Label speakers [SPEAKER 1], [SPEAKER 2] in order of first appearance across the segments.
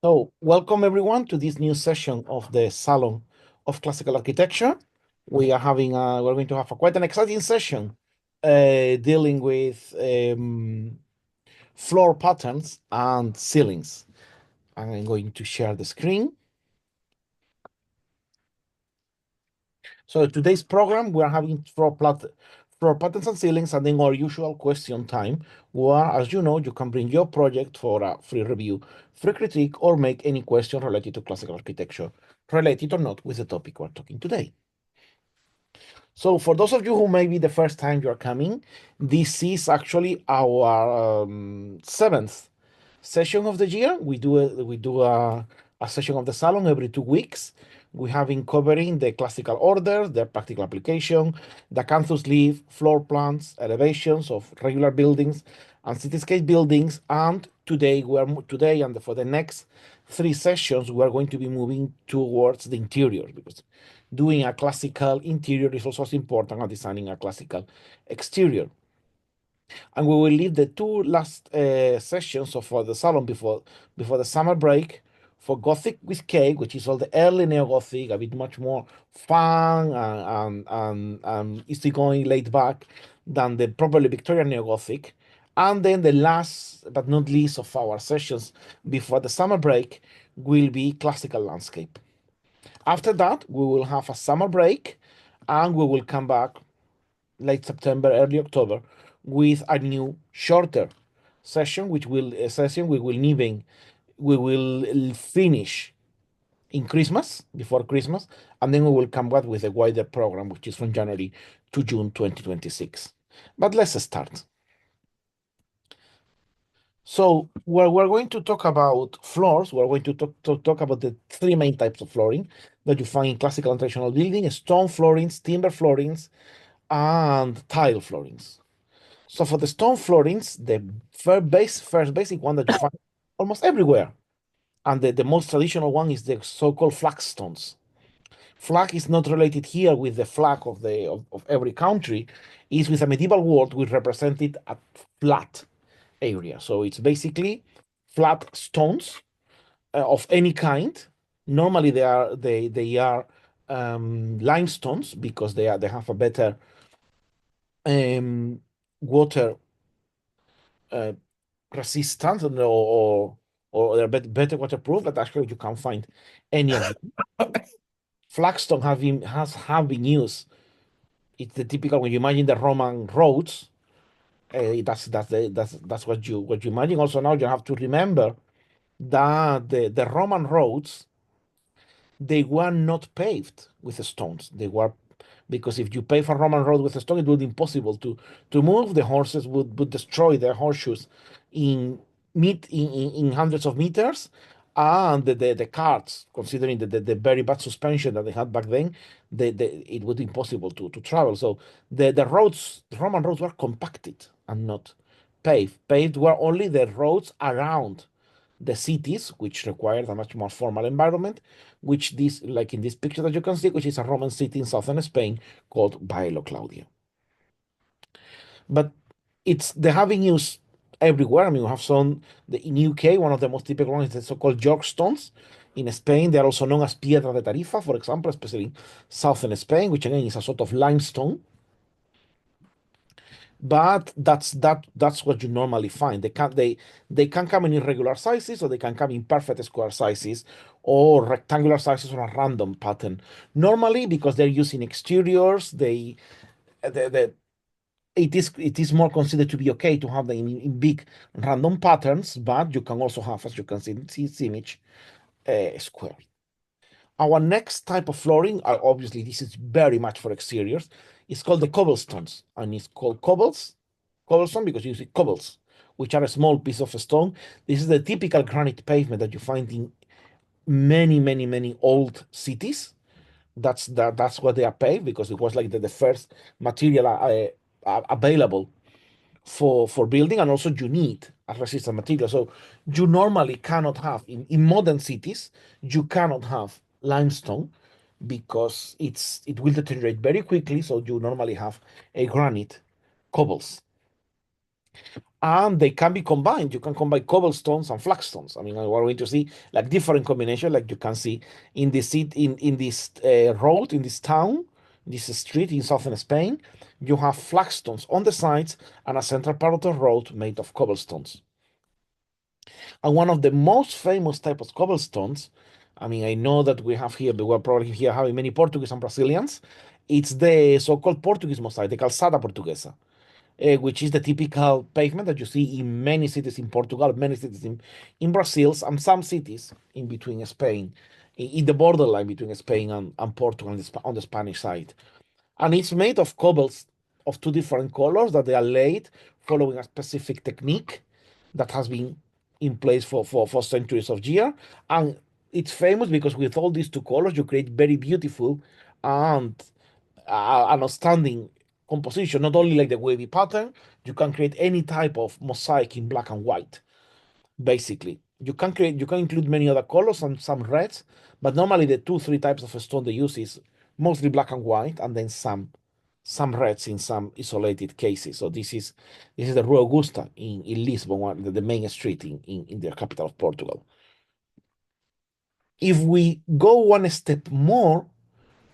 [SPEAKER 1] So, welcome everyone to this new session of the Salon of Classical Architecture. We're going to have quite an exciting session dealing with floor patterns and ceilings. I'm going to share the screen. So today's program, we're having floor patterns and ceilings, and then our usual question time, where, as you know, you can bring your project for a free review, free critique, or make any question related to classical architecture, related or not with the topic we're talking today. So for those of you who may be the first time you're coming, this is actually our seventh session of the year. We do a session of the Salon every 2 weeks. We have been covering the classical orders, their practical application, the canthus leaf, floor plans, elevations of regular buildings and cityscape buildings. And today and for the next three sessions, we are going to be moving towards the interior, because doing a classical interior is also as important as designing a classical exterior. And we will leave the two last sessions of for the salon before the summer break for Gothic with K, which is all the early neo-Gothic, a bit much more fun and easygoing, laid back than the probably Victorian neo-Gothic. And then the last but not least of our sessions before the summer break will be classical landscape. After that, we will have a summer break and we will come back late September, early October with a new shorter session we will finish in Christmas, before Christmas, and then we will come back with a wider program, which is from January to June 2026. But let's start. So we're going to talk about floors. We're going to talk about the three main types of flooring that you find in classical and traditional building: stone floorings, timber floorings, and tile floorings. So for the stone floorings, the first basic one that you find almost everywhere, and the most traditional one is the so-called flagstones. Flag is not related here with the flag of every country. Is with a medieval word which represented a flat area. So it's basically flat stones of any kind. Normally they are limestones because they have a better water uh, resistant or they're better waterproof, but actually you can't find any of them. Flagstone have been used. It's the typical when you imagine the Roman roads. That's what you imagine. Also now you have to remember that the Roman roads, they were not paved with stones. They were, because if you pave a Roman road with a stone, it would be impossible to move. The horses would destroy their horseshoes in in hundreds of meters, and the carts, considering the very bad suspension that they had back then, it would be impossible to travel. So the Roman roads were compacted and not paved. Paved were only the roads around the cities, which required a much more formal environment, which this, like in this picture that you can see, which is a Roman city in southern Spain called Baelo Claudia. But they have been used everywhere. I mean, we have some in UK, one of the most typical ones is the so-called York stones. In Spain, they are also known as Piedra de Tarifa, for example, especially in southern Spain, which again is a sort of limestone. But that's what you normally find. They can come in irregular sizes, or they can come in perfect square sizes, or rectangular sizes on a random pattern. Normally, because they're using exteriors, the it is more considered to be okay to have them in big random patterns, but you can also have, as you can see in this image, square. Our next type of flooring, obviously this is very much for exteriors, is called the cobblestones, and it's called cobblestone because you see cobbles, which are a small piece of stone. This is the typical granite pavement that you find in many, many, many old cities. That's what they are paved, because it was like the first material available for building, and also you need a resistant material. So you normally cannot have in modern cities, you cannot have limestone because it will deteriorate very quickly. So you normally have a granite cobbles. and they can be combined. You can combine cobblestones and flagstones. I mean, we're going to see like different combination, like you can see in this in this road in this town, this street in southern Spain. You have flagstones on the sides and a central part of the road made of cobblestones. And one of the most famous type of cobblestones, I mean, I know that we have here, but we're probably here having many Portuguese and Brazilians. It's the so-called Portuguese mosaic, the calçada portuguesa, which is the typical pavement that you see in many cities in Portugal, many cities in Brazil, and some cities in between Spain, in the borderline between Spain and Portugal on the Spanish side. And it's made of cobbles of two different colors that they are laid following a specific technique that has been in place for centuries of year. And it's famous because with all these two colors, you create very beautiful and an outstanding composition, not only like the wavy pattern, you can create any type of mosaic in black and white, basically. You can include many other colors and some reds, but normally the two, three types of stone they use is mostly black and white, and then some reds in some isolated cases. So this is the Rua Augusta in Lisbon, the main street in the capital of Portugal. If we go one step more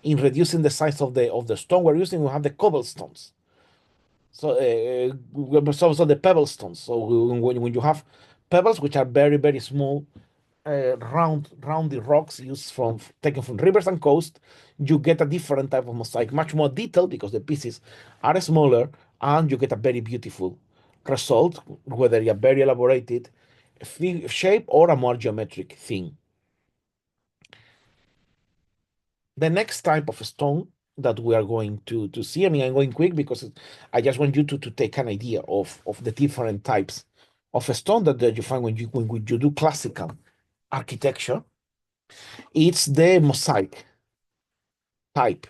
[SPEAKER 1] in reducing the size of the stone we're using, we have the cobblestones. So the pebble stones. So when you have pebbles, which are very, very small, roundy rocks used from taken from rivers and coast, you get a different type of mosaic, much more detailed because the pieces are smaller, and you get a very beautiful result, whether you're very elaborated shape or a more geometric thing. The next type of stone that we are going to see, I mean, I'm going quick because I just want you to take an idea of the different types of stone that you find when you do classical architecture. It's the mosaic type.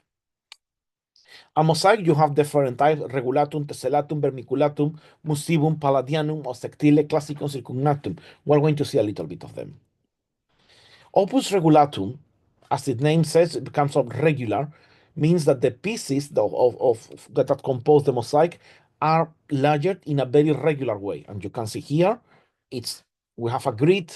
[SPEAKER 1] A mosaic, you have different types: regulatum, tessellatum, vermiculatum, musibum, palladianum, ostectile, classicum, circumnatum. We're going to see a little bit of them. Opus regulatum, as the name says, it becomes of regular, means that the pieces that compose the mosaic are layered in a very regular way. And you can see here, it's we have a grid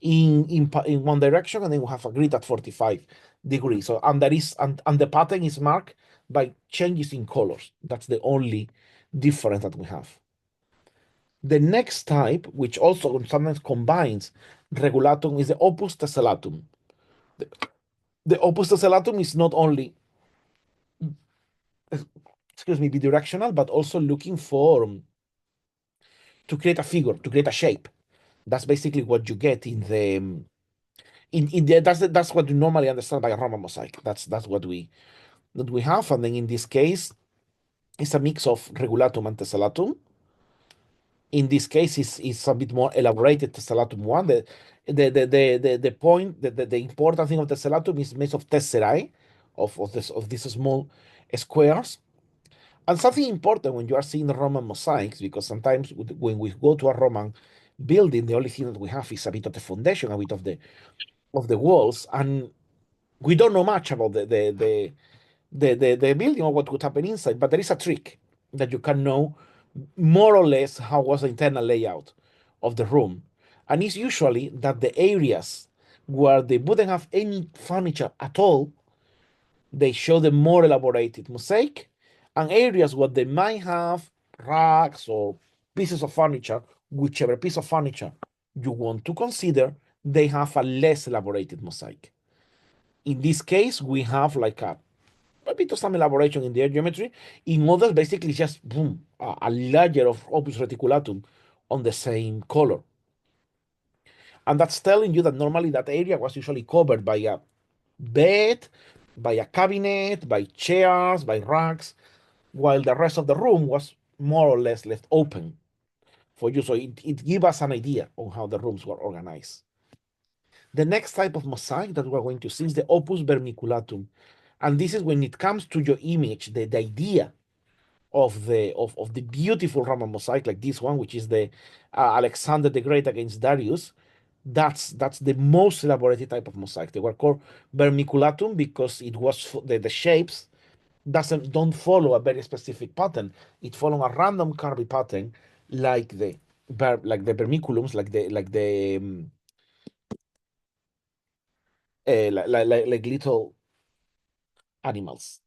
[SPEAKER 1] in one direction, and then we have a grid at 45 degrees. So and the pattern is marked by changes in colors. That's the only difference that we have. The next type, which also sometimes combines regulatum, is the opus tessellatum. The opus tessellatum is not only, excuse me, bidirectional, but also looking for to create a figure, to create a shape. That's basically what you get in the that's what you normally understand by a Roman mosaic. That's what we have, and then in this case, it's a mix of regulatum and tessellatum. In this case, it's a bit more elaborated tessellatum one. The point, the important thing of tessellatum is made of tesserae, of these small squares. And something important when you are seeing the Roman mosaics, because sometimes when we go to a Roman building, the only thing that we have is a bit of the foundation, a bit of the walls, and we don't know much about the building or what could happen inside. But there is a trick that you can know more or less how was the internal layout of the room, and it's usually that the areas where they wouldn't have any furniture at all, they show the more elaborated mosaic, and areas where they might have rugs or pieces of furniture, whichever piece of furniture you want to consider, they have a less elaborated mosaic. In this case, we have like a bit of some elaboration in the geometry. In others, basically just boom, a layer of opus reticulatum on the same color. And that's telling you that normally that area was usually covered by a bed, by a cabinet, by chairs, by rugs, while the rest of the room was more or less left open for you. So it gives us an idea on how the rooms were organized. The next type of mosaic that we're going to see is the opus vermiculatum. And this is when it comes to your image, the idea of the beautiful Roman mosaic like this one, which is the Alexander the Great against Darius. That's the most elaborated type of mosaic. They were called vermiculatum because it was the shapes don't follow a very specific pattern. It follows a random curvy pattern like like the vermiculums, like little animals.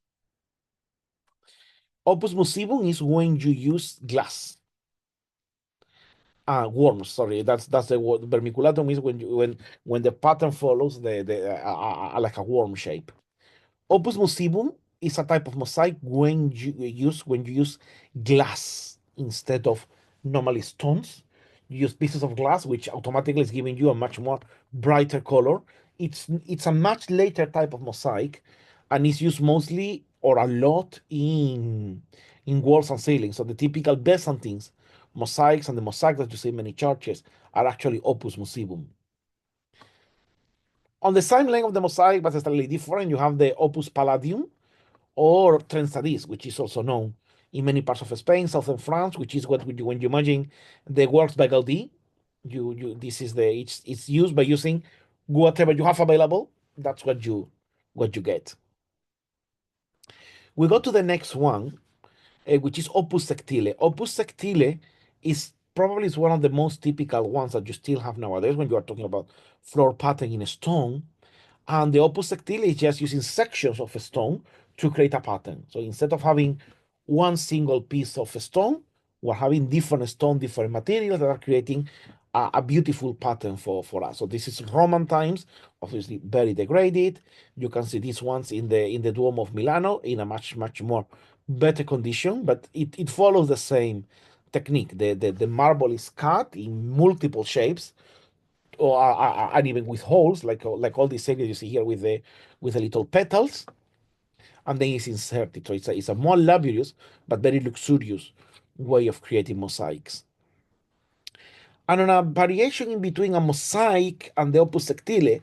[SPEAKER 1] Opus musivum is when you use glass. Worms. Sorry, that's the word. Vermiculatum is when the pattern follows the like a worm shape. Opus musibum is a type of mosaic when you use glass instead of normally stones. You use pieces of glass, which automatically is giving you a much more brighter color. It's a much later type of mosaic, and it's used mostly or a lot in walls and ceilings. So the typical Byzantines mosaics and the mosaics that you see in many churches are actually opus musibum. On the same length of the mosaic, but slightly different, you have the opus palladium, or Trensadis, which is also known in many parts of Spain, southern France, which is when you imagine the works by Gaudí, you this is it's used by using whatever you have available. That's what you get. We go to the next one, which is Opus Sectile. Opus Sectile is probably one of the most typical ones that you still have nowadays when you are talking about floor pattern in stone. And the opus sectile is just using sections of a stone to create a pattern. So instead of having one single piece of stone, we're having different stone, different materials that are creating a beautiful pattern for us. So this is Roman times, obviously very degraded. You can see these ones in the Duomo of Milano in a much more better condition, but it follows the same technique. The marble is cut in multiple shapes, or and even with holes, like all these areas you see here with the little petals, and then it's inserted. So it's a more laborious but very luxurious way of creating mosaics. And on a variation in between a mosaic and the opus sectile,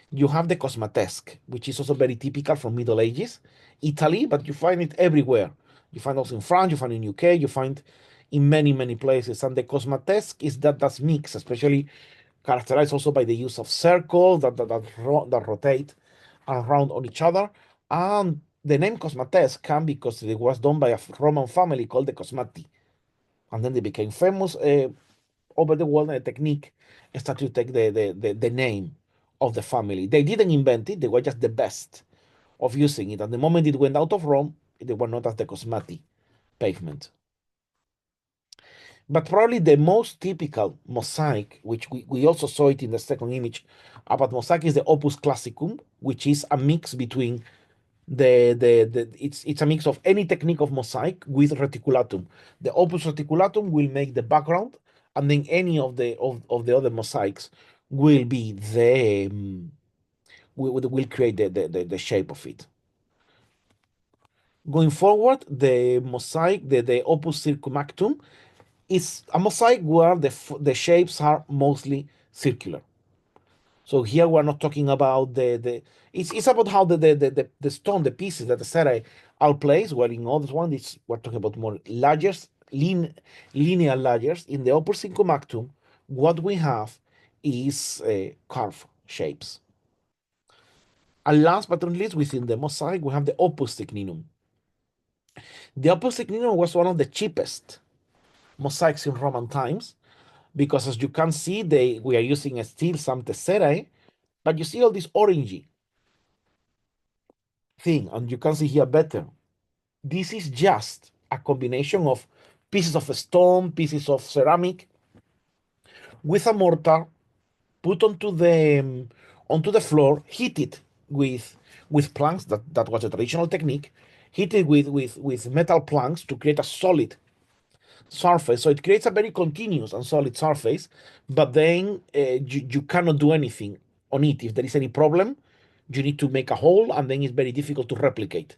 [SPEAKER 1] you have the cosmatesque, which is also very typical from Middle Ages, Italy, but you find it everywhere. You find also in France, you find in UK, you find in many places. And the cosmatesque is that's mixed, especially characterized also by the use of circles that rotate around on each other. And the name cosmatesque came because it was done by a Roman family called the Cosmati, and then they became famous over the world. And the technique started to take the name of the family. They didn't invent it; they were just the best of using it. And the moment it went out of Rome, they were known as the Cosmati pavement. But probably the most typical mosaic, which we also saw it in the second image about mosaic, is the opus classicum, which is a mix between it's a mix of any technique of mosaic with reticulatum. The opus reticulatum will make the background, and then any of the other mosaics will be will create the shape of it. Going forward, the mosaic, the opus circumactum, is a mosaic where the shapes are mostly circular. So here we're not talking about it's about how the stone, the pieces that the serae are placed. Well, in other one, we're talking about more layers, linear layers. In the opus incomactum, what we have is curved shapes. And last but not least, within the mosaic, we have the opus signinum. The opus signinum was one of the cheapest mosaics in Roman times, because as you can see, we are using still some tesserae, but you see all this orangey thing, and you can see here better. This is just a combination of pieces of stone, pieces of ceramic, with a mortar, put onto the floor, heat it with planks. That was a traditional technique. Heat it with metal planks to create a solid surface. So it creates a very continuous and solid surface, but then you cannot do anything on it. If there is any problem, you need to make a hole, and then it's very difficult to replicate.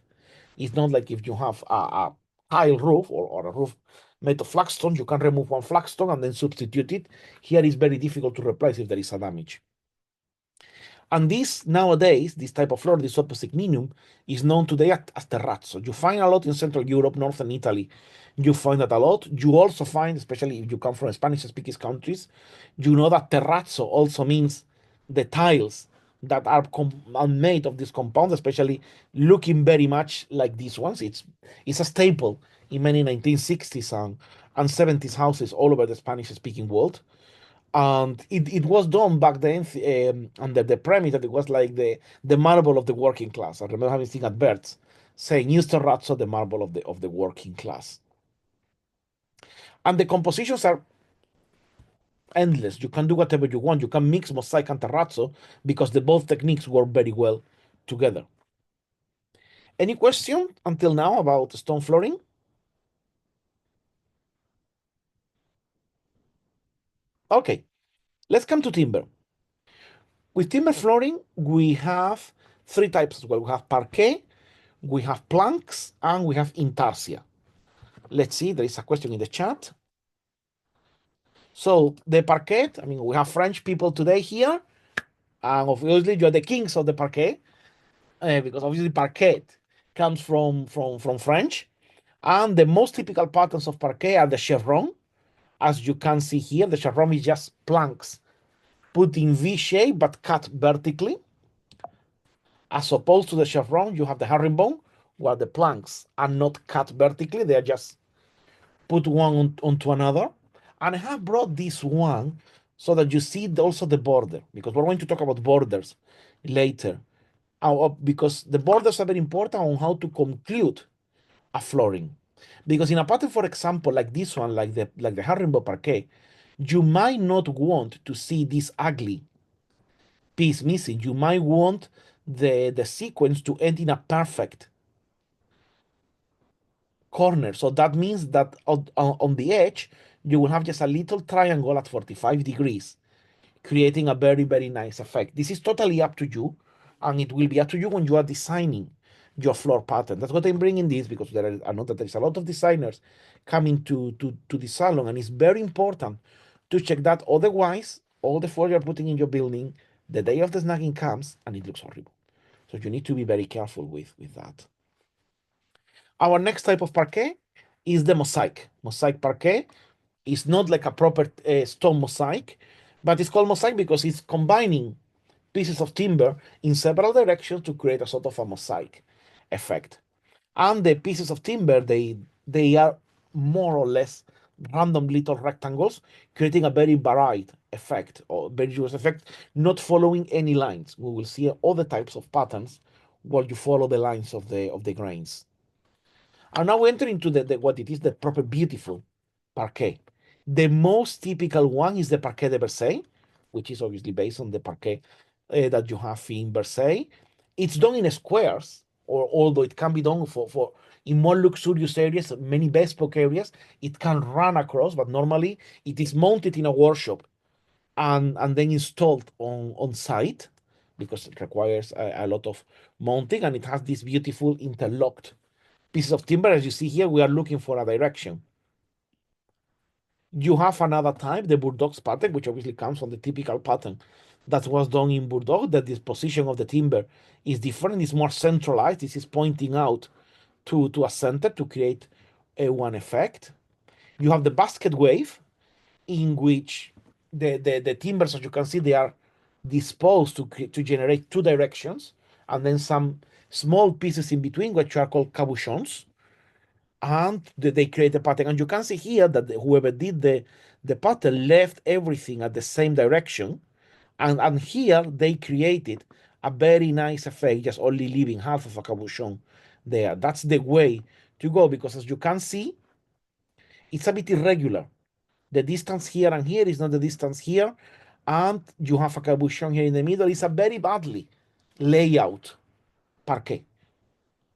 [SPEAKER 1] It's not like if you have a tile roof, or a roof made of flagstone, you can remove one flagstone and then substitute it. Here it's very difficult to replace if there is a damage. And this nowadays, this type of floor, this opus igninum, is known today as terrazzo. You find a lot in Central Europe, Northern Italy. You find that a lot. You also find, especially if you come from Spanish-speaking countries, you know that terrazzo also means the tiles that are made of these compounds, especially looking very much like these ones. It's a staple in many 1960s and 70s houses all over the Spanish-speaking world. And it was done back then under the premise that it was like the marble of the working class. I remember having seen adverts saying "Use terrazzo, the marble of the working class." And the compositions are endless. You can do whatever you want. You can mix mosaic and terrazzo because the both techniques work very well together. Any question until now about stone flooring? Okay, let's come to timber. With timber flooring, we have three types as well. We have parquet, we have planks, and we have intarsia. Let's see, there is a question in the chat. So the parquet, I mean, we have French people today here, and obviously you're the kings of the parquet, because obviously parquet comes from French. And the most typical patterns of parquet are the chevron. As you can see here, the chevron is just planks put in V shape but cut vertically. As opposed to the chevron, you have the herringbone, where the planks are not cut vertically, they are just put one onto another. And I have brought this one so that you see also the border, because we're going to talk about borders later. Because the borders are very important on how to conclude a flooring. Because in a pattern, for example, like this one, like the herringbone parquet, you might not want to see this ugly piece missing. You might want the sequence to end in a perfect corner. So that means that on the edge, you will have just a little triangle at 45 degrees, creating a very, very nice effect. This is totally up to you, and it will be up to you when you are designing your floor pattern. That's what I'm bringing this, because I know that there's a lot of designers coming to the salon, and it's very important to check that. Otherwise, all the floor you're putting in your building, the day of the snagging comes, and it looks horrible. So you need to be very careful with that. Our next type of parquet is the mosaic. Mosaic parquet is not like a proper stone mosaic, but it's called mosaic because it's combining pieces of timber in several directions to create a sort of a mosaic effect. And the pieces of timber, they are more or less random little rectangles, creating a very varied effect or very diverse effect, not following any lines. We will see other types of patterns where you follow the lines of the grains. And now we enter into the what it is the proper beautiful parquet. The most typical one is the parquet de Versailles, which is obviously based on the parquet that you have in Versailles. It's done in squares, or although it can be done for in more luxurious areas, many bespoke areas, it can run across, but normally it is mounted in a workshop and then installed on site because it requires a lot of mounting, and it has this beautiful interlocked pieces of timber. As you see here, we are looking for a direction. You have another type, the Bordeaux pattern, which obviously comes from the typical pattern that was done in Bordeaux, that the position of the timber is different, it's more centralized. This is pointing out to a center to create one effect. You have the basket wave, in which the timbers, as you can see, they are disposed to generate two directions, and then some small pieces in between, which are called cabochons, and they create a pattern. And you can see here that whoever did the pattern left everything at the same direction, and here they created a very nice effect, just only leaving half of a cabochon there. That's the way to go, because as you can see, it's a bit irregular. The distance here and here is not the distance here, and you have a cabochon here in the middle. It's a very badly layout parquet.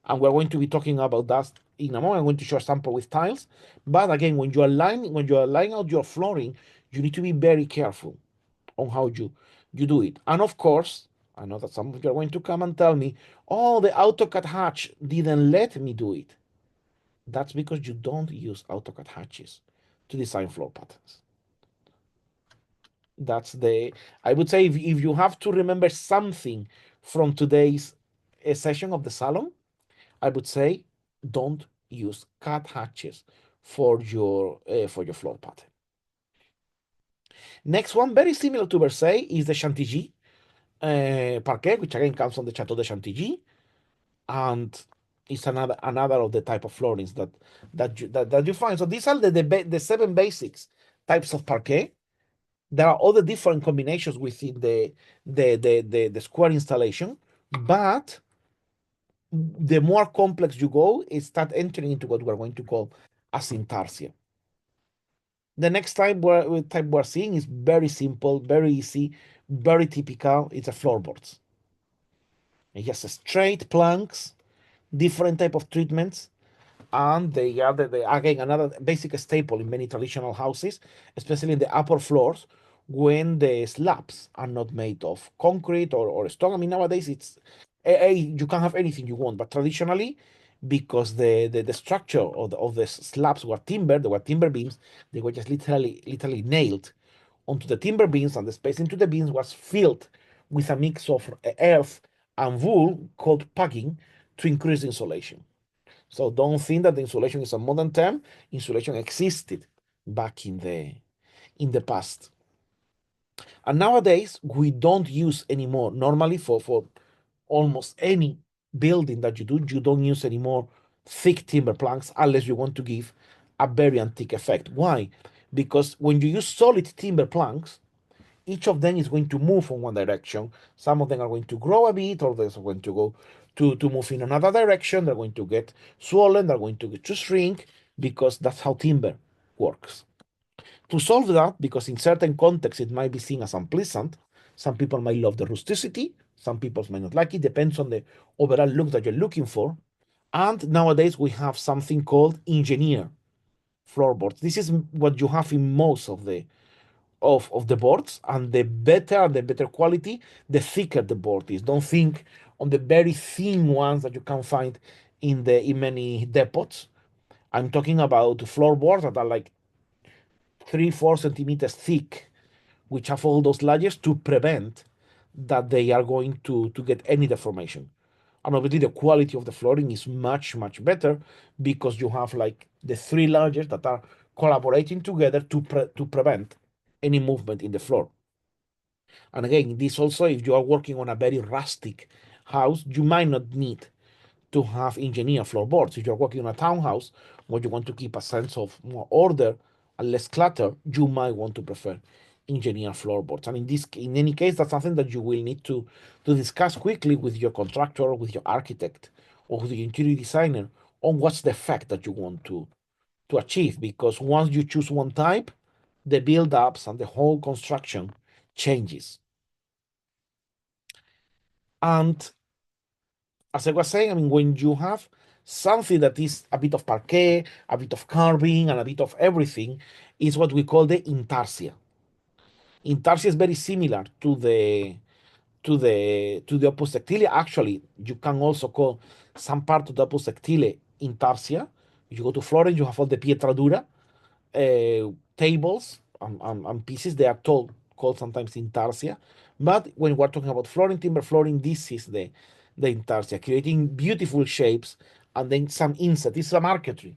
[SPEAKER 1] And we're going to be talking about that in a moment. I'm going to show a sample with tiles. But again, when you are laying out your flooring, you need to be very careful on how you do it. And of course, I know that some of you are going to come and tell me, oh, the AutoCAD hatch didn't let me do it. That's because you don't use AutoCAD hatches to design floor patterns. That's I would say, if you have to remember something from today's session of the salon, I would say don't use cut hatches for your floor pattern. Next one, very similar to Versailles, is the Chantilly. parquet, which again comes from the Chateau de Chantilly, and it's another of the type of floorings that you find. So these are the seven basics types of parquet. There are other different combinations within the square installation, but the more complex you go, it start entering into what we're going to call as intarsia. The next type we're seeing is very simple, very easy, very typical. It's a floorboards. It has straight planks, different type of treatments, and they are again another basic staple in many traditional houses, especially in the upper floors when the slabs are not made of concrete or stone. I mean, nowadays you can have anything you want, but traditionally, because the structure of the slabs were timber, they were timber beams, they were just literally nailed onto the timber beams, and the space into the beams was filled with a mix of earth and wool called pugging to increase insulation. So don't think that the insulation is a modern term. Insulation existed back in the past. And nowadays we don't use anymore. Normally for almost any building that you don't use anymore thick timber planks unless you want to give a very antique effect. Why? Because when you use solid timber planks, each of them is going to move in one direction. Some of them are going to grow a bit, or they're going to go to move in another direction. They're going to get swollen. They're going to get to shrink because that's how timber works. To solve that, because in certain contexts it might be seen as unpleasant, some people might love the rusticity, some people might not like it. Depends on the overall look that you're looking for. And nowadays we have something called engineer floorboards. This is what you have in most of the boards, and the better quality, the thicker the board is. Don't think on the very thin ones that you can find in many depots. I'm talking about floorboards that are like 3-4 centimeters thick, which have all those layers to prevent that they are going to get any deformation. And obviously the quality of the flooring is much better because you have like the three layers that are collaborating together to prevent any movement in the floor. And again, this also, if you are working on a very rustic house, you might not need to have engineer floorboards. If you're working on a townhouse where you want to keep a sense of more order and less clutter, you might want to prefer engineer floorboards. And in any case, that's something that you will need to discuss quickly with your contractor, with your architect, or with the interior designer on what's the effect that you want to achieve. Because once you choose one type, the build-ups and the whole construction changes. And as I was saying, I mean, when you have something that is a bit of parquet, a bit of carving, and a bit of everything, is what we call the intarsia. Intarsia is very similar to the opus sectile. Actually, you can also call some part of the opus sectile intarsia. If you go to Florence, you have all the pietra dura tables and pieces. They are called sometimes intarsia. But when we're talking about flooring, timber flooring, this is the intarsia, creating beautiful shapes and then some inset. It's a marquetry.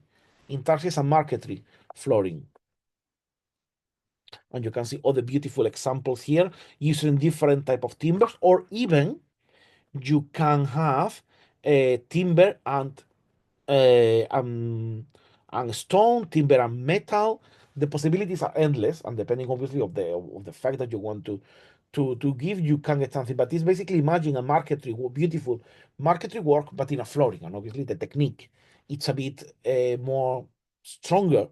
[SPEAKER 1] Intarsia is a marquetry flooring. And you can see all the beautiful examples here using different type of timbers, or even you can have timber and stone, timber and metal. The possibilities are endless, and depending obviously of the fact that you want to give, you can get something. But it's basically imagine a marquetry, beautiful marquetry work, but in a flooring, and obviously the technique it's a bit more stronger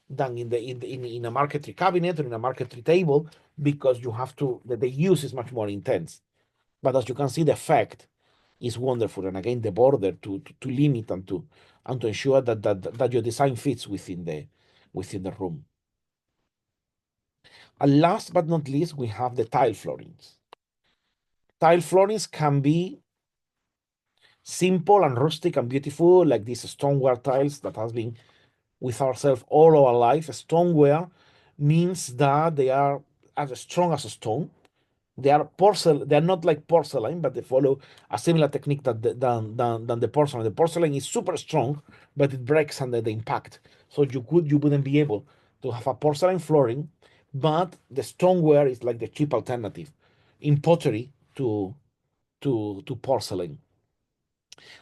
[SPEAKER 1] than in a marquetry cabinet or in a marquetry table, because you have to the use is much more intense. But as you can see, the effect is wonderful. And again, the border to limit and to ensure that your design fits within the room. And last but not least, we have the tile floorings. Tile floorings can be simple and rustic and beautiful, like these stoneware tiles that has been with ourselves all our life. Stoneware means that they are as strong as a stone. They are porcelain. They are not like porcelain, but they follow a similar technique than the porcelain. The porcelain is super strong, but it breaks under the impact. So you wouldn't be able to have a porcelain flooring, but the stoneware is like the cheap alternative. In pottery, to to porcelain.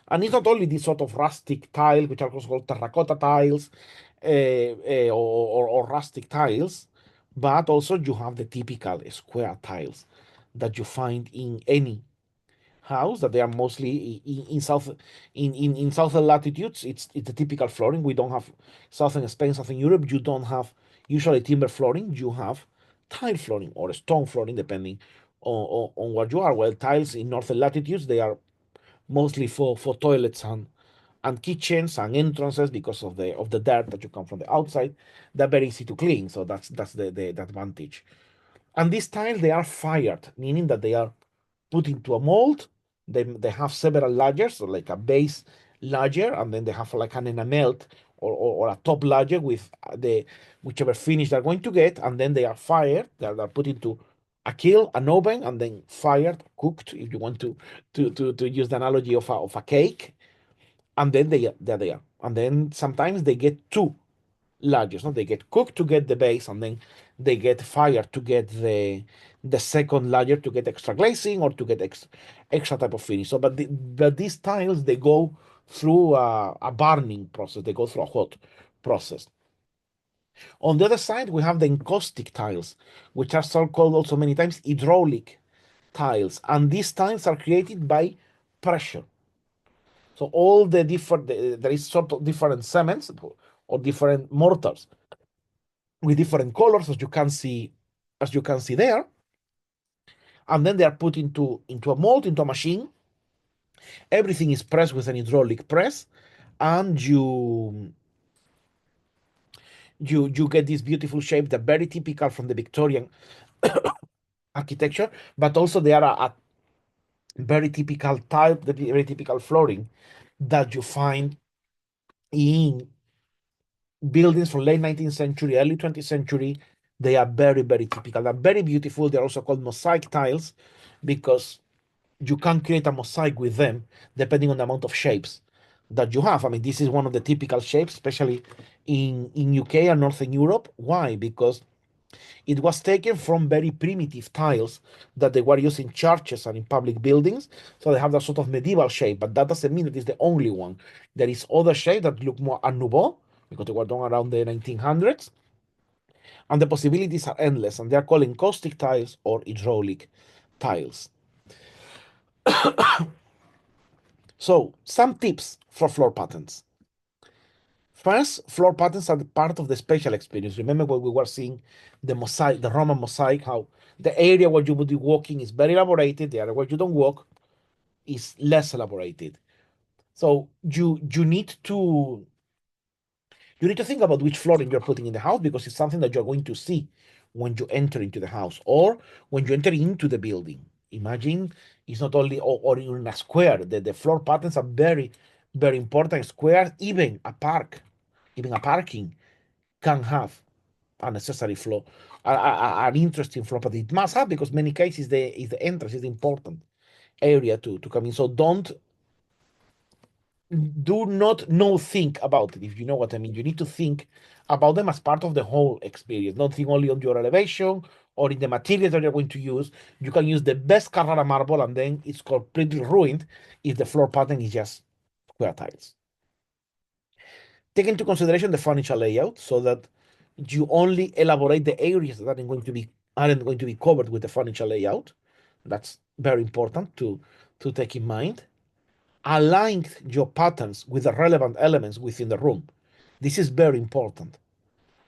[SPEAKER 1] And it's not only this sort of rustic tile, which are also called terracotta tiles, or rustic tiles, but also you have the typical square tiles that you find in any house, that they are mostly in southern latitudes. It's the typical flooring. We don't have southern Spain, southern Europe. You don't have usually timber flooring. You have tile flooring or stone flooring, depending on what you are. Well, tiles in northern latitudes, they are mostly for toilets and kitchens and entrances, because of the dirt that you come from the outside. They're very easy to clean, so that's the advantage. And these tiles, they are fired, meaning that they are put into a mold. They have several layers, so like a base layer, and then they have like an enamelled or a top layer with the whichever finish they're going to get, and then they are fired. They're put into a kiln, an oven, and then fired, cooked, if you want to use the analogy of a cake. And then there they are. And then sometimes they get two layers. No? They get cooked to get the base, and then they get fired to get the second layer, to get extra glazing or to get extra type of finish. So, but these tiles, they go through a burning process. They go through a hot process. On the other side, we have the encaustic tiles, which are so called also many times hydraulic tiles, and these tiles are created by pressure. So all the different, there is sort of different cements or different mortars with different colors, as you can see there, and then they are put into a mold, into a machine. Everything is pressed with an hydraulic press, and you get this beautiful shape that very typical from the Victorian architecture, but also they are a very typical type, the very typical flooring that you find in buildings from late 19th century, early 20th century. They are very, very typical. They're very beautiful. They're also called mosaic tiles because you can create a mosaic with them depending on the amount of shapes that you have. I mean, this is one of the typical shapes, especially in UK and Northern Europe. Why? Because it was taken from very primitive tiles that they were used in churches and in public buildings. So they have that sort of medieval shape, but that doesn't mean that it's the only one. There is other shapes that look more Art Nouveau because they were done around the 1900s. And the possibilities are endless, and they are called encaustic tiles or hydraulic tiles. So, some tips for floor patterns. First, floor patterns are part of the spatial experience. Remember when we were seeing the mosaic, the Roman mosaic, how the area where you would be walking is very elaborated, the area where you don't walk is less elaborated. So you need to think about which flooring you're putting in the house, because it's something that you're going to see when you enter into the house or when you enter into the building. Imagine it's not only or in a square. The floor patterns are very, very important. Square, even a parking can have a necessary floor, an interesting floor pattern. It must have, because many cases the entrance is the important area to come in. So do not no think about it, if you know what I mean. You need to think about them as part of the whole experience. Not think only on your elevation or in the materials that you're going to use. You can use the best Carrara marble, and then it's completely ruined if the floor pattern is just square tiles. Take into consideration the furniture layout, so that you only elaborate the areas that aren't going to be covered with the furniture layout. That's very important to take in mind. Align your patterns with the relevant elements within the room. This is very important.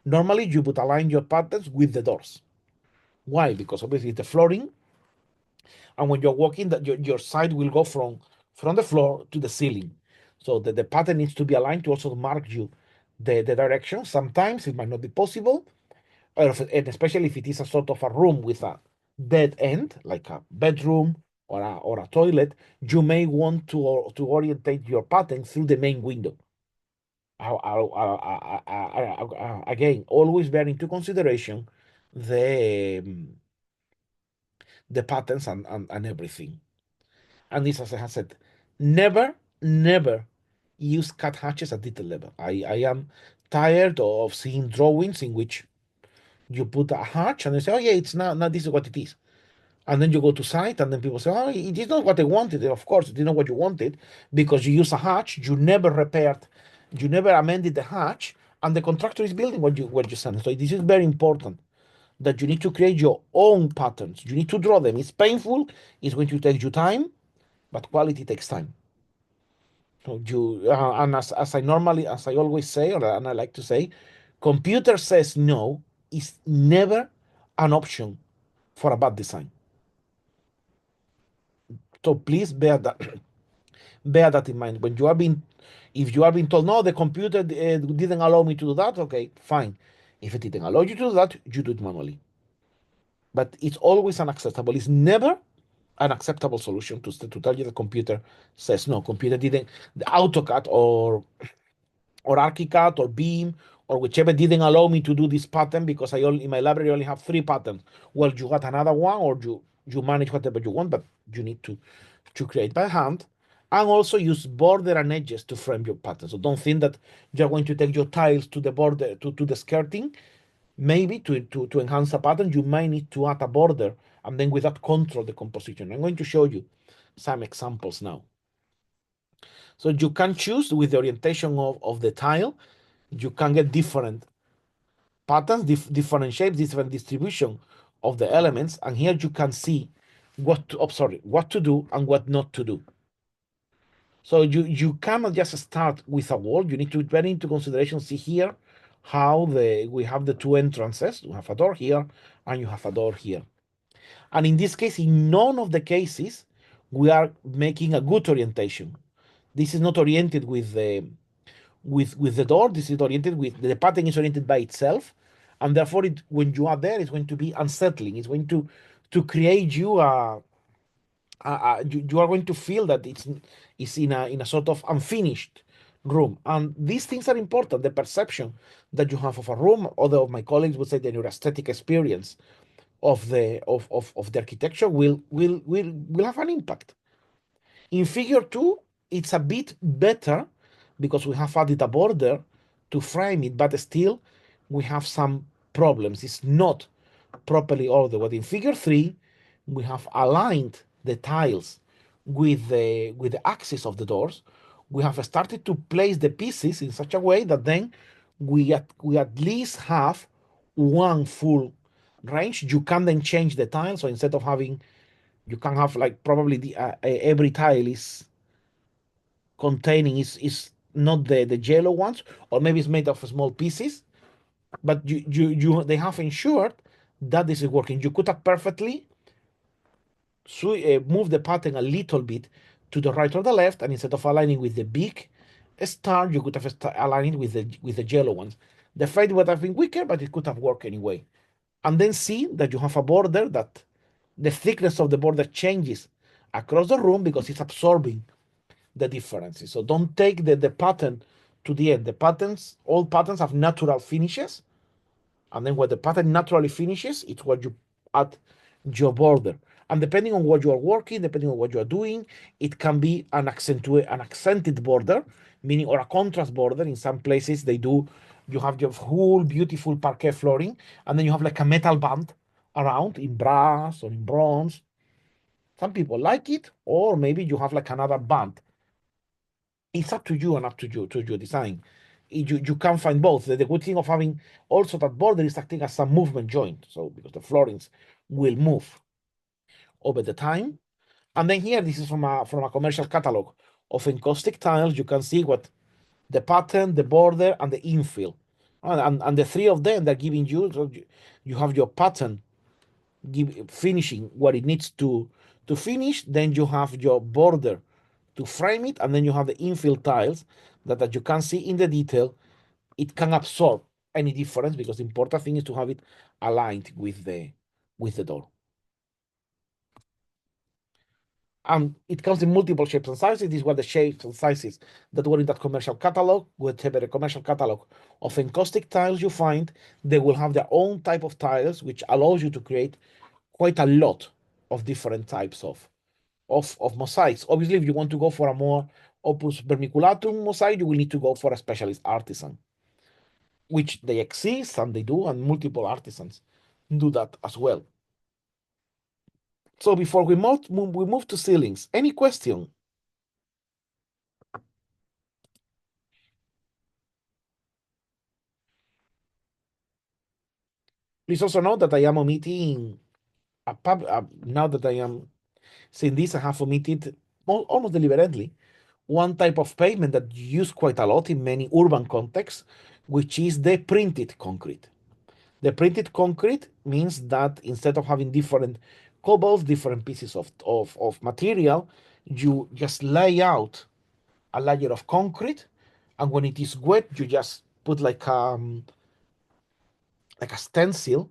[SPEAKER 1] Normally, you would align your patterns with the doors. Why? Because obviously the flooring, and when you're walking, that your side will go from the floor to the ceiling. So the pattern needs to be aligned to also mark you the direction. Sometimes it might not be possible, and especially if it is a sort of a room with a dead end, like a bedroom or a toilet, you may want to orientate your pattern through the main window. Again, always bear into consideration the um, the patterns and everything. And this, as I have said, never use cut hatches at detail level. I am tired of seeing drawings in which you put a hatch and you say, oh yeah, it's not this is what it is. And then you go to site, and then people say, "Oh, it is not what I wanted." Of course, it is not what you wanted because you use a hatch. You never repaired, you never amended the hatch, and the contractor is building what you send. So this is very important that you need to create your own patterns. You need to draw them. It's painful. It's going to take you time, but quality takes time. So you and as I always say, and I like to say, computer says no is never an option for a bad design. So please bear that in mind when you are being, if you are being told no, the computer didn't allow me to do that. Okay, fine. If it didn't allow you to do that, you do it manually. But it's always unacceptable. It's never an acceptable solution to tell you the computer says no. Computer didn't, the AutoCAD or ArchiCAD or Beam or whichever didn't allow me to do this pattern because I only in my library only have 3 patterns. Well, you got another one, or you manage whatever you want, but you need to create by hand. And also use border and edges to frame your pattern. So don't think that you're going to take your tiles to the border to the skirting. Maybe to enhance a pattern, you might need to add a border and then with that control the composition. I'm going to show you some examples now. So you can choose with the orientation of the tile. You can get different patterns, different shapes, different distribution of the elements. And here you can see what to do and what not to do. So you cannot just start with a wall. You need to take into consideration, see here, how we have the 2 entrances. You have a door here and you have a door here. And in this case, in none of the cases, we are making a good orientation. This is not oriented with the door. This is oriented with the pattern is oriented by itself, and therefore, when you are there, it's going to be unsettling. It's going to create you you are going to feel that it's in a sort of unfinished room. And these things are important. The perception that you have of a room, other of my colleagues would say the neuroaesthetic experience of the architecture will have an impact. In figure 2, it's a bit better because we have added a border to frame it, but still we have some problems. It's not properly ordered. But in figure 3, we have aligned the tiles with the axis of the doors. We have started to place the pieces in such a way that then we at least have one full range. You can then change the tile. So instead of having, you can have like probably every tile is containing is not the yellow ones, or maybe it's made of small pieces, but they have ensured that this is working. You could have perfectly move the pattern a little bit to the right or the left, and instead of aligning with the big star, you could have aligned with the yellow ones. The fade would have been weaker, but it could have worked anyway. And then see that you have a border that the thickness of the border changes across the room because it's absorbing the differences. So don't take the pattern to the end. All patterns have natural finishes. And then when the pattern naturally finishes, it's what you add your border. And depending on what you are working, depending on what you are doing, it can be an accented border, meaning, or a contrast border. In some places they do, you have your whole beautiful parquet flooring, and then you have like a metal band around in brass or in bronze. Some people like it, or maybe you have like another band. It's up to you and up to your design. You can find both. The good thing of having also that border is acting as a movement joint. So because the floorings will move over the time. And then here, this is from a commercial catalog of encaustic tiles. You can see what the pattern, the border, and the infill. And the three of them they're giving you. So you have your pattern finishing what it needs to finish. Then you have your border to frame it, and then you have the infill tiles that you can see in the detail. It can absorb any difference because the important thing is to have it aligned with the door. And it comes in multiple shapes and sizes. These were the shapes and sizes that were in that commercial catalog. Whatever the commercial catalog of encaustic tiles you find, they will have their own type of tiles, which allows you to create quite a lot of different types of mosaics. Obviously, if you want to go for a more opus vermiculatum mosaic, you will need to go for a specialist artisan, which they exist and they do, and multiple artisans do that as well. So before we move to ceilings, any question? Please also note that I am omitting now that I am saying this, I have omitted almost deliberately one type of pavement that you use quite a lot in many urban contexts, which is the printed concrete. The printed concrete means that instead of having different cobbles, different pieces of material, you just lay out a layer of concrete, and when it is wet, you just put like a stencil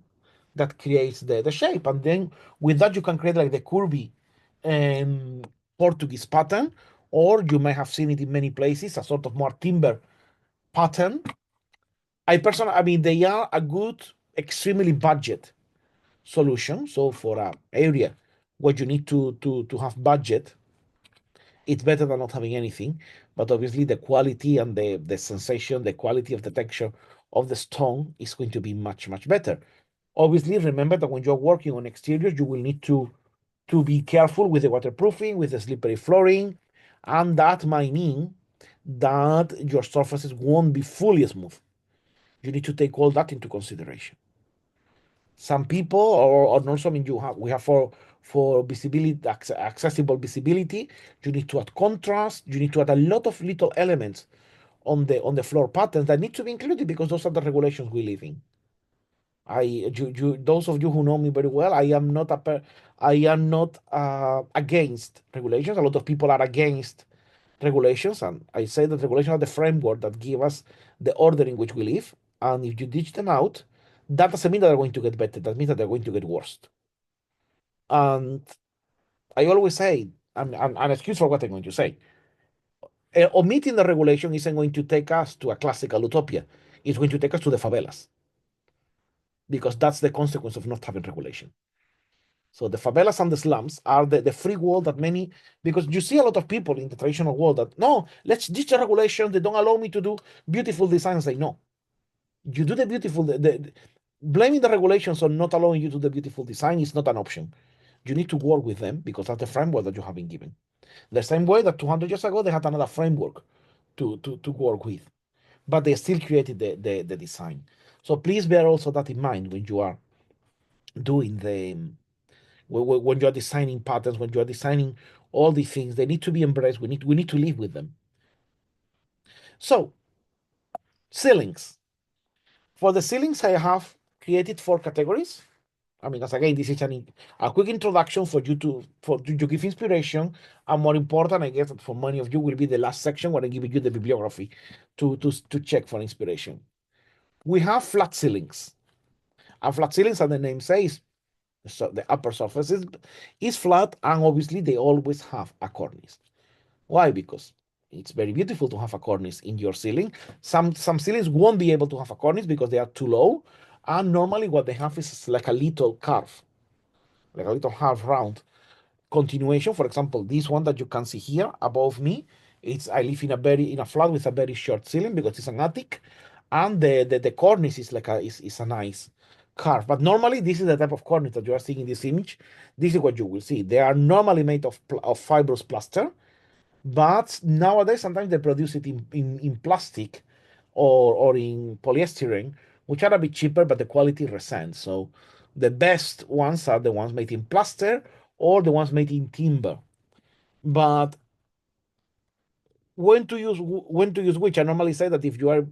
[SPEAKER 1] that creates the shape, and then with that you can create like the curvy um, Portuguese pattern, or you may have seen it in many places, a sort of more timber pattern. I mean, they are a good, extremely budget solution. So for a area where you need to have budget, it's better than not having anything. But obviously, the quality and the sensation, the quality of the texture of the stone is going to be much better. Obviously, remember that when you're working on exteriors, you will need to be careful with the waterproofing, with the slippery flooring, and that might mean that your surfaces won't be fully smooth. You need to take all that into consideration. Some people, or not some, we have for visibility, accessible visibility, you need to add contrast, you need to add a lot of little elements on the floor patterns that need to be included because those are the regulations we live in. Those of you who know me very well, I am not against regulations. A lot of people are against regulations, and I say that regulations are the framework that give us the order in which we live. And if you ditch them out, that doesn't mean that they're going to get better. That means that they're going to get worse. And I always say, an excuse for what I'm going to say, omitting the regulation isn't going to take us to a classical utopia. It's going to take us to the favelas because that's the consequence of not having regulation. So the favelas and the slums are the free world that many, because you see a lot of people in the traditional world that, no, let's ditch the regulations. They don't allow me to do beautiful designs. Say, no, you do the beautiful, blaming the regulations on not allowing you to do the beautiful design is not an option. You need to work with them because that's the framework that you have been given. The same way that 200 years ago, they had another framework to work with, but they still created the design. So please bear also that in mind when you are doing when you're designing patterns, when you're designing all these things, they need to be embraced. We need to live with them. So ceilings. For the ceilings, I have created 4 categories. I mean, as again, this is a quick introduction for you to give inspiration, and more important, I guess, that for many of you will be the last section where I give you the bibliography to check for inspiration. We have flat ceilings, and flat ceilings, as the name says, so the upper surface is flat, and obviously they always have a cornice. Why? Because it's very beautiful to have a cornice in your ceiling. Some ceilings won't be able to have a cornice because they are too low, and normally what they have is like a little curve, like a little half round continuation. For example, this one that you can see here above me, I live in a flat with a very short ceiling because it's an attic, and the cornice is is a nice curve. But normally, this is the type of cornice that you are seeing in this image. This is what you will see. They are normally made of fibrous plaster, but nowadays sometimes they produce it in plastic or in polystyrene, which are a bit cheaper, but the quality resents. So the best ones are the ones made in plaster or the ones made in timber. But when to use which? I normally say that if you are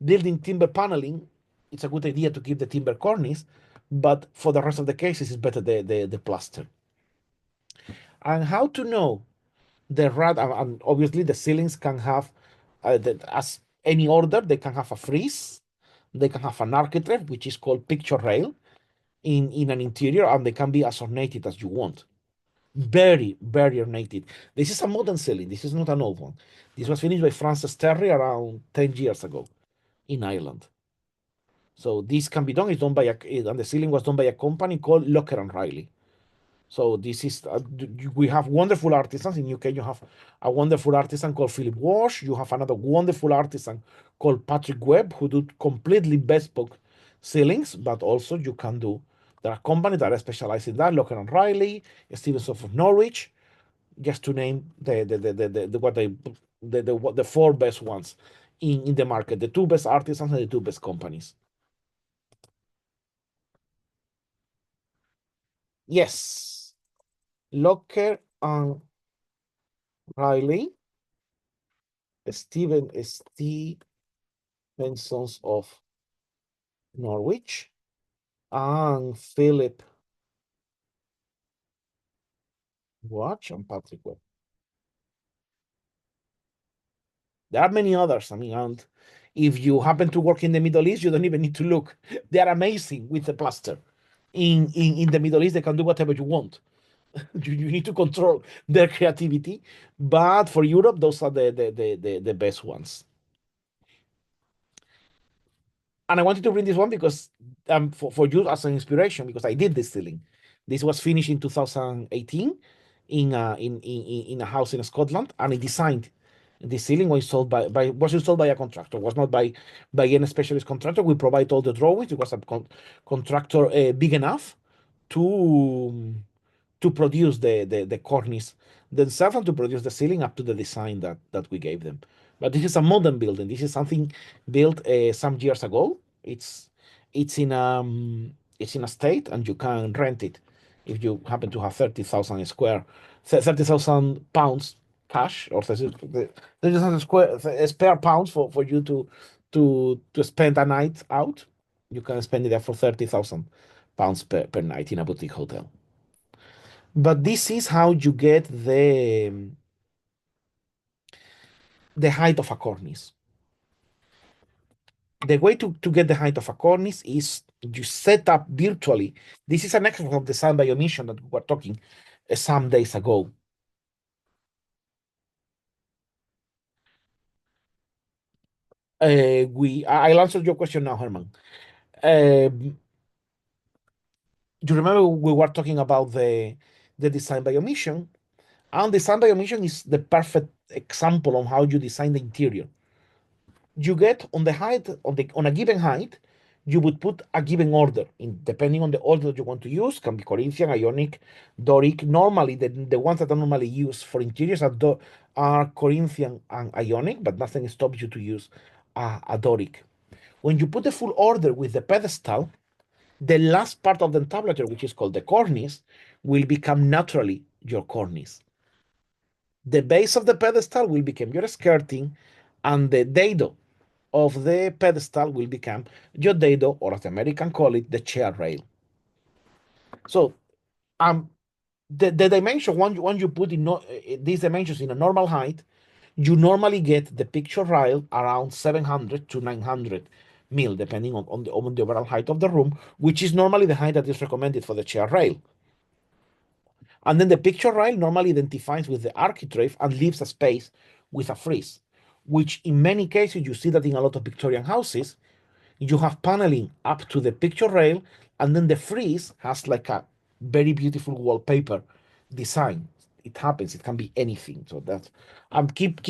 [SPEAKER 1] building timber paneling, it's a good idea to keep the timber cornice, but for the rest of the cases, it's better the plaster. And how to know the rad and obviously the ceilings can have as any order, they can have a frieze, they can have an architrave, which is called picture rail in an interior, and they can be as ornated as you want. Very ornated. This is a modern ceiling. This is not an old one. This was finished by Francis Terry around 10 years ago in Ireland. So this can be done. It's done by and the ceiling was done by a company called Locker and Riley. So this is we have wonderful artisans in UK. You have a wonderful artisan called Philip Walsh. You have another wonderful artisan called Patrick Webb who do completely bespoke ceilings, but also you can do There are companies that are specialized in that, Locker and Riley, Stevenson of Norwich, just to name the what they the four best ones in the market, the two best artisans and the two best companies. Yes, Locker and Riley, Stevensons of Norwich, and Philip Watch and Patrick Webb. There are many others. I mean, and if you happen to work in the Middle East, you don't even need to look. They are amazing with the plaster. In the Middle East, they can do whatever you want. You need to control their creativity. But for Europe, those are the best ones. And I wanted to bring this one because for you as an inspiration, because I did this ceiling. This was finished in 2018 in a house in Scotland, and I designed the ceiling. Was sold was installed by a contractor, was not by any specialist contractor. We provide all the drawings. It was a contractor big enough to to produce the cornice themselves and to produce the ceiling up to the design that we gave them. But this is a modern building. This is something built some years ago. It's in it's in a state, and you can rent it if you happen to have 30,000 square, 30,000 pounds cash, or 30,000 square spare pounds for you to spend a night out. You can spend it there for 30,000 pounds per night in a boutique hotel. But this is how you get the height of a cornice. The way to get the height of a cornice is you set up virtually. This is an example of the sound by omission that we were talking some days ago. I'll answer your question now, Herman. You remember we were talking about the design by omission, and design by omission is the perfect example of how you design the interior. You get on the height on a given height, you would put a given order in depending on the order you want to use. Can be Corinthian, Ionic, Doric. Normally, the ones that are normally used for interiors are Corinthian and Ionic, but nothing stops you to use a Doric. When you put the full order with the pedestal, the last part of the entablature, which is called the cornice, will become naturally your cornice. The base of the pedestal will become your skirting, and the dado of the pedestal will become your dado, or as the American call it, the chair rail. So um, the dimension, when you put in these dimensions in a normal height, you normally get the picture rail around 700 to 900 mil, depending on the overall height of the room, which is normally the height that is recommended for the chair rail. And then the picture rail normally identifies with the architrave and leaves a space with a frieze, which in many cases you see that in a lot of Victorian houses, you have paneling up to the picture rail, and then the frieze has like a very beautiful wallpaper design. It happens, it can be anything. So that's keep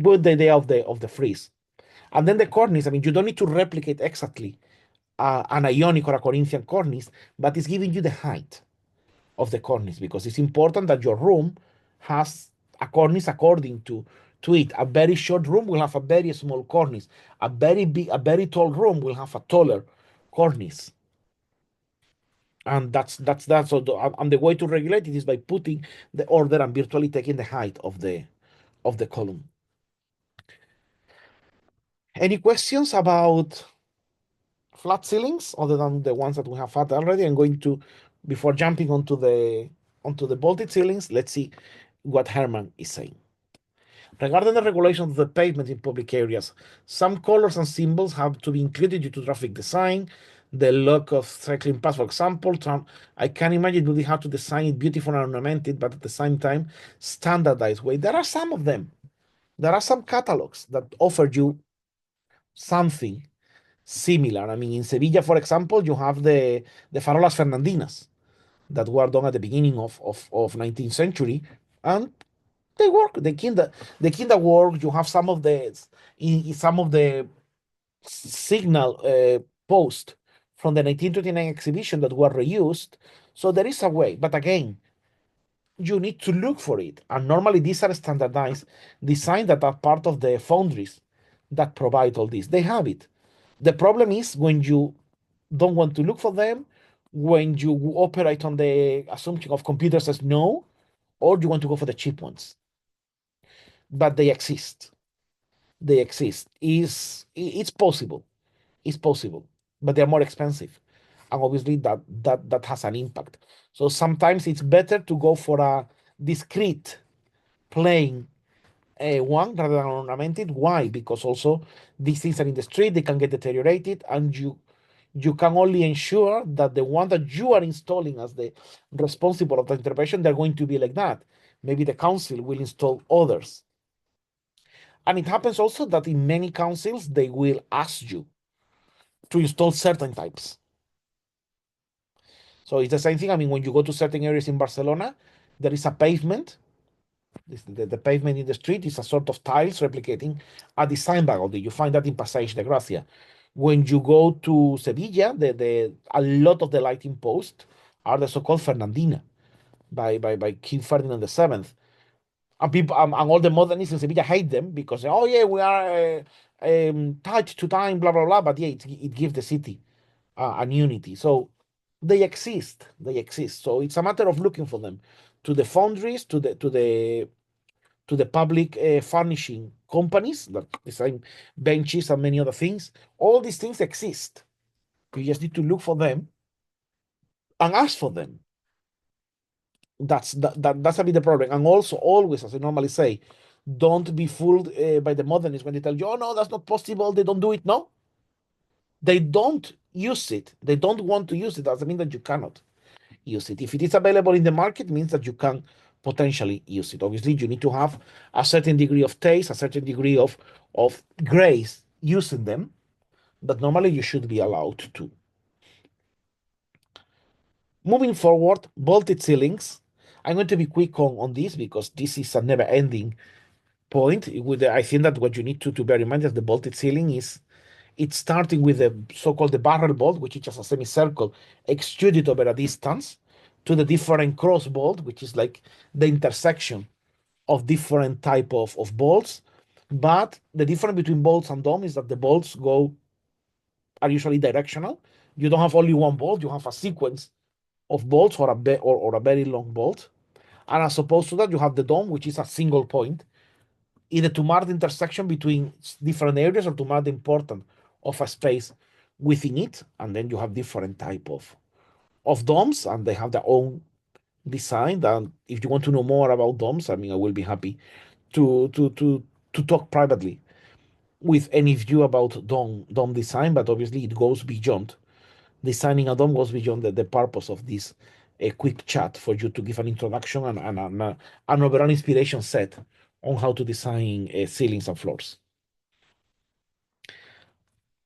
[SPEAKER 1] with the idea of the frieze. And then the cornice, I mean, you don't need to replicate exactly an Ionic or a Corinthian cornice, but it's giving you the height of the cornice, because it's important that your room has a cornice according to it. A very short room will have a very small cornice. A very tall room will have a taller cornice. And that's so and the way to regulate it is by putting the order and virtually taking the height of the column. Any questions about flat ceilings other than the ones that we have had already? I'm going to, before jumping onto the bolted ceilings, let's see what Herman is saying. Regarding the regulation of the pavement in public areas, some colors and symbols have to be included due to traffic design. The look of cycling paths, for example, I can imagine it would be hard to design it beautiful and ornamented, but at the same time, standardized way. There are some of them. There are some catalogs that offer you something similar. I mean, in Sevilla, for example, you have the farolas fernandinas that were done at the beginning of 19th century, and they work. The kinda work. You have some of the in some of the signal post from the 1929 exhibition that were reused. So there is a way, but again, you need to look for it. And normally these are standardized designs that are part of the foundries that provide all this. They have it. The problem is when you don't want to look for them, when you operate on the assumption of computer says no, or you want to go for the cheap ones. But they exist. They exist. It's possible. It's possible, but they're more expensive. And obviously that has an impact. So sometimes it's better to go for a discrete plain one rather than ornamented. Why? Because also these things are in the street, they can get deteriorated, and you can only ensure that the one that you are installing as the responsible of the intervention, they're going to be like that. Maybe the council will install others. And it happens also that in many councils, they will ask you to install certain types. So it's the same thing. I mean, when you go to certain areas in Barcelona, there is a pavement. The pavement in the street is a sort of tiles replicating a design bag. You find that in Passeig de Gracia. When you go to Sevilla, a lot of the lighting posts are the so-called Fernandina by King Ferdinand VII. And people and all the modernists in Sevilla hate them because oh yeah, we are tied to time, blah blah blah. But yeah, it gives the city an unity. So they exist. They exist. So it's a matter of looking for them to the foundries, to the public furnishing companies that design benches and many other things. All these things exist. You just need to look for them and ask for them. That's a bit the problem. And also, always, as I normally say, don't be fooled by the modernists when they tell you, "Oh no, that's not possible. They don't do it." No, they don't use it. They don't want to use it. Doesn't mean that you cannot use it. If it is available in the market, means that you can potentially use it. Obviously, you need to have a certain degree of taste, a certain degree of grace using them, but normally you should be allowed to. Moving forward, vaulted ceilings. I'm going to be quick on this because this is a never-ending point. I think that what you need to bear in mind is the vaulted ceiling is it's starting with the so-called the barrel vault, which is just a semicircle extruded over a distance, to the different cross vault, which is like the intersection of different type of bolts. But the difference between bolts and dome is that the bolts are usually directional. You don't have only one bolt, you have a sequence of bolts or a very long bolt. And as opposed to that, you have the dome, which is a single point, either to mark the intersection between different areas or to mark the importance of a space within it. And then you have different type of domes, and they have their own design. And if you want to know more about domes, I mean, I will be happy to talk privately with any of you about dome design. But obviously, it goes beyond designing a dome, goes beyond the purpose of this a quick chat for you to give an introduction and an overall inspiration set on how to design ceilings and floors.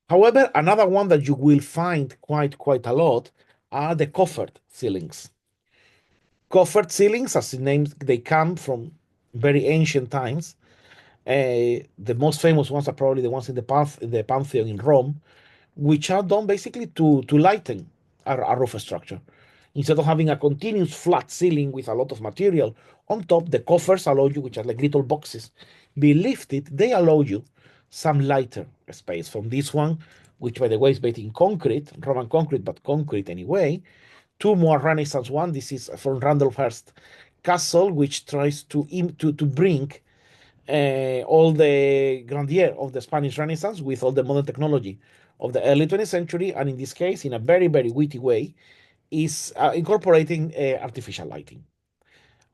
[SPEAKER 1] However, another one that you will find quite a lot are the coffered ceilings. Coffered ceilings, as the name, they come from very ancient times. The most famous ones are probably the ones in the Pantheon in Rome, which are done basically to lighten a roof structure. Instead of having a continuous flat ceiling with a lot of material on top, the coffers allow you, which are like little boxes, be lifted. They allow you some lighter space from this one, which by the way is made in concrete, Roman concrete, but concrete anyway. Two more Renaissance one. This is from Randolphurst Castle, which tries to bring all the grandeur of the Spanish Renaissance with all the modern technology of the early 20th century, and in this case, in a very witty way, is incorporating artificial lighting.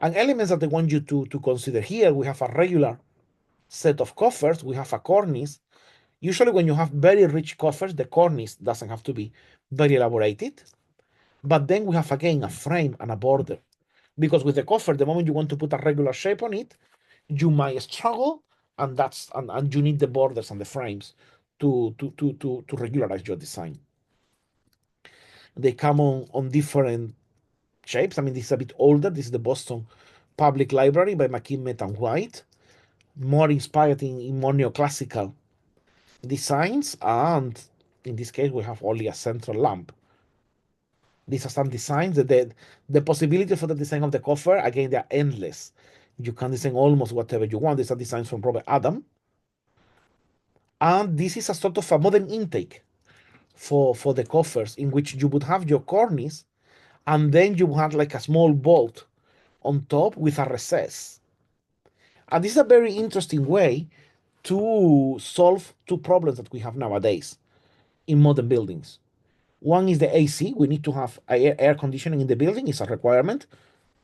[SPEAKER 1] And elements that I want you to consider here, we have a regular set of coffers, we have a cornice. Usually when you have very rich coffers, the cornice doesn't have to be very elaborated. But then we have again a frame and a border. Because with the coffer, the moment you want to put a regular shape on it, you might struggle, and you need the borders and the frames to regularize your design. They come on different shapes. I mean, this is a bit older. This is the Boston Public Library by McKinmett and White, more inspired in more neoclassical designs, and In this case, we have only a central lamp. These are some designs. The possibility for the design of the cover, again, they are endless. You can design almost whatever you want. These are designs from Robert Adam. And this is a sort of a modern intake for the covers, in which you would have your cornice, and then you have like a small bolt on top with a recess. And this is a very interesting way to solve two problems that we have nowadays in modern buildings. One is the AC. We need to have air conditioning in the building. It's a requirement.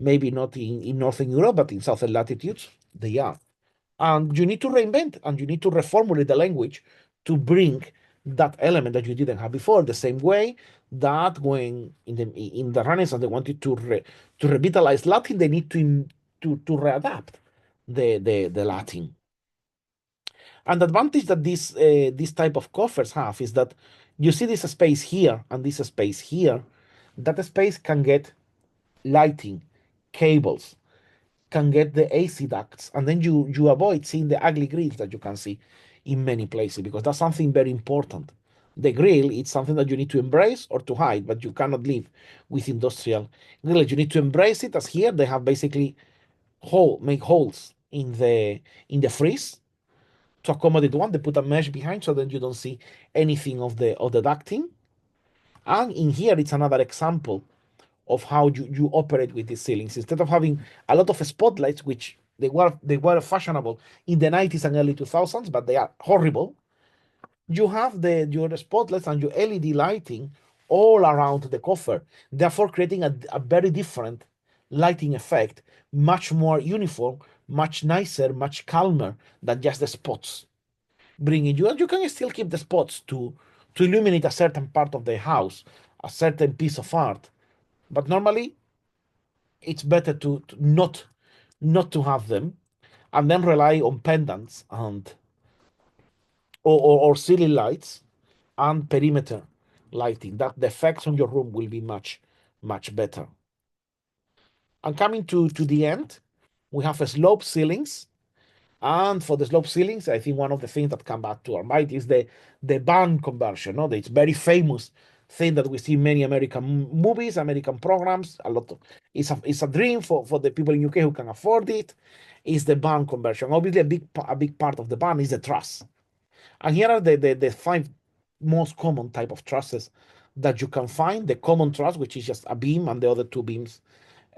[SPEAKER 1] Maybe not in Northern Europe, but in southern latitudes, they are. And you need to reinvent and you need to reformulate the language to bring that element that you didn't have before. The same way that when in the Renaissance they wanted to revitalize Latin, they need to readapt the Latin. And the advantage that this type of coffers have is that you see this space here and this space here. That space can get lighting, cables, can get the AC ducts, and then you avoid seeing the ugly grills that you can see in many places, because that's something very important. The grill is something that you need to embrace or to hide, but you cannot live with industrial grills. You need to embrace it, as here they have basically make holes in the freeze to accommodate one. They put a mesh behind so then you don't see anything of the ducting. And in here it's another example of how you operate with these ceilings. Instead of having a lot of spotlights, which they were fashionable in the 90s and early 2000s, but they are horrible. You have your spotlights and your LED lighting all around the cover, therefore creating a very different lighting effect, much more uniform, much nicer, much calmer than just the spots bringing you. And you can still keep the spots to illuminate a certain part of the house, a certain piece of art. But normally it's better to not to have them, and then rely on pendants and or ceiling lights and perimeter lighting. That the effects on your room will be much better. And coming to the end, we have slope ceilings. And for the slope ceilings, I think one of the things that come back to our mind is the barn conversion. No, it's very famous thing that we see in many American movies, American programs. It's a dream for the people in UK who can afford it. Is the barn conversion? Obviously, a big part of the barn is the truss. And here are the five most common type of trusses that you can find. The common truss, which is just a beam, and the other two beams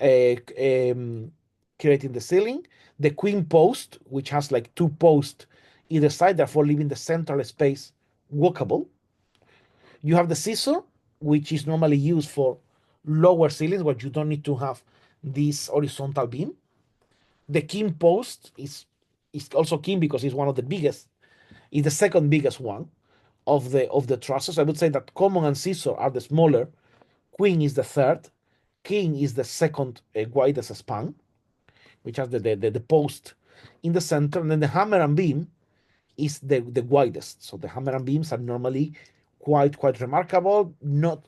[SPEAKER 1] uh, um, creating the ceiling. The queen post, which has like two posts either side, therefore leaving the central space walkable. You have the scissor, which is normally used for lower ceilings where you don't need to have this horizontal beam. The king post is also king because it's one of the biggest, is the second biggest one of the trusses. I would say that common and scissor are the smaller. Queen is the third. King is the second widest span, which has the post in the center, and then the hammer and beam is the widest. So the hammer and beams are normally quite remarkable. Not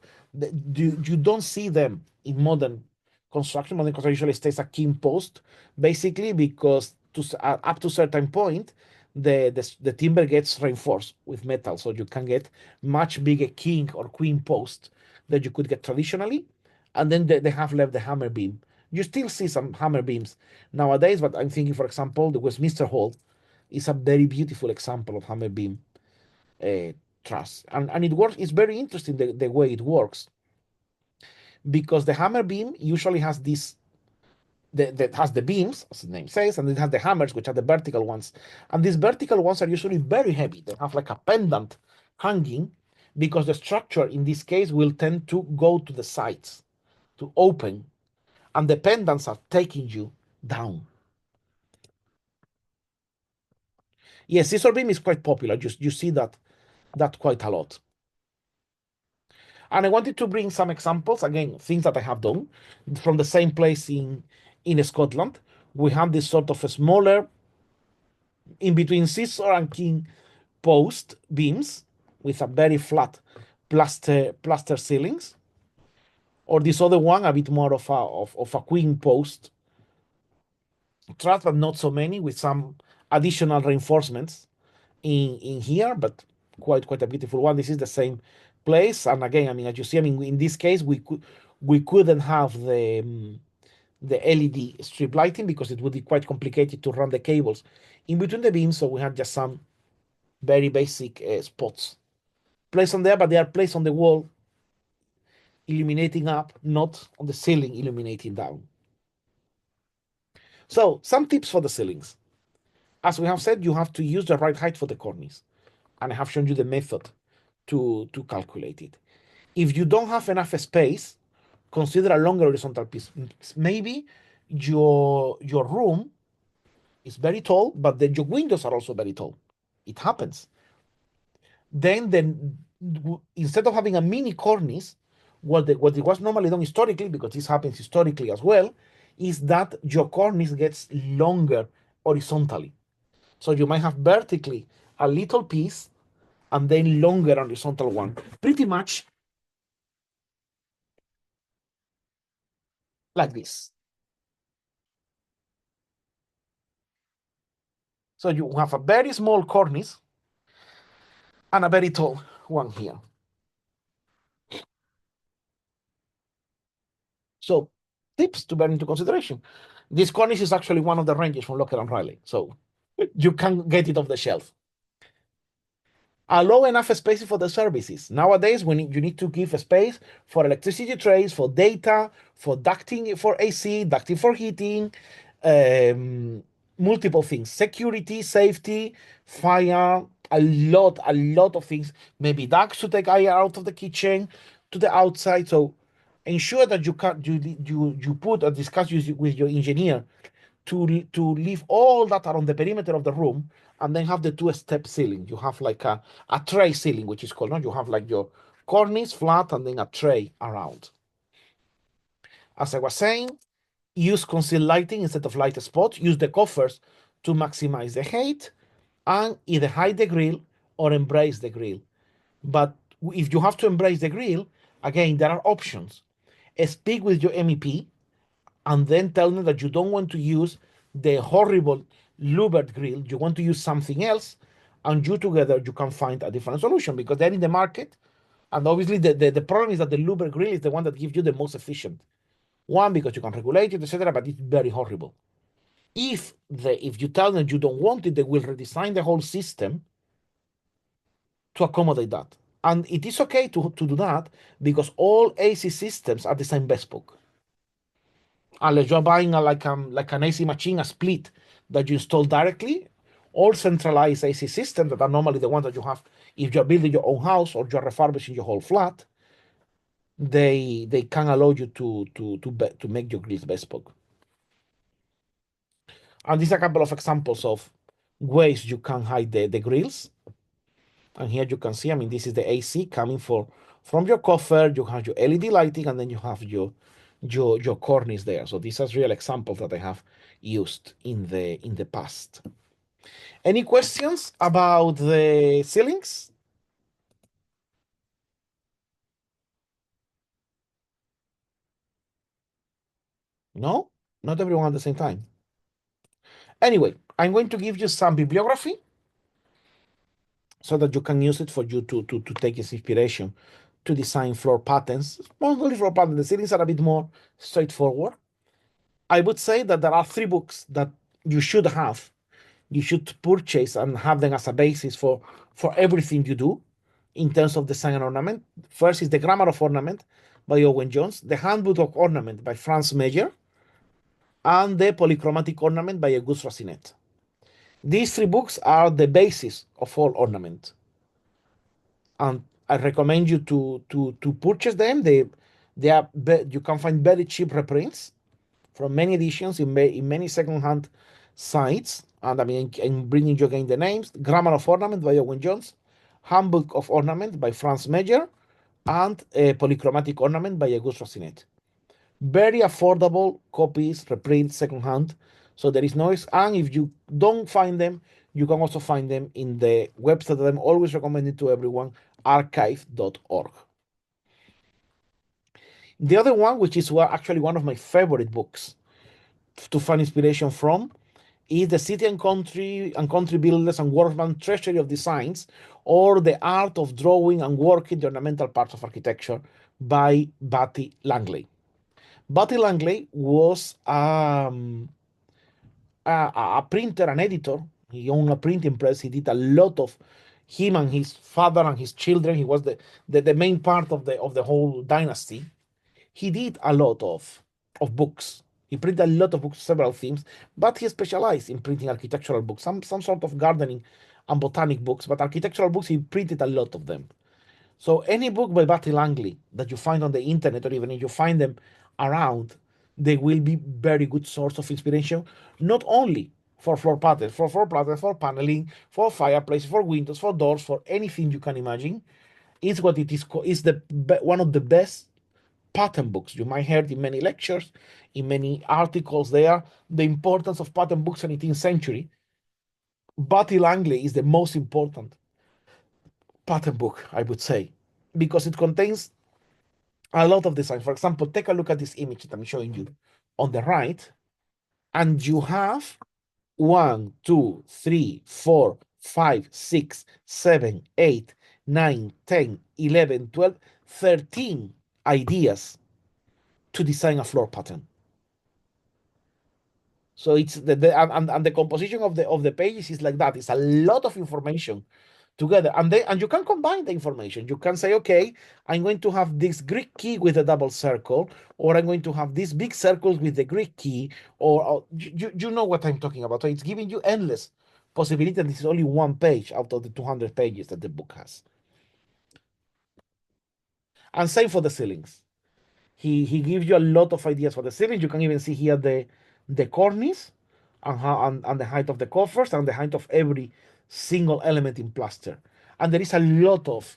[SPEAKER 1] you don't see them in modern construction. Modern construction usually stays a king post, basically because up to a certain point, the timber gets reinforced with metal, so you can get much bigger king or queen post that you could get traditionally, and then they have left the hammer beam. You still see some hammer beams nowadays, but I'm thinking, for example, the Westminster Hall is a very beautiful example of hammer beam uh, truss, and it works. It's very interesting the way it works, because the hammer beam usually has this that has the beams, as the name says, and it has the hammers, which are the vertical ones. And these vertical ones are usually very heavy. They have like a pendant hanging, because the structure in this case will tend to go to the sides, to open, and the pendants are taking you down. Yes, scissor beam is quite popular. You see that quite a lot. And I wanted to bring some examples, again, things that I have done from the same place in Scotland. We have this sort of a smaller, in between scissor and king post beams with a very flat plaster ceilings, or this other one a bit more of a queen post truss, but not so many, with some additional reinforcements in here, but quite a beautiful one. This is the same place, and again, I mean, as you see, I mean, in this case, we couldn't have the LED strip lighting because it would be quite complicated to run the cables in between the beams. So we had just some very basic spots placed on there, but they are placed on the wall, illuminating up, not on the ceiling, illuminating down. So some tips for the ceilings. As we have said, you have to use the right height for the cornice, and I have shown you the method to calculate it. If you don't have enough space, consider a longer horizontal piece. Maybe your room is very tall, but then your windows are also very tall. It happens. Then instead of having a mini cornice, what it was normally done historically, because this happens historically as well, is that your cornice gets longer horizontally. So you might have vertically a little piece and then longer horizontal one, pretty much like this. So you have a very small cornice and a very tall one here. So tips to bear into consideration. This cornice is actually one of the ranges from Locker and Riley, so you can get it off the shelf. Allow enough space for the services. Nowadays, when you need to give space for electricity trays, for data, for ducting for AC, ducting for heating, multiple things, security, safety, fire, a lot of things. Maybe ducts to take air out of the kitchen to the outside. So ensure that you put or discuss with your engineer to leave all that around the perimeter of the room, and then have the two-step ceiling. You have like a tray ceiling, which is called, no? You have like your cornice flat and then a tray around. As I was saying, use concealed lighting instead of light spots. Use the covers to maximize the height, and either hide the grill or embrace the grill. But if you have to embrace the grill, again, there are options. Speak with your MEP and then tell them that you don't want to use the horrible louvered grill, you want to use something else, and you together you can find a different solution, because they're in the market. And obviously the problem is that the louvered grill is the one that gives you the most efficient one, because you can regulate it, etc., but it's very horrible. If you tell them you don't want it, they will redesign the whole system to accommodate that. And it is okay to do that, because all AC systems are designed bespoke, unless you're buying like an AC machine, a split that you install directly, or centralized AC systems that are normally the ones that you have if you're building your own house or you're refurbishing your whole flat. They can allow you to make your grills bespoke. And these are a couple of examples of ways you can hide the grills. And here you can see, I mean, this is the AC coming from your coffer. You have your LED lighting, and then you have your cornice there. So these are real examples that I have used in the past. Any questions about the ceilings? No, not everyone at the same time. Anyway, I'm going to give you some bibliography so that you can use it for you to take as inspiration to design floor patterns. Mostly floor patterns. The ceilings are a bit more straightforward. I would say that there are three books that you should have, you should purchase and have them as a basis for everything you do in terms of design and ornament. First is The Grammar of Ornament by Owen Jones, The Handbook of Ornament by Franz Meyer, and The Polychromatic Ornament by Auguste Racinet. These three books are the basis of all ornament, and I recommend you to purchase them. They are you can find very cheap reprints from many editions in many second-hand sites. And I mean, I'm bringing you again the names: Grammar of Ornament by Owen Jones, Handbook of Ornament by Franz Meyer, and Polychromatic Ornament by Auguste Racinet. Very affordable copies, reprints, second-hand, so there is noise. And if you don't find them, you can also find them in the website that I'm always recommending to everyone, archive.org. The other one, which is actually one of my favorite books to find inspiration from, Is the city and country builders and workman treasury of designs, or the art of drawing and working the ornamental parts of architecture by Batty Langley. Batty Langley was a printer, an editor. He owned a printing press. He did a lot of him and his father and his children. He was the main part of the whole dynasty. He did a lot of books. He printed a lot of books, several themes, but he specialized in printing architectural books, some sort of gardening and botanic books, but architectural books, he printed a lot of them. So any book by Batty Langley that you find on the internet, or even if you find them around, they will be very good source of inspiration, not only for floor patterns, for paneling, for fireplaces, for windows, for doors, for anything you can imagine. It's what it is. Is the one of the best pattern books. You might heard in many lectures, in many articles there, the importance of pattern books in the 18th century. Batty Langley is the most important pattern book, I would say, because it contains a lot of design. For example, take a look at this image that I'm showing you on the right, and you have 1, 2, 3, 4, 5, 6, 7, 8, 9, 10, 11, 12, 13 ideas to design a floor pattern. So it's and the composition of the pages is like that. It's a lot of information together, and you can combine the information. You can say, okay, I'm going to have this Greek key with a double circle, or I'm going to have these big circles with the Greek key, or you know what I'm talking about. So it's giving you endless possibility. And this is only one page out of the 200 pages that the book has. And same for the ceilings. He gives you a lot of ideas for the ceiling. You can even see here the cornice and how and the height of the covers and the height of every single element in plaster. And there is a lot of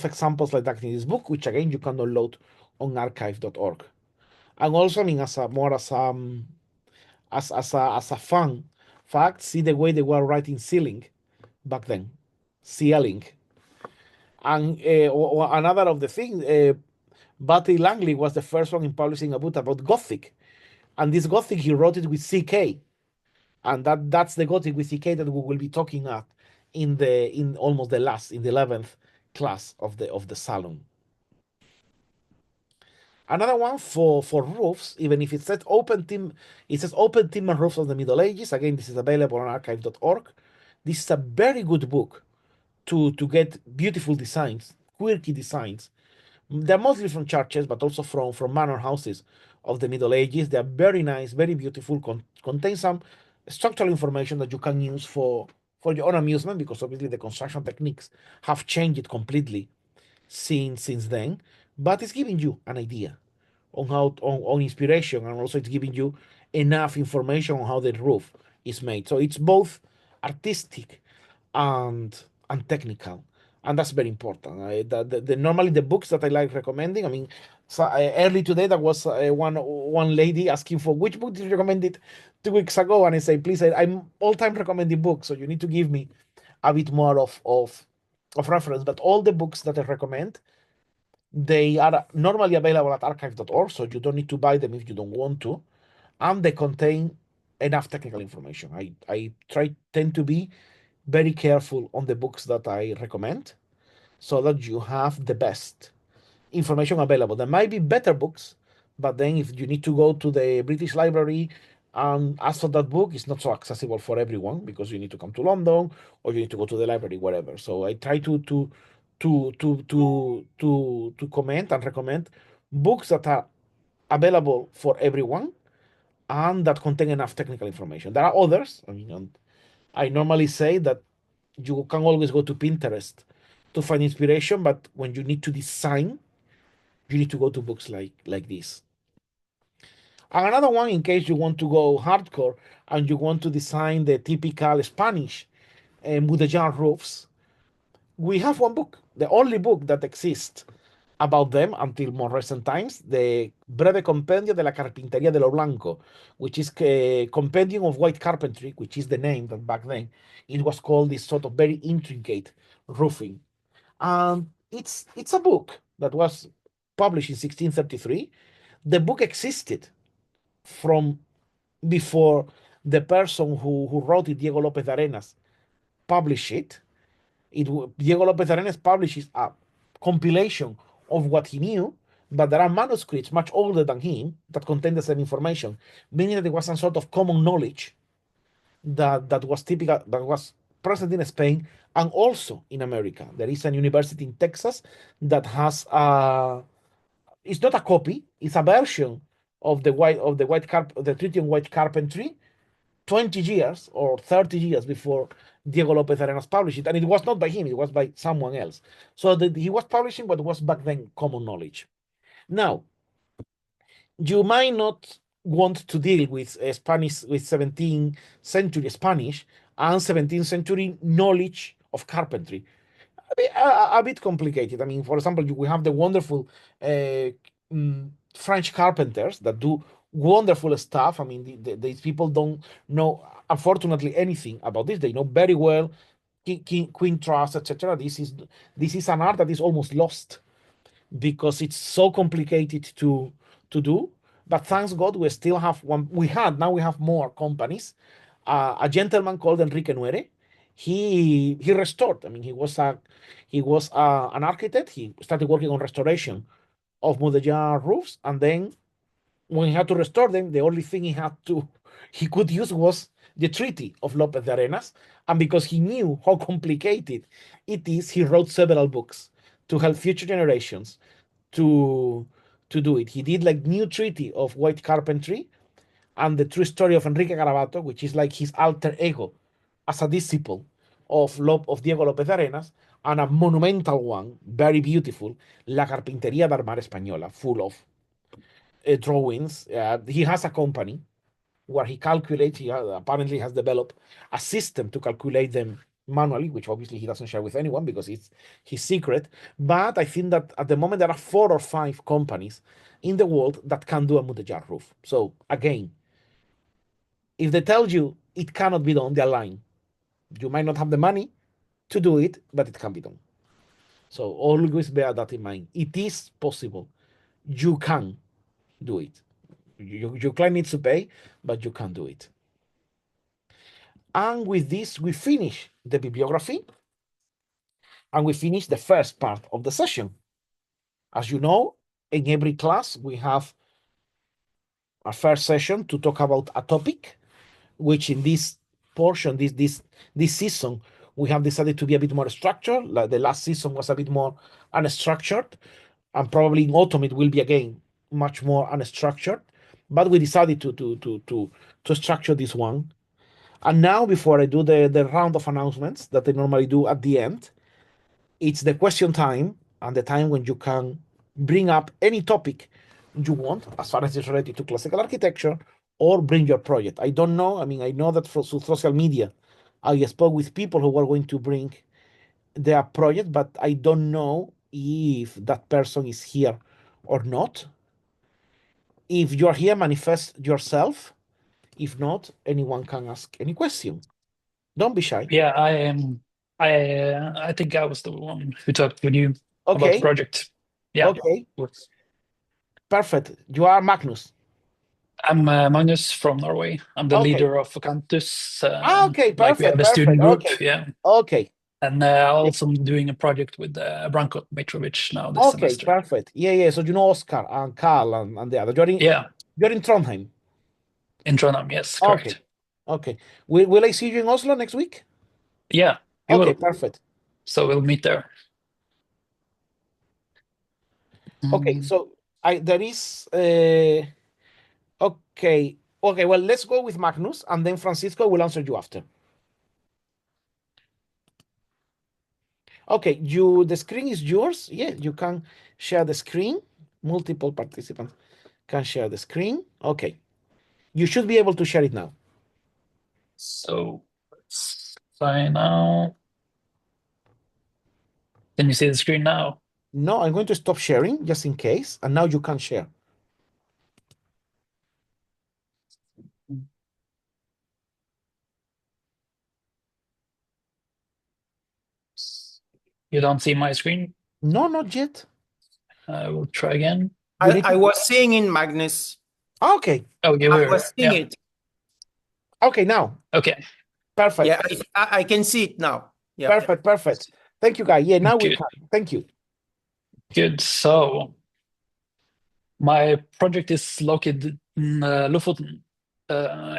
[SPEAKER 1] examples like that in this book, which again you can download on archive.org. And also, I mean, as a more as a fun fact, see the way they were writing ceiling back then, ceiling. And or another of the things, Batty Langley was the first one in publishing a book about Gothic, and this Gothic he wrote it with CK, and that's the Gothic with CK that we will be talking at in almost the last in the 11th class of the Salon. Another one for roofs, even if it says open timber roofs of the Middle Ages. Again, this is available on archive.org. This is a very good book to get beautiful designs, quirky designs. They're mostly from churches, but also from manor houses of the Middle Ages. They are very nice, very beautiful, contain some structural information that you can use for your own amusement, because obviously the construction techniques have changed completely since then. But it's giving you an idea on how on inspiration, and also it's giving you enough information on how the roof is made. So it's both artistic and technical, and that's very important. Normally the books that I like recommending. I mean, so, early today there was one lady asking for which book did you recommend it 2 weeks ago, and I say, please, I'm all time recommending books, so you need to give me a bit more of reference. But all the books that I recommend, they are normally available at archive.org, so you don't need to buy them if you don't want to, and they contain enough technical information. I tend to be very careful on the books that I recommend, so that you have the best information available. There might be better books, but then if you need to go to the British Library and ask for that book, it's not so accessible for everyone, because you need to come to London or you need to go to the library, wherever. So I try to comment and recommend books that are available for everyone and that contain enough technical information. There are others. I mean, I normally say that you can always go to Pinterest to find inspiration, but when you need to design, you need to go to books like this. And another one, in case you want to go hardcore and you want to design the typical Spanish mudéjar roofs, we have one book, the only book that exists about them until more recent times, the Breve Compendio de la Carpintería de lo Blanco, which is a compendium of white carpentry, which is the name that back then it was called, this sort of very intricate roofing. And it's a book that was published in 1633. The book existed from before the person who wrote it, Diego López de Arenas, published it. Diego López de Arenas publishes a compilation of what he knew, but there are manuscripts much older than him that contain the same information, meaning that it was some sort of common knowledge that was typical, that was present in Spain and also in America. There is a university in Texas that has it's not a copy, it's a version of the Treaty on White Carpentry 20 years or 30 years before Diego López Arenas published it. And it was not by him, it was by someone else. So he was publishing what was back then common knowledge. Now, you might not want to deal with Spanish, with 17th century Spanish and 17th century knowledge of carpentry. A bit complicated. I mean, for example, we have the wonderful French carpenters that do wonderful stuff. I mean, these people don't know, unfortunately, anything about this. They know very well Queen Trust, etc. This is an art that is almost lost because it's so complicated to do. But thanks God, we still have one. Now we have more companies. A gentleman called Enrique Nuere, he restored. I mean, he was an architect. He started working on restoration of Mudéjar roofs, and then when he had to restore them, the only thing he could use was the Treaty of López de Arenas. And because he knew how complicated it is, he wrote several books to help future generations to do it. He did like new Treaty of White Carpentry and the true story of Enrique Garabato, which is like his alter ego as a disciple of Diego López de Arenas, and a monumental one, very beautiful, La Carpintería del Mar Española, full of drawings. He has a company where he calculates, apparently has developed a system to calculate them manually, which obviously he doesn't share with anyone because it's his secret. But I think that at the moment there are 4 or 5 companies in the world that can do a Mudéjar roof. So again, if they tell you it cannot be done, they're lying. You might not have the money to do it, but it can be done. So always bear that in mind. It is possible. You can do it. Your client needs to pay, but you can do it. And with this, we finish the bibliography and we finish the first part of the session. As you know, in every class, we have a first session to talk about a topic, which in this portion, this season, we have decided to be a bit more structured. Like the last season was a bit more unstructured, and probably in autumn it will be again much more unstructured. But we decided to structure this one. And now, before I do the round of announcements that I normally do at the end, it's the question time and the time when you can bring up any topic you want as far as it's related to classical architecture or bring your project. I don't know. I mean, I know that through social media, I spoke with people who were going to bring their project, but I don't know if that person is here or not. If you're here, manifest yourself. If not, anyone can ask any question. Don't be shy.
[SPEAKER 2] Yeah, I am. I think I was the one who talked with you about the
[SPEAKER 1] Okay.
[SPEAKER 2] project. Yeah.
[SPEAKER 1] Okay. Perfect. You are Magnus.
[SPEAKER 2] I'm Magnus from Norway. I'm the
[SPEAKER 1] Okay.
[SPEAKER 2] leader of Vacantus.
[SPEAKER 1] Okay.
[SPEAKER 2] Like we have
[SPEAKER 1] Perfect.
[SPEAKER 2] the
[SPEAKER 1] Perfect.
[SPEAKER 2] student group,
[SPEAKER 1] Okay.
[SPEAKER 2] yeah.
[SPEAKER 1] Okay.
[SPEAKER 2] And also doing a project with Branko Mitrovic now this
[SPEAKER 1] Okay.
[SPEAKER 2] semester.
[SPEAKER 1] Perfect. Yeah. Yeah. So you know Oscar and Carl and the other.
[SPEAKER 2] Yeah,
[SPEAKER 1] You're in Trondheim.
[SPEAKER 2] in Trondheim, yes,
[SPEAKER 1] Okay.
[SPEAKER 2] correct.
[SPEAKER 1] Okay. Will I see you in Oslo next week?
[SPEAKER 2] Yeah, you
[SPEAKER 1] Okay.
[SPEAKER 2] will.
[SPEAKER 1] Perfect.
[SPEAKER 2] So we'll meet there.
[SPEAKER 1] Okay.
[SPEAKER 2] Mm.
[SPEAKER 1] So there is okay. Okay. Well, let's go with Magnus, and then Francisco will answer you after. Okay. The screen is yours. Yeah. You can share the screen. Multiple participants can share the screen. Okay. You should be able to share it now.
[SPEAKER 2] So let's sign out. Can you see the screen now?
[SPEAKER 1] No, I'm going to stop sharing just in case. And now you can share.
[SPEAKER 2] You don't see my screen?
[SPEAKER 1] No, not yet.
[SPEAKER 2] I will try again.
[SPEAKER 1] You need
[SPEAKER 3] I
[SPEAKER 1] to...
[SPEAKER 3] was seeing in Magnus.
[SPEAKER 1] Okay.
[SPEAKER 2] Oh, you
[SPEAKER 3] I
[SPEAKER 2] were.
[SPEAKER 3] was seeing
[SPEAKER 2] Yeah.
[SPEAKER 3] it.
[SPEAKER 1] Okay, now.
[SPEAKER 2] Okay,
[SPEAKER 3] Yeah,
[SPEAKER 1] Perfect.
[SPEAKER 3] I can see it now. Yeah.
[SPEAKER 1] Perfect. Perfect. Thank you, guy. Yeah, now we
[SPEAKER 2] good,
[SPEAKER 1] can. Thank you.
[SPEAKER 2] good. So my project is located in Lofoten,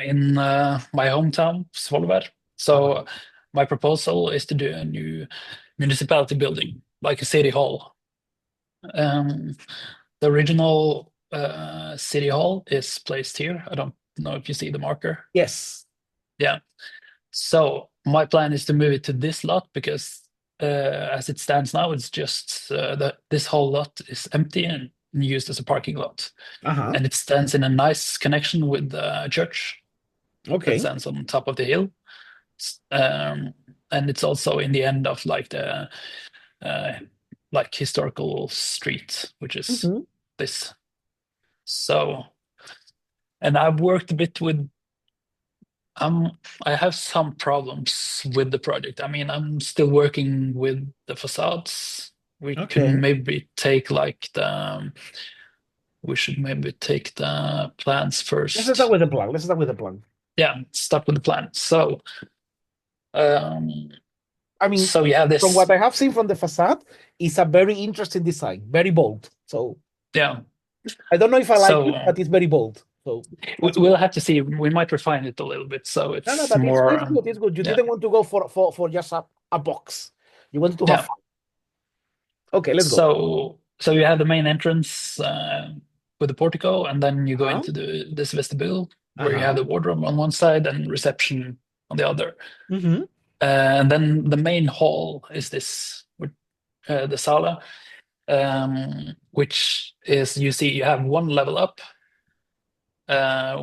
[SPEAKER 2] in my hometown, Svolvær.
[SPEAKER 1] Uh-huh.
[SPEAKER 2] So my proposal is to do a new municipality building, like a city hall. Um, the original city hall is placed here. I don't know if you see the marker.
[SPEAKER 1] Yes.
[SPEAKER 2] Yeah. So my plan is to move it to this lot because as it stands now, it's just that this whole lot is empty and used as a parking lot.
[SPEAKER 1] Uh-huh.
[SPEAKER 2] And it stands in a nice connection with the church that
[SPEAKER 1] Okay.
[SPEAKER 2] stands on top of the hill. Um, and it's also in the end of like the uh, like historical street, which is
[SPEAKER 1] Mm-hmm.
[SPEAKER 2] this. So, and I've worked a bit with I have some problems with the project. I mean, I'm still working with the facades. We could
[SPEAKER 1] Okay.
[SPEAKER 2] maybe take like we should maybe take the plans
[SPEAKER 1] Let's start
[SPEAKER 2] first.
[SPEAKER 1] with the plan. Let's start with the plan.
[SPEAKER 2] Yeah, start with the plan. Um,
[SPEAKER 1] I mean,
[SPEAKER 2] so you have
[SPEAKER 1] from
[SPEAKER 2] this.
[SPEAKER 1] what I have seen from the facade, it's a very interesting design, very bold. So
[SPEAKER 2] Yeah.
[SPEAKER 1] I don't know if I like
[SPEAKER 2] So
[SPEAKER 1] it, but it's very bold. So that's good.
[SPEAKER 2] we'll have to see. We might refine it a little bit. So
[SPEAKER 1] No, no,
[SPEAKER 2] it's
[SPEAKER 1] but
[SPEAKER 2] more.
[SPEAKER 1] it's good. It's good. You
[SPEAKER 2] Yeah.
[SPEAKER 1] didn't want to go for just a box. You wanted to have
[SPEAKER 2] Yeah.
[SPEAKER 1] fun. Okay, let's go.
[SPEAKER 2] So you have the main entrance with the portico, and then you go
[SPEAKER 1] Uh-huh.
[SPEAKER 2] into this vestibule where you have
[SPEAKER 1] Uh-huh.
[SPEAKER 2] the wardrobe on one side and reception on the other.
[SPEAKER 1] Mm-hmm.
[SPEAKER 2] And then the main hall is this, the sala, which is you see you have one level up,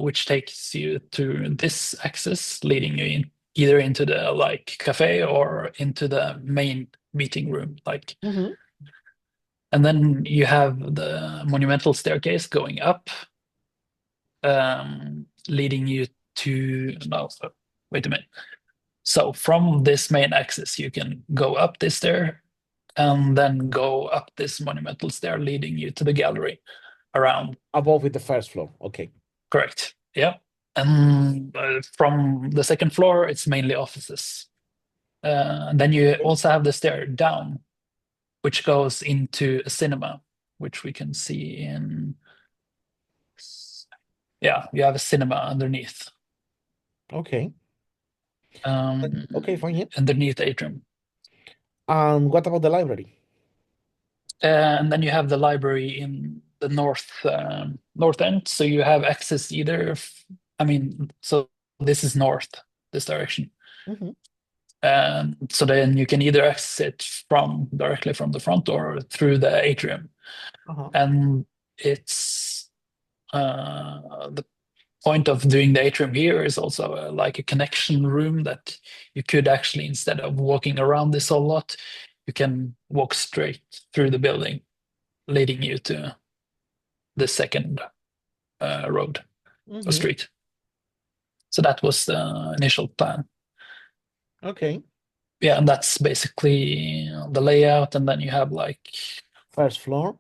[SPEAKER 2] which takes you to this access, leading you in either into the like cafe or into the main meeting room, like.
[SPEAKER 1] Mm-hmm.
[SPEAKER 2] And then you have the monumental staircase going up, leading you to no. Wait a minute. So from this main axis, you can go up this stair and then go up this monumental stair, leading you to the gallery around.
[SPEAKER 1] Above with the first floor. Okay.
[SPEAKER 2] Correct. Yeah. And from the second floor, it's mainly offices. Then you also have the stair down, which goes into a cinema, which we can see in. Yeah, you have a cinema underneath,
[SPEAKER 1] Okay.
[SPEAKER 2] um,
[SPEAKER 1] Okay, fine. Yeah.
[SPEAKER 2] underneath the atrium.
[SPEAKER 1] And what about the library?
[SPEAKER 2] And then you have the library in the north end. So you have access either. I mean, so this is north, this direction.
[SPEAKER 1] Mm-hmm.
[SPEAKER 2] So then you can either access it from directly from the front or through the atrium.
[SPEAKER 1] Uh-huh.
[SPEAKER 2] And it's the point of doing the atrium here is also like a connection room that you could actually, instead of walking around this whole lot, you can walk straight through the building, leading you to the second road or
[SPEAKER 1] Mm-hmm.
[SPEAKER 2] street. So that was the initial plan.
[SPEAKER 1] Okay.
[SPEAKER 2] Yeah, and that's basically the layout. And then you have like,
[SPEAKER 1] First floor.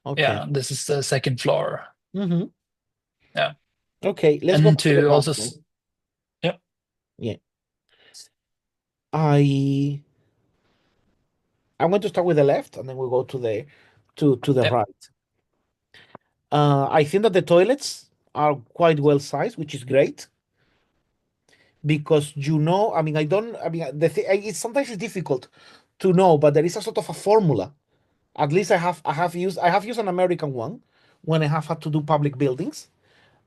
[SPEAKER 1] Okay.
[SPEAKER 2] yeah, this is the second floor.
[SPEAKER 1] Mm-hmm.
[SPEAKER 2] Yeah.
[SPEAKER 1] Okay, let's go
[SPEAKER 2] And
[SPEAKER 1] back to the
[SPEAKER 2] to also,
[SPEAKER 1] bathroom.
[SPEAKER 2] yeah,
[SPEAKER 1] Yeah. I I'm going to start with the left and then we'll go to the
[SPEAKER 2] yeah,
[SPEAKER 1] right. I think that the toilets are quite well sized, which is great because I mean, it's sometimes it's difficult to know, but there is a sort of a formula. At least I have used an American one when I have had to do public buildings.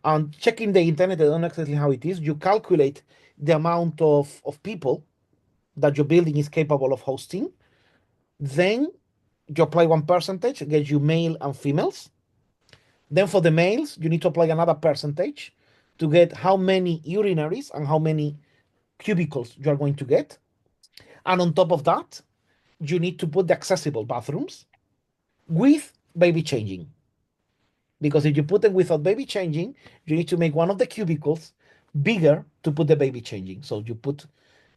[SPEAKER 1] And checking the internet, I don't know exactly how it is. You calculate the amount of people that your building is capable of hosting. Then you apply one percentage, gets you male and females. Then for the males, you need to apply another percentage to get how many urinaries and how many cubicles you are going to get. And on top of that, you need to put the accessible bathrooms with baby changing. Because if you put them without baby changing, you need to make one of the cubicles bigger to put the baby changing. So you put,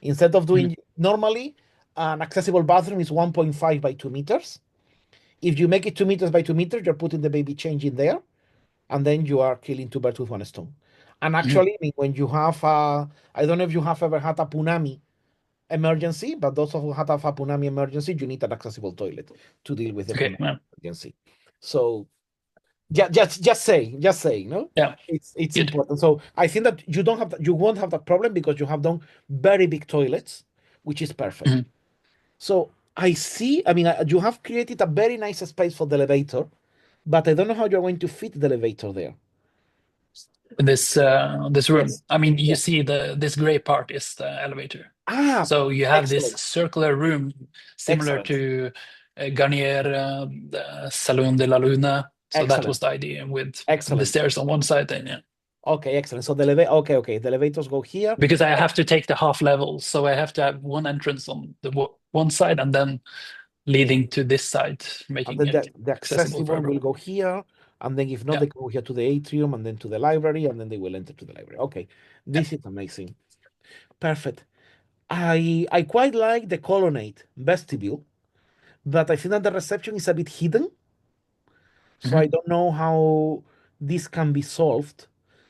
[SPEAKER 1] instead of
[SPEAKER 2] mm,
[SPEAKER 1] doing normally, an accessible bathroom is 1.5 by 2 meters. If you make it 2 meters by 2 meters, you're putting the baby change in there, and then you are killing two birds with one stone. And actually, I mean, when you have, I don't know if you have ever had a punami emergency, but those who have a punami emergency, you need an accessible toilet to deal with the
[SPEAKER 2] Okay.
[SPEAKER 1] punami emergency. So just say, no?
[SPEAKER 2] Yeah.
[SPEAKER 1] It's
[SPEAKER 2] Good.
[SPEAKER 1] important. So I think that you won't have that problem because you have done very big toilets, which is perfect.
[SPEAKER 2] Mhm.
[SPEAKER 1] So I see, I mean, you have created a very nice space for the elevator, but I don't know how you're going to fit the elevator there.
[SPEAKER 2] This room.
[SPEAKER 1] Yes.
[SPEAKER 2] I mean, you
[SPEAKER 1] Yes.
[SPEAKER 2] see this gray part is the elevator.
[SPEAKER 1] Ah,
[SPEAKER 2] So you have this
[SPEAKER 1] excellent.
[SPEAKER 2] circular room similar
[SPEAKER 1] Excellent.
[SPEAKER 2] to Garnier, the Salon de la Luna. So that was
[SPEAKER 1] Excellent.
[SPEAKER 2] the idea with the
[SPEAKER 1] Excellent.
[SPEAKER 2] stairs on one side, and yeah.
[SPEAKER 1] Okay, excellent. So the elevator, okay. The elevators go here.
[SPEAKER 2] Because I have to take the half level, so I have to have one entrance on the one side and then leading to this side,
[SPEAKER 1] And
[SPEAKER 2] making
[SPEAKER 1] then
[SPEAKER 2] it
[SPEAKER 1] the
[SPEAKER 2] accessible for
[SPEAKER 1] accessible will
[SPEAKER 2] everyone.
[SPEAKER 1] go here. And then if not,
[SPEAKER 2] Yeah.
[SPEAKER 1] they go here to the atrium and then to the library, and then they will enter to the library. Okay, this is amazing. Perfect. I quite like the colonnade vestibule, but I think that the reception is a bit hidden. So I
[SPEAKER 2] Mhm.
[SPEAKER 1] don't know how this can be solved.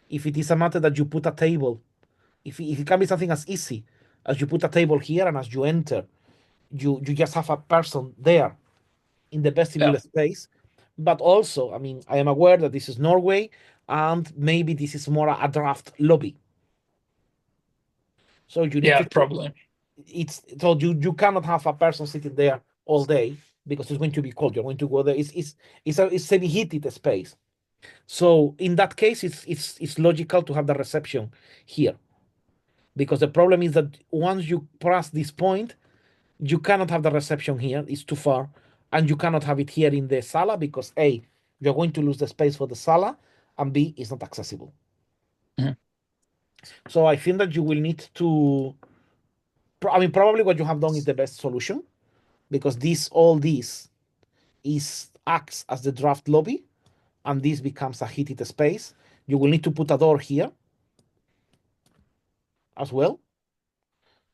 [SPEAKER 1] If it is a matter that you put a table, if it can be something as easy as you put a table here and as you enter, you just have a person there in the
[SPEAKER 2] Yeah.
[SPEAKER 1] vestibule space. But also, I mean, I am aware that this is Norway and maybe this is more a draft lobby. So you need
[SPEAKER 2] Yeah,
[SPEAKER 1] to
[SPEAKER 2] probably.
[SPEAKER 1] you cannot have a person sitting there all day because it's going to be cold. You're going to go there. It's semi-heated space. So in that case, it's logical to have the reception here because the problem is that once you pass this point, you cannot have the reception here. It's too far, and you cannot have it here in the sala because A, you're going to lose the space for the sala, and B, it's not accessible.
[SPEAKER 2] Mhm.
[SPEAKER 1] So I think that you will need to. I mean, probably what you have done is the best solution because all this is acts as the draft lobby, and this becomes a heated space. You will need to put a door here as well,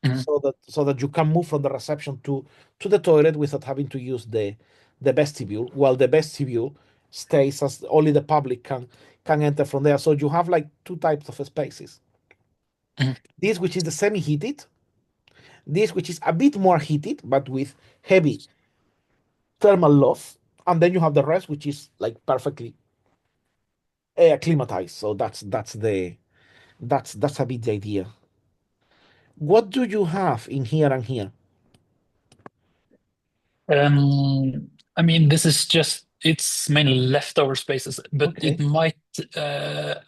[SPEAKER 2] Mhm.
[SPEAKER 1] so that you can move from the reception to the toilet without having to use the vestibule, while the vestibule stays as only the public can enter from there. So you have like two types of spaces.
[SPEAKER 2] Mhm.
[SPEAKER 1] This which is the semi-heated, this which is a bit more heated but with heavy thermal loss, and then you have the rest which is like perfectly acclimatized. So that's a bit the idea. What do you have in here and here?
[SPEAKER 2] I mean, this is it's mainly leftover spaces, but it
[SPEAKER 1] Okay,
[SPEAKER 2] might,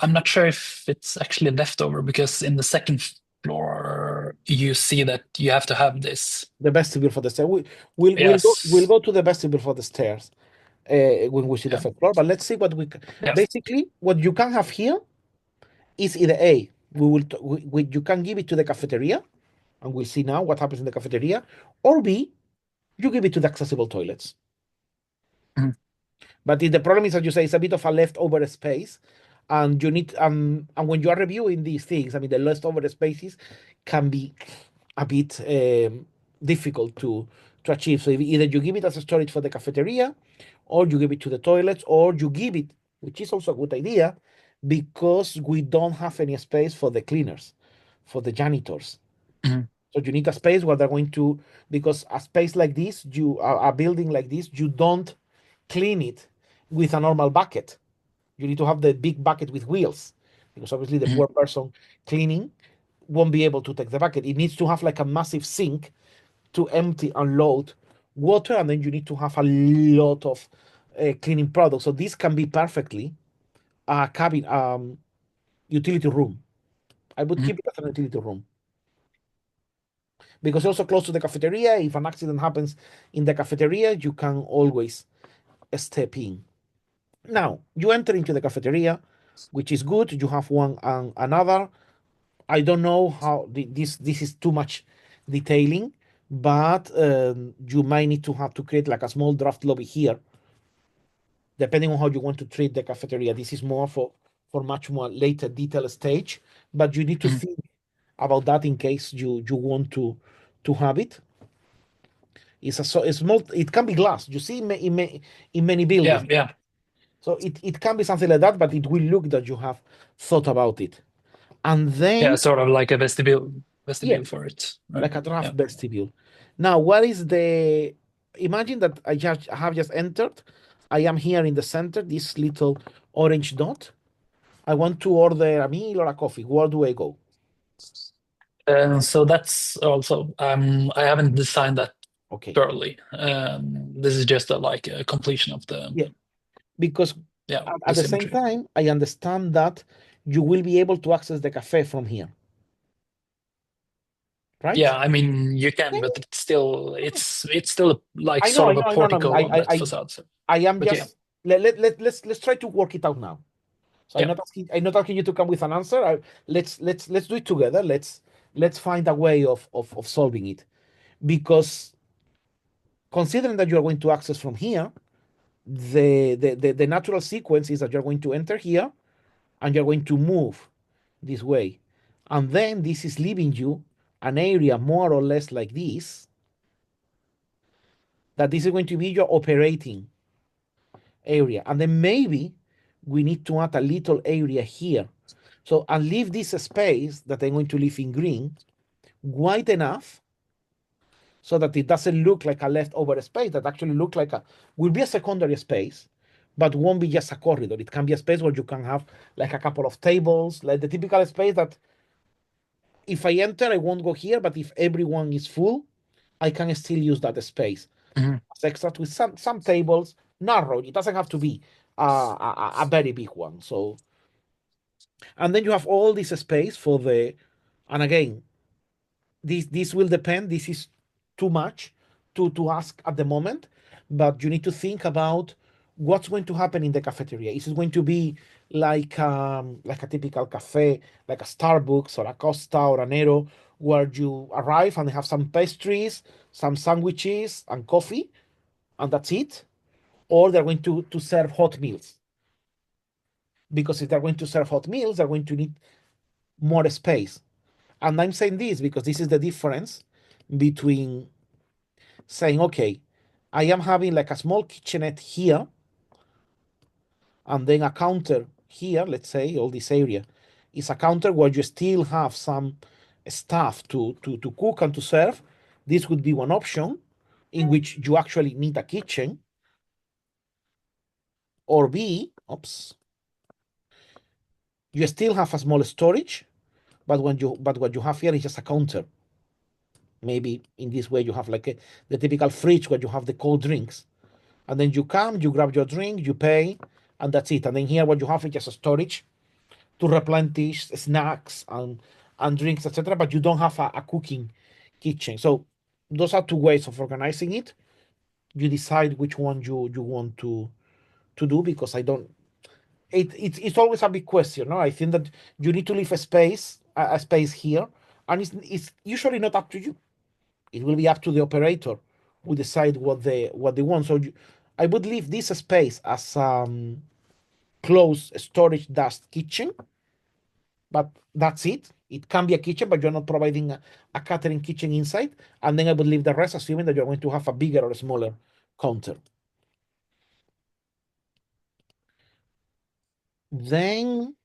[SPEAKER 2] I'm not sure if it's actually leftover because in the second floor, you see that you have to have this.
[SPEAKER 1] the vestibule for the stairs. We'll
[SPEAKER 2] Yes.
[SPEAKER 1] go to the vestibule for the stairs when we see the
[SPEAKER 2] Yeah.
[SPEAKER 1] first floor. But let's see
[SPEAKER 2] Yeah.
[SPEAKER 1] basically what you can have here is either A, you can give it to the cafeteria, and we'll see now what happens in the cafeteria, or B, you give it to the accessible toilets.
[SPEAKER 2] Mhm.
[SPEAKER 1] But the problem is, as you say, it's a bit of a leftover space, and you need and when you are reviewing these things, I mean, the leftover spaces can be a bit difficult to achieve. So either you give it as a storage for the cafeteria, or you give it to the toilets, or you give it, which is also a good idea, because we don't have any space for the cleaners, for the janitors.
[SPEAKER 2] Mhm.
[SPEAKER 1] So you need a space where they're going to, because a space like this, a building like this, you don't clean it with a normal bucket. You need to have the big bucket with wheels, because obviously the
[SPEAKER 2] Mhm.
[SPEAKER 1] poor person cleaning won't be able to take the bucket. It needs to have like a massive sink to empty and load water, and then you need to have a lot of cleaning products. So this can be perfectly a cabin, utility room. I would
[SPEAKER 2] Mhm.
[SPEAKER 1] keep it as an utility room because also close to the cafeteria. If an accident happens in the cafeteria, you can always step in. Now you enter into the cafeteria, which is good. You have one and another. I don't know how this is too much detailing, but you might need to have to create like a small draft lobby here, depending on how you want to treat the cafeteria. This is more for much more later detail stage, but you need to
[SPEAKER 2] Mhm.
[SPEAKER 1] think about that in case you want to have it. It's small. It can be glass. You see in many
[SPEAKER 2] Yeah.
[SPEAKER 1] buildings.
[SPEAKER 2] Yeah.
[SPEAKER 1] So it can be something like that, but it will look that you have thought about it. And
[SPEAKER 2] Yeah,
[SPEAKER 1] then,
[SPEAKER 2] sort of like a vestibule
[SPEAKER 1] yeah,
[SPEAKER 2] for it, right?
[SPEAKER 1] like a draft
[SPEAKER 2] Yeah.
[SPEAKER 1] vestibule. Now, what is the, imagine that I have just entered. I am here in the center, this little orange dot. I want to order a meal or a coffee. Where do I go?
[SPEAKER 2] And so that's also I haven't designed that
[SPEAKER 1] Okay.
[SPEAKER 2] thoroughly. This is just like a completion of the
[SPEAKER 1] Yeah. Because
[SPEAKER 2] the
[SPEAKER 1] at the same
[SPEAKER 2] symmetry.
[SPEAKER 1] time, I understand that you will be able to access the cafe from here, right?
[SPEAKER 2] Yeah, I mean you can, but it's still like
[SPEAKER 1] I know,
[SPEAKER 2] sort
[SPEAKER 1] I
[SPEAKER 2] of
[SPEAKER 1] know,
[SPEAKER 2] a
[SPEAKER 1] I know, no,
[SPEAKER 2] portico on that facade. So,
[SPEAKER 1] I am
[SPEAKER 2] but yeah,
[SPEAKER 1] just let's try to work it out now. So
[SPEAKER 2] yeah.
[SPEAKER 1] I'm not asking you to come with an answer. Let's do it together. Let's find a way of solving it. Because considering that you are going to access from here, the natural sequence is that you're going to enter here and you're going to move this way. And then this is leaving you an area more or less like this, that this is going to be your operating area. And then maybe we need to add a little area here. So, and leave this space that I'm going to leave in green wide enough so that it doesn't look like a leftover space, that actually look like will be a secondary space, but won't be just a corridor. It can be a space where you can have like a couple of tables, like the typical space that if I enter, I won't go here, but if everyone is full, I can still use that space
[SPEAKER 2] Mhm.
[SPEAKER 1] as extra with some tables, narrow. It doesn't have to be a very big one. So, and then you have all this space for the, and again, this will depend. This is too much to ask at the moment, but you need to think about what's going to happen in the cafeteria. Is it going to be like a typical cafe, like a Starbucks or a Costa or an Nero, where you arrive and have some pastries, some sandwiches, and coffee, and that's it? Or they're going to serve hot meals? Because if they're going to serve hot meals, they're going to need more space. And I'm saying this because this is the difference between saying, okay, I am having like a small kitchenette here and then a counter here, let's say, all this area is a counter where you still have some stuff to cook and to serve. This would be one option in which you actually need a kitchen. Or B, oops, you still have a small storage, but what you have here is just a counter. Maybe in this way you have like the typical fridge where you have the cold drinks. And then you come, you grab your drink, you pay, and that's it. And then here what you have is just a storage to replenish snacks and drinks, etc. But you don't have a cooking kitchen. So those are two ways of organizing it. You decide which one you want to do, because I don't. It's always a big question. No, I think that you need to leave a space here, and it's usually not up to you. It will be up to the operator who decide what they want. So I would leave this space as closed storage dust kitchen, but that's it. It can be a kitchen, but you're not providing a catering kitchen inside. And then I would leave the rest, assuming that you're going to have a bigger or smaller counter. Then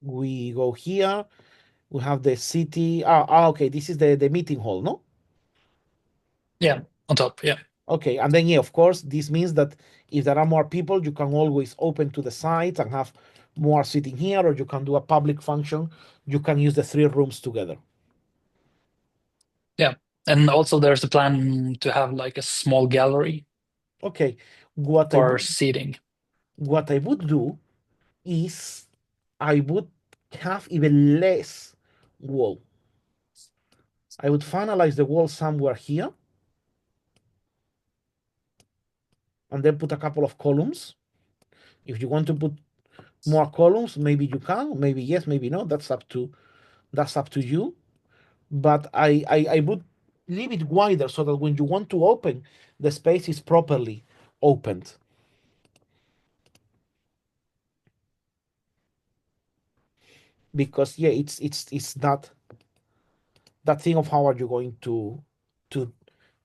[SPEAKER 1] we go here. We have the city. Okay. This is the meeting hall, no?
[SPEAKER 2] Yeah, on top. Yeah.
[SPEAKER 1] Okay, and then yeah, of course, this means that if there are more people, you can always open to the sides and have more sitting here, or you can do a public function. You can use the three rooms together.
[SPEAKER 2] Yeah. And also there's a plan to have like a small gallery
[SPEAKER 1] Okay, what I
[SPEAKER 2] for
[SPEAKER 1] would
[SPEAKER 2] seating.
[SPEAKER 1] what I would do is I would have even less wall. I would finalize the wall somewhere here and then put a couple of columns. If you want to put more columns, maybe you can, maybe yes, maybe no. That's up to you. But I would leave it wider so that when you want to open, the space is properly opened. Because yeah, it's that thing of how are you going to to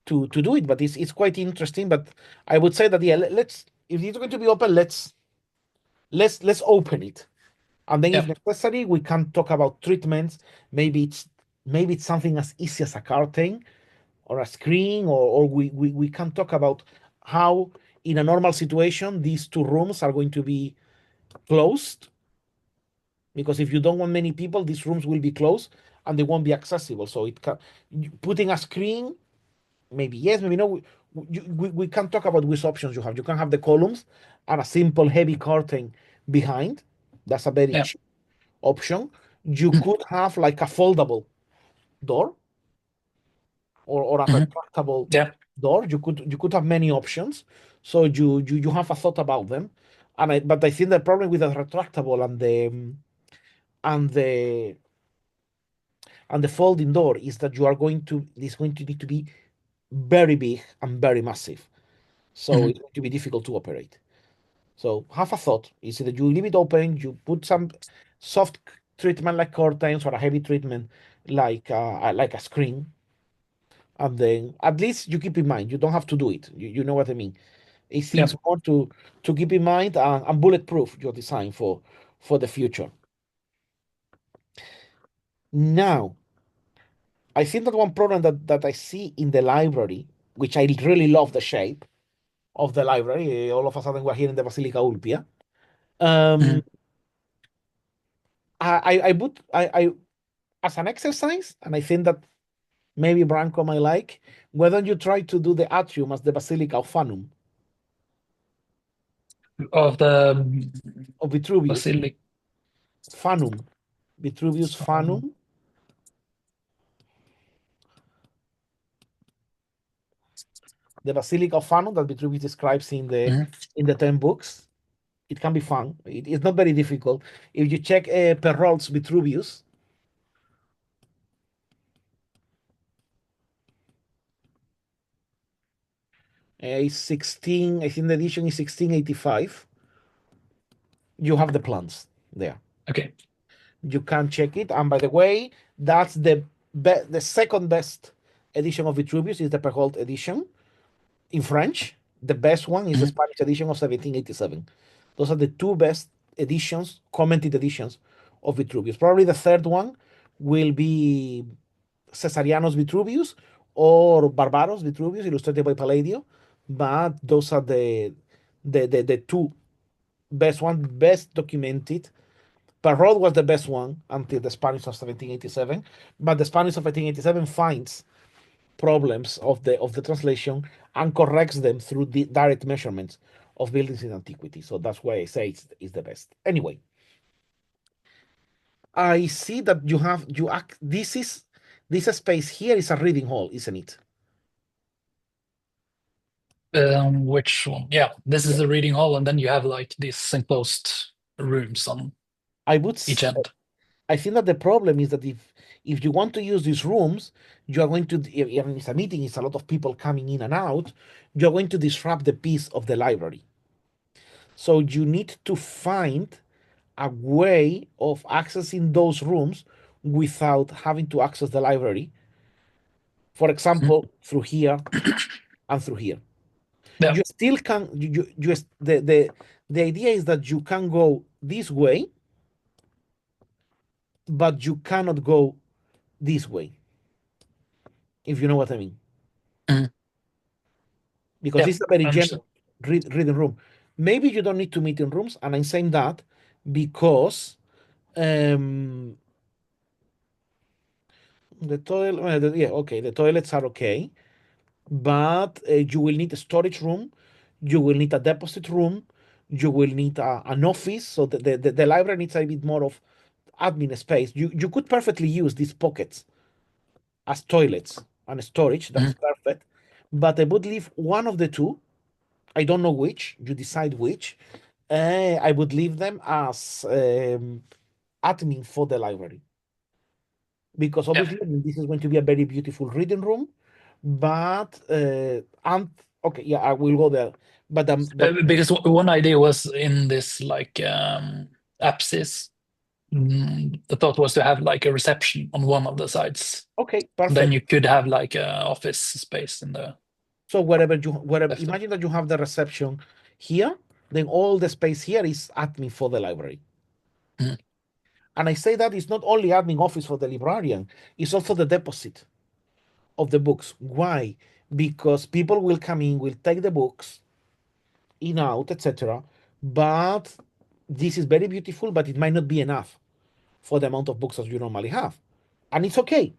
[SPEAKER 1] do it. But it's quite interesting. But I would say that yeah, let's, if it's going to be open, let's open it. And then, if
[SPEAKER 2] Yeah.
[SPEAKER 1] necessary, we can talk about treatments. Maybe it's something as easy as a curtain or a screen, or we can talk about how, in a normal situation, these two rooms are going to be closed. Because if you don't want many people, these rooms will be closed and they won't be accessible. So putting a screen, maybe yes, maybe no. We can talk about which options you have. You can have the columns and a simple heavy curtain behind. That's a very
[SPEAKER 2] Yeah.
[SPEAKER 1] cheap option. You could have like a foldable door, or a
[SPEAKER 2] Mhm.
[SPEAKER 1] retractable
[SPEAKER 2] Yeah.
[SPEAKER 1] door. You could have many options. So you have a thought about them. But I think the problem with the retractable and the and the folding door is that it's going to need to be very big and very massive. So
[SPEAKER 2] Mhm.
[SPEAKER 1] it's going to be difficult to operate. So have a thought. Is that you leave it open, you put some soft treatment like curtains, or a heavy treatment like a screen, and then at least you keep in mind. You don't have to do it. You know what I mean. It
[SPEAKER 2] Yeah.
[SPEAKER 1] seems more to keep in mind, and bulletproof your design for the future. Now, I think that one problem that I see in the library, which I really love the shape of the library. All of a sudden, we're here in the Basilica Ulpia. Um,
[SPEAKER 2] Mhm.
[SPEAKER 1] I as an exercise, and I think that maybe Branko might like. Why don't you try to do the atrium as the Basilica of Fanum,
[SPEAKER 2] Of the
[SPEAKER 1] of Vitruvius?
[SPEAKER 2] basilic.
[SPEAKER 1] Fanum, Vitruvius Fanum, the Basilica of Fanum that Vitruvius describes
[SPEAKER 2] Mhm.
[SPEAKER 1] in the 10 books. It can be fun. It's not very difficult. If you check Perrault's Vitruvius, 16, I think the edition is 1685. You have the plans there.
[SPEAKER 2] Okay.
[SPEAKER 1] You can check it. And by the way, that's the second best edition of Vitruvius is the Perrault edition in French. The best one is the
[SPEAKER 2] Mhm.
[SPEAKER 1] Spanish edition of 1787. Those are the two best editions, commented editions of Vitruvius. Probably the third one will be Cesarianos Vitruvius or Barbaros Vitruvius, illustrated by Palladio. But those are the two best one, best documented. Parrot was the best one until the Spanish of 1787, but the Spanish of 1887 finds problems of the translation and corrects them through the direct measurements of buildings in antiquity. So that's why I say it's the best. Anyway, I see that you act. This space here is a reading hall, isn't it?
[SPEAKER 2] Which one? Yeah, this is
[SPEAKER 1] Yeah.
[SPEAKER 2] the reading hall, and then you have like these enclosed rooms on
[SPEAKER 1] I would.
[SPEAKER 2] each end.
[SPEAKER 1] I think that the problem is that if you want to use these rooms, you are going to. If it's a meeting, it's a lot of people coming in and out. You're going to disrupt the peace of the library. So you need to find a way of accessing those rooms without having to access the library. For
[SPEAKER 2] Mhm.
[SPEAKER 1] example, through here and through here.
[SPEAKER 2] Yeah.
[SPEAKER 1] You still can. The idea is that you can go this way, but you cannot go this way. If you know what I mean.
[SPEAKER 2] Mhm.
[SPEAKER 1] Because
[SPEAKER 2] Yeah,
[SPEAKER 1] this is a very
[SPEAKER 2] I understand.
[SPEAKER 1] general reading room. Maybe you don't need to meet in rooms, and I'm saying that because um, the toilet, yeah, okay, the toilets are okay, but you will need a storage room, you will need a deposit room, you will need an office. So the library needs a bit more of admin space. You could perfectly use these pockets as toilets and storage. That's
[SPEAKER 2] Mhm.
[SPEAKER 1] perfect. But I would leave one of the two. I don't know which. You decide which. I would leave them as admin for the library, because
[SPEAKER 2] Yeah.
[SPEAKER 1] obviously, I mean, this is going to be a very beautiful reading room. But and okay, yeah, I will go there. But
[SPEAKER 2] Because one idea was in this like apsis. The thought was to have like a reception on one of the sides.
[SPEAKER 1] okay,
[SPEAKER 2] Then
[SPEAKER 1] perfect.
[SPEAKER 2] you could have like a office space in the
[SPEAKER 1] So wherever,
[SPEAKER 2] left.
[SPEAKER 1] imagine that you have the reception here, then all the space here is admin for the library.
[SPEAKER 2] Mhm.
[SPEAKER 1] And I say that it's not only admin office for the librarian, it's also the deposit of the books. Why? Because people will come in, will take the books in, out, etc. But this is very beautiful, but it might not be enough for the amount of books as you normally have. And it's okay.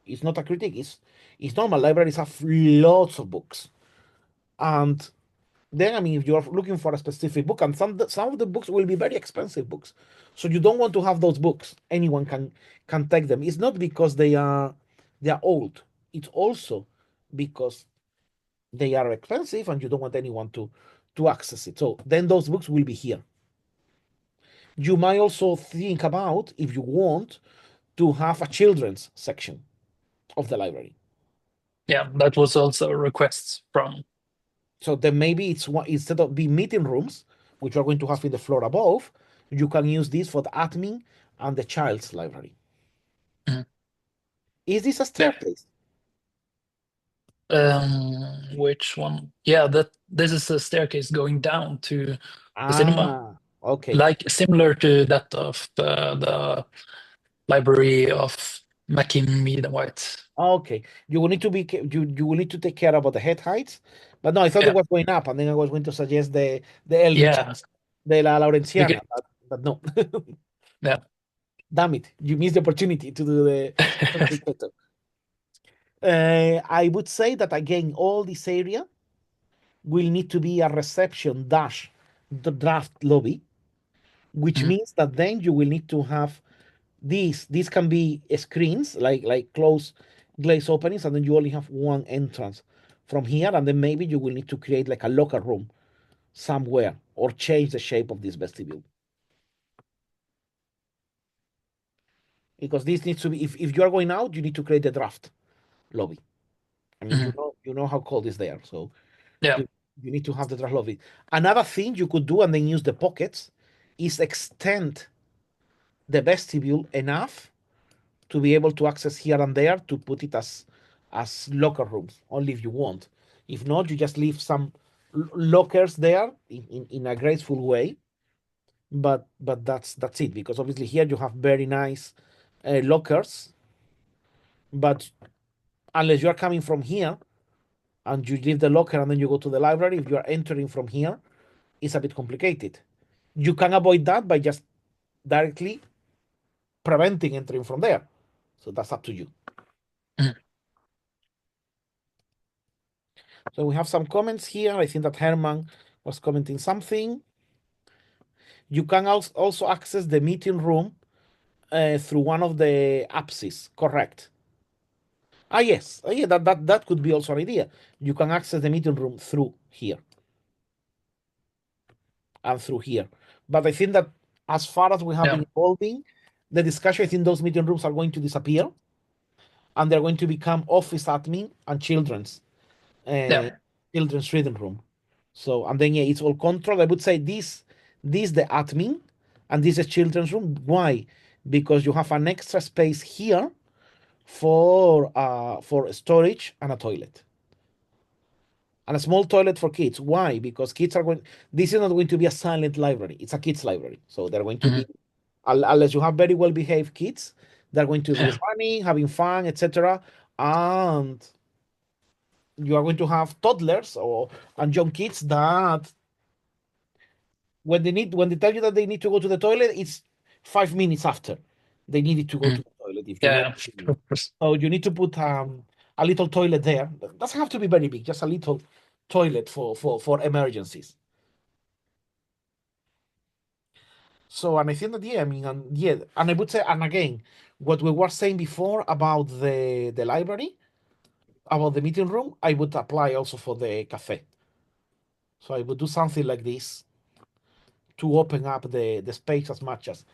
[SPEAKER 1] It's not a critique. It's normal. Libraries have lots of books. And then, I mean, if you're looking for a specific book, and some of the books will be very expensive books, so you don't want to have those books. Anyone can take them. It's not because they are old. It's also because they are expensive, and you don't want anyone to access it. So then those books will be here. You might also think about, if you want, to have a children's section of the library.
[SPEAKER 2] Yeah, that was also requests from.
[SPEAKER 1] So then maybe it's one, instead of being meeting rooms, which we're going to have in the floor above, you can use this for the admin and the child's library.
[SPEAKER 2] Mhm.
[SPEAKER 1] Is this a
[SPEAKER 2] Yeah.
[SPEAKER 1] staircase?
[SPEAKER 2] Which one? Yeah, this is a staircase going down to the cinema,
[SPEAKER 1] Okay.
[SPEAKER 2] like similar to that of the library of Mackim White.
[SPEAKER 1] Okay. You will need to you will need to take care about the head heights. But no, I thought it
[SPEAKER 2] Yeah,
[SPEAKER 1] was going up, and then I was going to suggest the Eldridge,
[SPEAKER 2] yeah,
[SPEAKER 1] de la Laurenciana,
[SPEAKER 2] because
[SPEAKER 1] but no.
[SPEAKER 2] yeah,
[SPEAKER 1] Damn it. You missed the opportunity to do the Enriqueto. I would say that again, all this area will need to be a reception dash the draft lobby, which
[SPEAKER 2] Mhm.
[SPEAKER 1] means that then you will need to have these can be screens like closed glaze openings, and then you only have one entrance from here, and then maybe you will need to create like a locker room somewhere or change the shape of this vestibule, because this needs to be, if you are going out, you need to create the draft lobby. I mean,
[SPEAKER 2] Mhm.
[SPEAKER 1] you know how cold is there, so
[SPEAKER 2] Yeah,
[SPEAKER 1] you you need to have the draft lobby. Another thing you could do and then use the pockets is extend the vestibule enough to be able to access here and there, to put it as locker rooms only if you want. If not, you just leave some lockers there in a graceful way. But that's it, because obviously here you have very nice lockers, but unless you are coming from here and you leave the locker and then you go to the library, if you are entering from here, it's a bit complicated. You can avoid that by just directly preventing entering from there. So that's up to you.
[SPEAKER 2] Mhm.
[SPEAKER 1] So we have some comments here. I think that Herman was commenting something. You can also access the meeting room through one of the apses. Correct. Yes. Yeah, that could be also an idea. You can access the meeting room through here and through here. But I think that as far as we have
[SPEAKER 2] yeah,
[SPEAKER 1] been evolving the discussion, I think those meeting rooms are going to disappear, and they're going to become office admin and uh,
[SPEAKER 2] yeah.
[SPEAKER 1] children's reading room. So, and then yeah, it's all controlled. I would say this the admin, and this is children's room. Why? Because you have an extra space here for storage and a toilet. And a small toilet for kids. Why? Because kids are going, this is not going to be a silent library. It's a kids library. So they're going to
[SPEAKER 2] Mhm.
[SPEAKER 1] be, unless you have very well behaved kids, they're going to be
[SPEAKER 2] Yeah,
[SPEAKER 1] running, having fun, etc. And you are going to have toddlers or and young kids that when they tell you that they need to go to the toilet, it's 5 minutes after they needed to go to
[SPEAKER 2] Mhm.
[SPEAKER 1] the toilet, if you know
[SPEAKER 2] Yeah,
[SPEAKER 1] what I mean.
[SPEAKER 2] of course.
[SPEAKER 1] So you need to put a little toilet there. It doesn't have to be very big, just a little toilet for emergencies. So, and I think that yeah, I mean, and yeah, and I would say, and again, what we were saying before about the library, about the meeting room, I would apply also for the cafe. So I would do something like this to open up the space as much as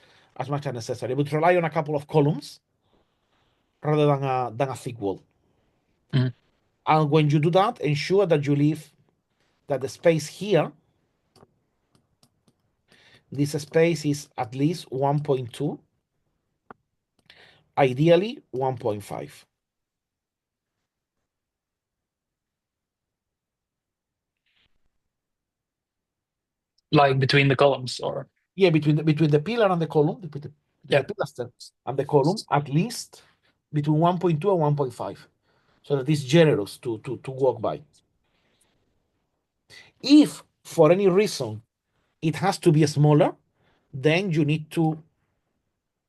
[SPEAKER 1] necessary. I would rely on a couple of columns rather than a thick wall.
[SPEAKER 2] Mhm.
[SPEAKER 1] And when you do that, ensure that you leave that the space here, this space is at least 1.2, ideally 1.5.
[SPEAKER 2] Like between the columns, or
[SPEAKER 1] Yeah, between the pillar and the column,
[SPEAKER 2] Yeah.
[SPEAKER 1] the pilaster and the column at least between 1.2 and 1.5, so that it's generous to walk by. If for any reason it has to be smaller, then you need to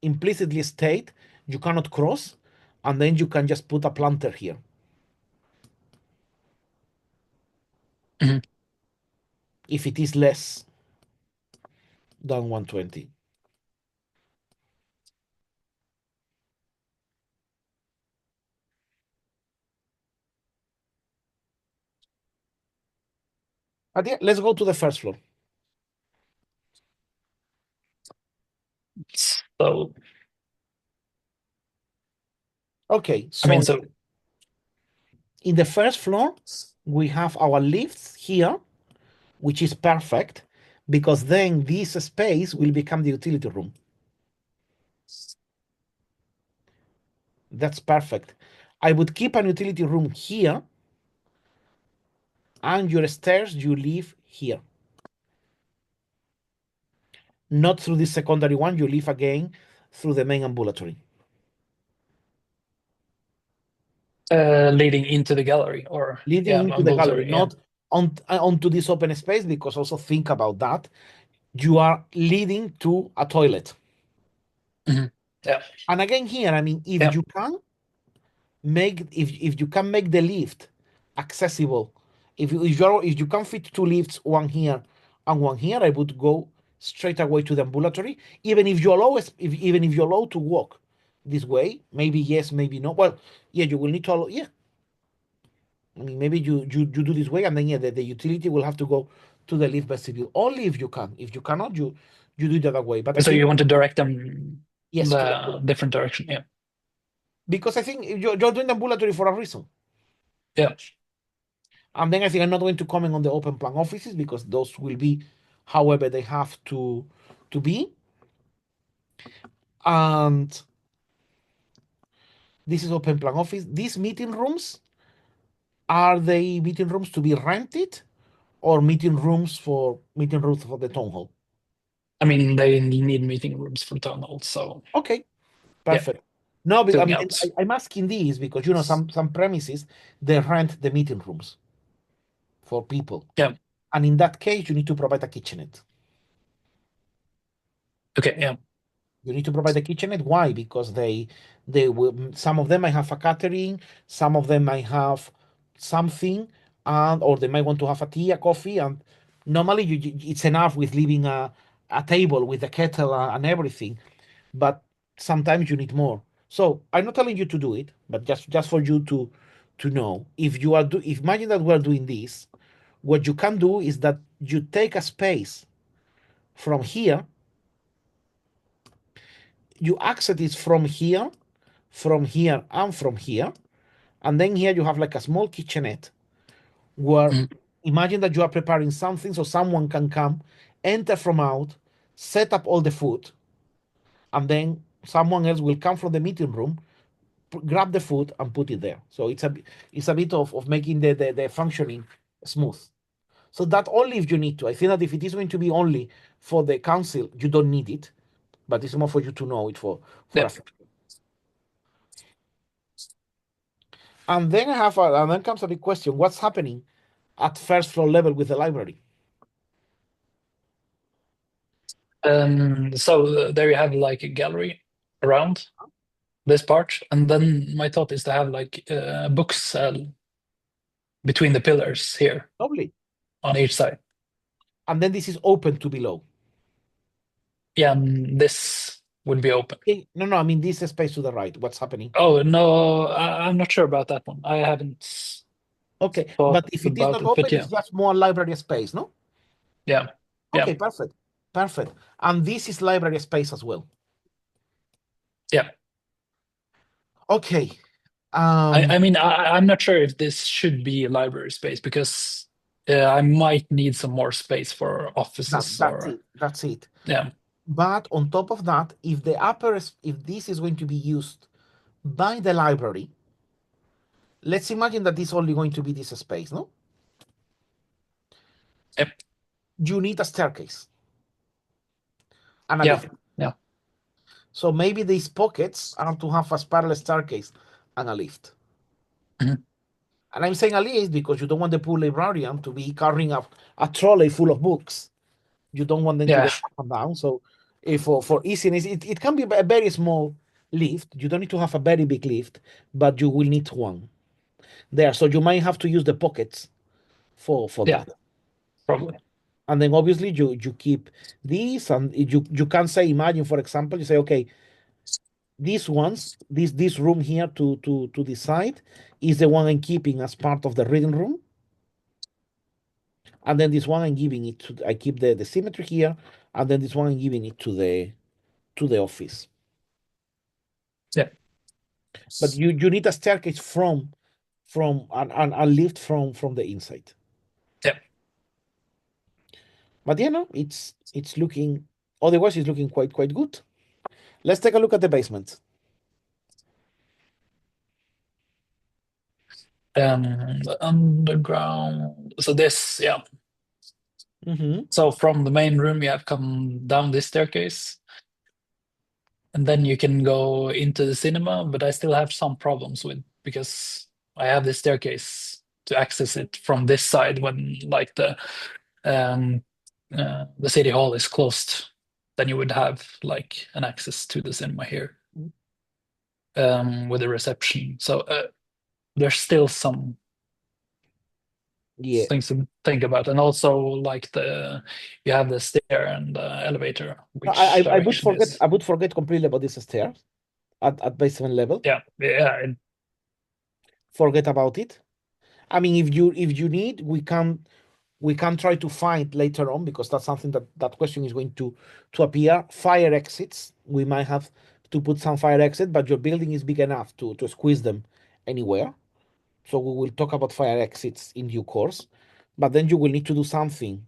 [SPEAKER 1] implicitly state you cannot cross, and then you can just put a planter here.
[SPEAKER 2] Mhm.
[SPEAKER 1] If it is less than 120. But yeah, let's go to the first floor.
[SPEAKER 2] So,
[SPEAKER 1] Okay,
[SPEAKER 2] I mean,
[SPEAKER 1] so
[SPEAKER 2] so
[SPEAKER 1] in the first floor, we have our lifts here, which is perfect because then this space will become the utility room. That's perfect. I would keep an utility room here, and your stairs you leave here. Not through this secondary one, you leave again through the main ambulatory.
[SPEAKER 2] leading into the gallery or
[SPEAKER 1] Leading into the gallery,
[SPEAKER 2] ambulatory,
[SPEAKER 1] not onto this open space, because also think about that. You are leading to a toilet.
[SPEAKER 2] Mhm. Yeah.
[SPEAKER 1] And again here, I mean, if
[SPEAKER 2] Yeah.
[SPEAKER 1] you can if you can make the lift accessible, if you can fit two lifts, one here and one here, I would go straight away to the ambulatory. Even if you allow even if you allow to walk this way, maybe yes, maybe no. Well, yeah, you will need to allow, yeah. I mean, maybe you do this way, and then yeah, the utility will have to go to the lift vestibule. Only if you can. If you cannot, you do it the other way. But I
[SPEAKER 2] So
[SPEAKER 1] think
[SPEAKER 2] you want to direct them
[SPEAKER 1] yes, to the
[SPEAKER 2] the
[SPEAKER 1] ambulatory.
[SPEAKER 2] different direction. Yeah.
[SPEAKER 1] Because I think you're doing the ambulatory for a reason.
[SPEAKER 2] Yeah.
[SPEAKER 1] And then I think I'm not going to comment on the open plan offices because those will be however they have to be. And this is open plan office. These meeting rooms, are they meeting rooms to be rented or meeting rooms for the town hall?
[SPEAKER 2] I mean, they need meeting rooms for town halls. So
[SPEAKER 1] Okay,
[SPEAKER 2] yeah,
[SPEAKER 1] perfect. No, because I
[SPEAKER 2] filling
[SPEAKER 1] mean
[SPEAKER 2] out.
[SPEAKER 1] I'm asking these because some premises they rent the meeting rooms for people.
[SPEAKER 2] Yeah.
[SPEAKER 1] And in that case, you need to provide a kitchenette.
[SPEAKER 2] Okay. Yeah.
[SPEAKER 1] You need to provide the kitchenette. Why? Because they will, some of them might have a catering, some of them might have something, and or they might want to have a tea, a coffee, and normally it's enough with leaving a table with a kettle and everything, but sometimes you need more. So I'm not telling you to do it, but just for you to know, if you are if imagine that we're doing this, what you can do is that you take a space from here, you access it from here, and from here. And then here you have like a small kitchenette where
[SPEAKER 2] Mhm.
[SPEAKER 1] imagine that you are preparing something so someone can come, enter from out, set up all the food, and then someone else will come from the meeting room, grab the food and put it there. So it's a bit of making the functioning smooth. So that only if you need to. I think that if it is going to be only for the council, you don't need it, but it's more for you to know it for
[SPEAKER 2] Yeah.
[SPEAKER 1] a. And then and then comes a big question: what's happening at first floor level with the library?
[SPEAKER 2] So there you have like a gallery around this part, and then my thought is to have like a books between the pillars here
[SPEAKER 1] Lovely.
[SPEAKER 2] on each side.
[SPEAKER 1] And then this is open to below.
[SPEAKER 2] Yeah, and this would be open.
[SPEAKER 1] No, no, I mean this space to the right. What's happening?
[SPEAKER 2] Oh no, I'm not sure about that one. I haven't
[SPEAKER 1] Okay,
[SPEAKER 2] thought
[SPEAKER 1] but if it is
[SPEAKER 2] about
[SPEAKER 1] not
[SPEAKER 2] it, but
[SPEAKER 1] open,
[SPEAKER 2] yeah,
[SPEAKER 1] it's just more library space, no?
[SPEAKER 2] yeah, yeah,
[SPEAKER 1] Okay, perfect. Perfect. And this is library space as well.
[SPEAKER 2] yeah.
[SPEAKER 1] Okay.
[SPEAKER 2] I mean, I'm not sure if this should be library space because I might need some more space for offices
[SPEAKER 1] That's
[SPEAKER 2] or
[SPEAKER 1] it. That's it.
[SPEAKER 2] yeah.
[SPEAKER 1] But on top of that, if if this is going to be used by the library, let's imagine that this is only going to be this space, no?
[SPEAKER 2] Yep.
[SPEAKER 1] You need a staircase and a
[SPEAKER 2] Yeah,
[SPEAKER 1] lift.
[SPEAKER 2] yeah.
[SPEAKER 1] So maybe these pockets are to have a parallel staircase and a lift.
[SPEAKER 2] Mhm.
[SPEAKER 1] And I'm saying a lift because you don't want the poor librarian to be carrying a trolley full of books. You don't want them to
[SPEAKER 2] Yeah,
[SPEAKER 1] go up and down. So if for easiness, it can be a very small lift. You don't need to have a very big lift, but you will need one there. So you might have to use the pockets for
[SPEAKER 2] yeah,
[SPEAKER 1] that.
[SPEAKER 2] probably.
[SPEAKER 1] And then obviously you keep these, and you can say, imagine, for example, you say, okay, these ones, this room here to the side is the one I'm keeping as part of the reading room. And then this one I'm giving it to, I keep the symmetry here, and then this one I'm giving it to the office.
[SPEAKER 2] Yeah,
[SPEAKER 1] But you need a staircase from and a lift from the inside.
[SPEAKER 2] yeah.
[SPEAKER 1] But it's looking, otherwise it's looking quite good. Let's take a look at the basement.
[SPEAKER 2] The underground. So this, yeah.
[SPEAKER 1] Mm-hmm.
[SPEAKER 2] So from the main room, you have come down this staircase, and then you can go into the cinema. But I still have some problems with because I have this staircase to access it from this side when like um the city hall is closed. Then you would have like an access to the cinema here with the reception. So there's still some
[SPEAKER 1] Yeah.
[SPEAKER 2] things to think about, and also like the you have the stair and the elevator.
[SPEAKER 1] No,
[SPEAKER 2] Which
[SPEAKER 1] I would
[SPEAKER 2] direction
[SPEAKER 1] forget
[SPEAKER 2] is?
[SPEAKER 1] I would forget completely about this stairs at basement level.
[SPEAKER 2] Yeah, yeah,
[SPEAKER 1] Forget about it. I mean, if you need, we can try to find later on, because that's something that question is going to appear. Fire exits. We might have to put some fire exit, but your building is big enough to squeeze them anywhere. So we will talk about fire exits in due course. But then you will need to do something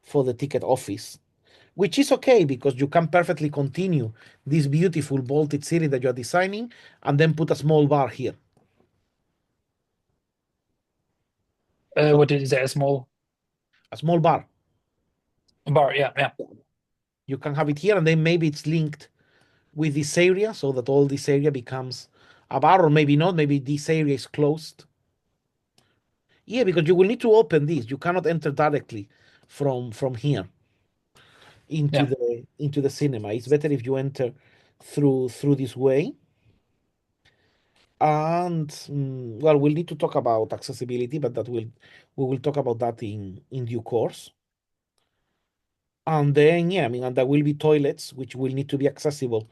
[SPEAKER 1] for the ticket office, which is okay because you can perfectly continue this beautiful vaulted ceiling that you're designing and then put a small bar here. So
[SPEAKER 2] what did you say? A small
[SPEAKER 1] a small bar.
[SPEAKER 2] bar? Yeah, yeah,
[SPEAKER 1] You can have it here, and then maybe it's linked with this area so that all this area becomes a bar, or maybe not. Maybe this area is closed. Yeah, because you will need to open this. You cannot enter directly from here
[SPEAKER 2] yeah.
[SPEAKER 1] into the cinema. It's better if you enter through this way. And well, we'll need to talk about accessibility, but that will we will talk about that in due course. And then yeah, I mean, and there will be toilets which will need to be accessible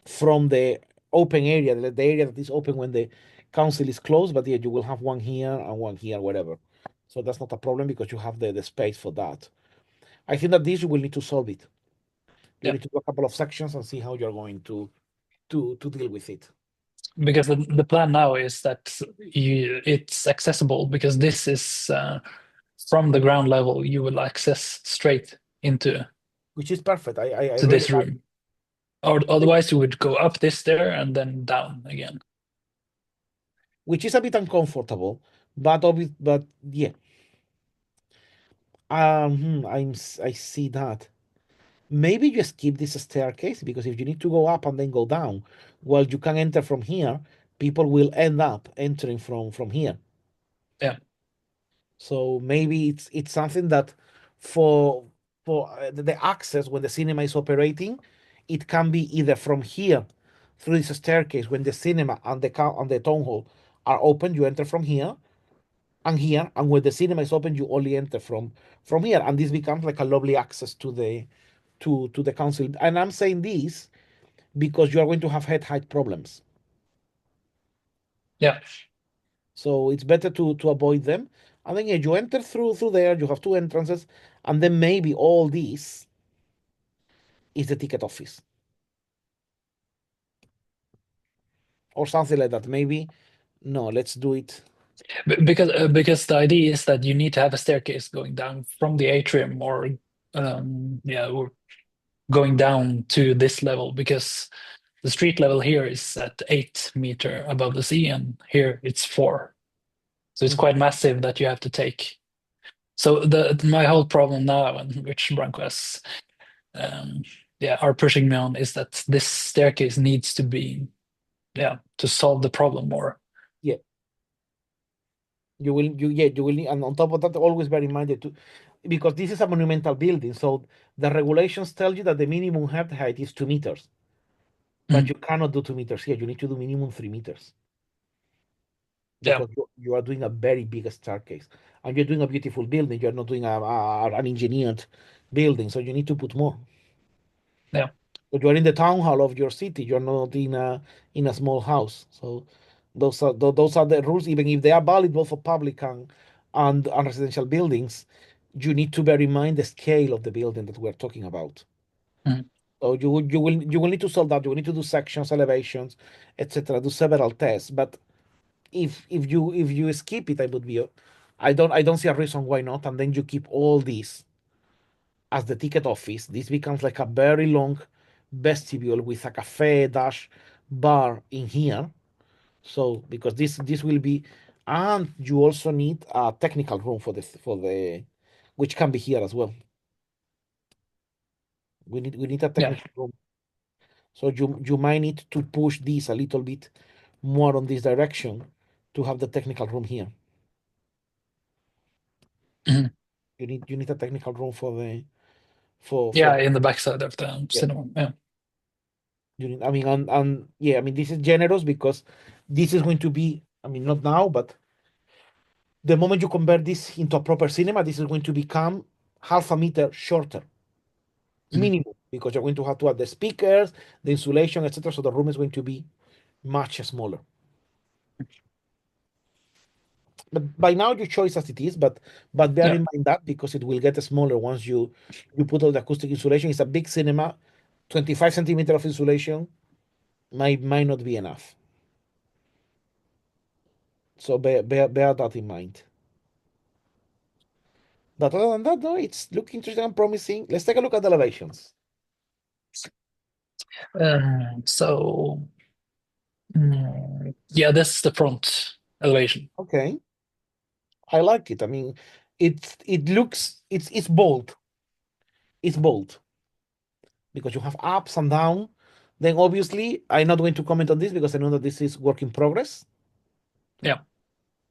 [SPEAKER 1] from the open area, the area that is open when the council is closed. But yeah, you will have one here and one here, whatever. So that's not a problem because you have the space for that. I think that this you will need to solve it. You
[SPEAKER 2] Yeah.
[SPEAKER 1] need to do a couple of sections and see how you're going to deal with it.
[SPEAKER 2] Because the plan now is that it's accessible because this is from the ground level. You will access straight into
[SPEAKER 1] Which is perfect. I
[SPEAKER 2] to
[SPEAKER 1] really
[SPEAKER 2] this
[SPEAKER 1] like
[SPEAKER 2] room. Or otherwise, you would go up this stair and then down again.
[SPEAKER 1] which is a bit uncomfortable, but yeah. I see that. Maybe you skip this staircase, because if you need to go up and then go down, well, you can enter from here. People will end up entering from here.
[SPEAKER 2] Yeah,
[SPEAKER 1] So maybe it's something that for the access when the cinema is operating, it can be either from here through this staircase when the cinema and the town hall are open. You enter from here, and when the cinema is open, you only enter from here, and this becomes like a lovely access to the council. And I'm saying this because you are going to have head height problems.
[SPEAKER 2] yeah,
[SPEAKER 1] So it's better to avoid them. And then yeah, you enter through there, you have two entrances, and then maybe all this is the ticket office or something like that. Maybe no, let's do it.
[SPEAKER 2] because the idea is that you need to have a staircase going down from the atrium or yeah, or going down to this level because the street level here is at 8 meters above the sea, and here it's 4. So it's quite massive that you have to take. So my whole problem now, and which Branko has, um, are pushing me on is that this staircase needs to be, to solve the problem more.
[SPEAKER 1] Yeah. You will need, and on top of that, always bear in mind that because this is a monumental building, so the regulations tell you that the minimum head height is 2 meters, but
[SPEAKER 2] Mhm.
[SPEAKER 1] you cannot do 2 meters here. You need to do minimum 3 meters
[SPEAKER 2] Yeah.
[SPEAKER 1] because you are doing a very big staircase, and you're doing a beautiful building. You're not doing an engineered building, so you need to put more.
[SPEAKER 2] Yeah.
[SPEAKER 1] But you are in the town hall of your city. You're not in a small house. So those are the rules. Even if they are valid both for public and residential buildings, you need to bear in mind the scale of the building that we're talking about.
[SPEAKER 2] Mhm.
[SPEAKER 1] So you will need to solve that. You will need to do sections, elevations, etc. Do several tests. But if you skip it, I don't see a reason why not. And then you keep all these as the ticket office. This becomes like a very long vestibule with a cafe dash bar in here. So because this will be, and you also need a technical room for the which can be here as well. We need a
[SPEAKER 2] Yeah.
[SPEAKER 1] technical room. So you might need to push this a little bit more on this direction to have the technical room here.
[SPEAKER 2] Mhm.
[SPEAKER 1] You need a technical room for
[SPEAKER 2] Yeah, in the backside of the
[SPEAKER 1] yeah.
[SPEAKER 2] cinema. Yeah.
[SPEAKER 1] I mean, and yeah, I mean, this is generous because this is going to be, I mean, not now, but the moment you convert this into a proper cinema, this is going to become half a meter shorter,
[SPEAKER 2] Mhm.
[SPEAKER 1] minimum, because you're going to have to add the speakers, the insulation, etc. So the room is going to be much smaller. But by now, your choice as it is, but bear
[SPEAKER 2] Yeah.
[SPEAKER 1] in mind that because it will get smaller once you put all the acoustic insulation. It's a big cinema, 25 centimeter of insulation might not be enough. So bear that in mind. But other than that, no, it's looking interesting and promising. Let's take a look at the elevations.
[SPEAKER 2] So yeah, this is the front elevation.
[SPEAKER 1] Okay, I like it. I mean, it's bold. It's bold because you have ups and down. Then obviously, I'm not going to comment on this because I know that this is work in progress.
[SPEAKER 2] Yeah.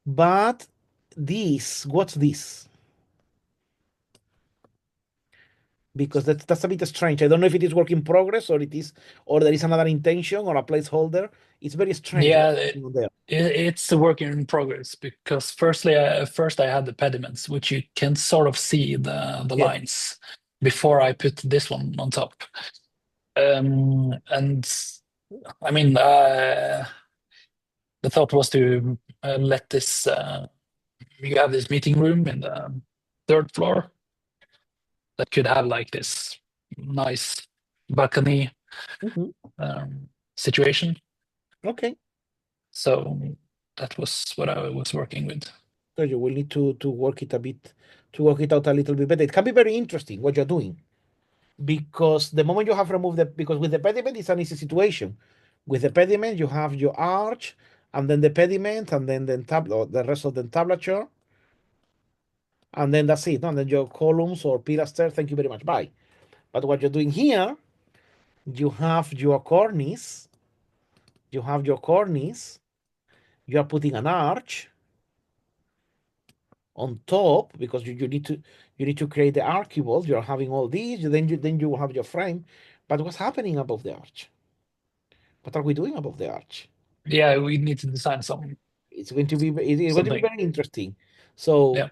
[SPEAKER 1] But what's this? Because that's a bit strange. I don't know if it is work in progress or there is another intention or a placeholder. It's very strange
[SPEAKER 2] Yeah,
[SPEAKER 1] what's happening on there.
[SPEAKER 2] it's a work in progress because first I had the pediments, which you can sort of see the
[SPEAKER 1] Yeah.
[SPEAKER 2] lines before I put this one on top. And I mean, the thought was to let this. You have this meeting room in the third floor that could have like this nice balcony
[SPEAKER 1] Mhm.
[SPEAKER 2] situation.
[SPEAKER 1] Okay.
[SPEAKER 2] So that was what I was working with.
[SPEAKER 1] So you will need to work it a bit, to work it out a little bit better. It can be very interesting what you're doing because the moment you have removed because with the pediment it's an easy situation. With the pediment you have your arch and then the pediment and then the rest of the entablature and then that's it. No? And then your columns or pilasters. Thank you very much. Bye. But what you're doing here, you have your cornice. You have your cornice. You are putting an arch on top because you need to create the archivolt. You're having all these, then you have your frame. But what's happening above the arch? What are we doing above the arch?
[SPEAKER 2] Yeah, we need to design some
[SPEAKER 1] It's going to be
[SPEAKER 2] something.
[SPEAKER 1] very interesting. So
[SPEAKER 2] Yeah,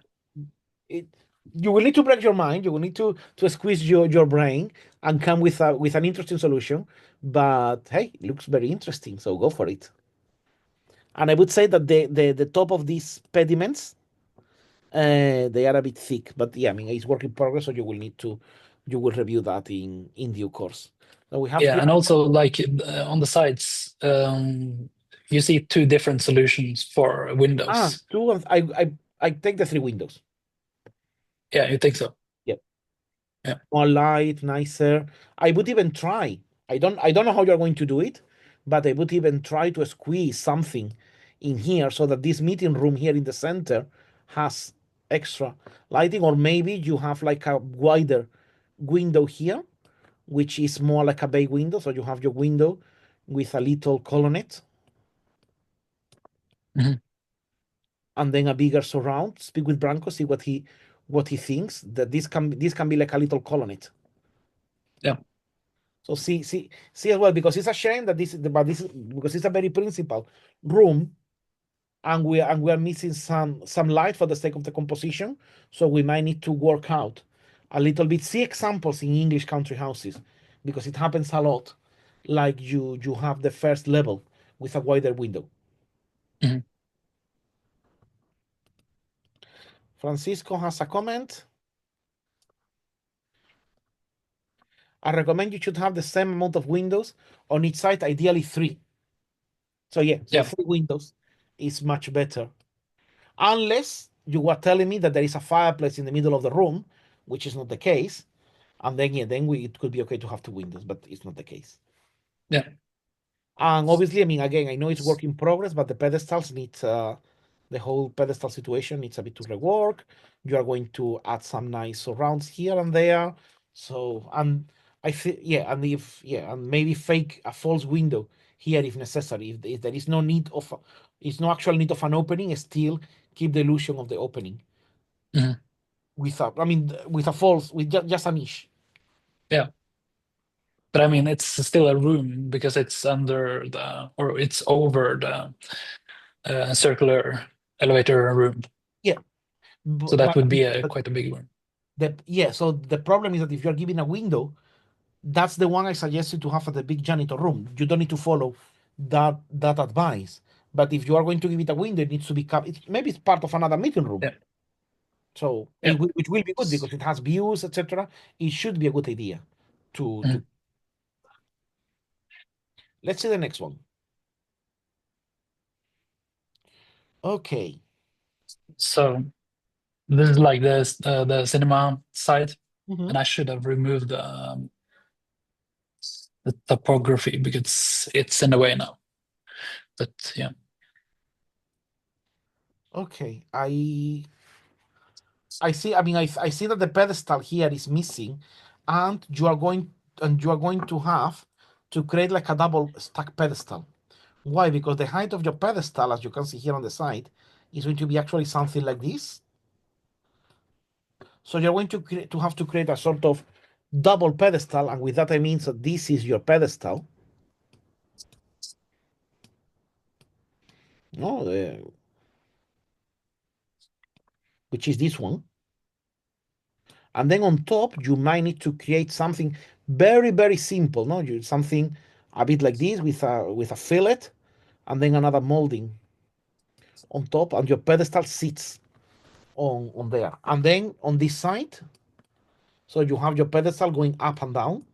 [SPEAKER 1] it you will need to break your mind. You will need to squeeze your brain and come with an interesting solution. But hey, it looks very interesting. So go for it. And I would say that the top of these pediments they are a bit thick, but yeah, I mean it's work in progress, so you will review that in due course. Now we have
[SPEAKER 2] yeah,
[SPEAKER 1] here
[SPEAKER 2] and also like on the sides, you see two different solutions for windows.
[SPEAKER 1] two. I take the three windows.
[SPEAKER 2] Yeah, you think so?
[SPEAKER 1] Yeah,
[SPEAKER 2] Yeah,
[SPEAKER 1] more light, nicer. I would even try. I don't know how you're going to do it, but I would even try to squeeze something in here so that this meeting room here in the center has extra lighting, or maybe you have like a wider window here which is more like a bay window. So you have your window with a little colonnade, and then a bigger surround. Speak with Branko, see what he thinks that this can be like a little colonnade.
[SPEAKER 2] Yeah.
[SPEAKER 1] So see as well, because it's a shame that this is because it's a very principal room, and we are missing some light for the sake of the composition. So we might need to work out a little bit. See examples in English country houses, because it happens a lot. Like you have the first level with a wider window. Francisco has a comment. I recommend you should have the same amount of windows on each side, ideally 3. So yeah, so
[SPEAKER 2] Yeah.
[SPEAKER 1] 3 windows is much better. Unless you were telling me that there is a fireplace in the middle of the room, which is not the case. And then yeah, it could be okay to have 2 windows, but it's not the case.
[SPEAKER 2] Yeah.
[SPEAKER 1] And obviously, I mean, again, I know it's work in progress, but the pedestals need the whole pedestal situation needs a bit to rework. You are going to add some nice surrounds here and there. So, and I think, yeah, and maybe fake a false window here if necessary. If there is no need of, it's no actual need of an opening, still keep the illusion of the opening. Without, I mean, with a false, with just a niche.
[SPEAKER 2] Yeah. But I mean, it's still a room because it's under or it's over the circular elevator room.
[SPEAKER 1] Yeah.
[SPEAKER 2] So that would be
[SPEAKER 1] But
[SPEAKER 2] quite a big one.
[SPEAKER 1] so the problem is that if you're giving a window, that's the one I suggested to have at the big janitor room. You don't need to follow that advice. But if you are going to give it a window, it needs to be maybe it's part of another meeting room.
[SPEAKER 2] Yeah.
[SPEAKER 1] So
[SPEAKER 2] Yeah.
[SPEAKER 1] which will be good because it has views, etc. It should be a good idea to. Let's see the next one. Okay.
[SPEAKER 2] So this is like the cinema side,
[SPEAKER 1] Mhm.
[SPEAKER 2] and I should have removed the topography because it's in the way now. But yeah.
[SPEAKER 1] Okay. I see. I mean, I see that the pedestal here is missing, and you are going to have to create like a double stack pedestal. Why? Because the height of your pedestal, as you can see here on the side, is going to be actually something like this. So you're going to have to create a sort of double pedestal, and with that I mean that this is your pedestal. No, which is this one. And then on top, you might need to create something very, very simple. No, something a bit like this with a fillet, and then another molding on top, and your pedestal sits on there. And then on this side, so you have your pedestal going up and down,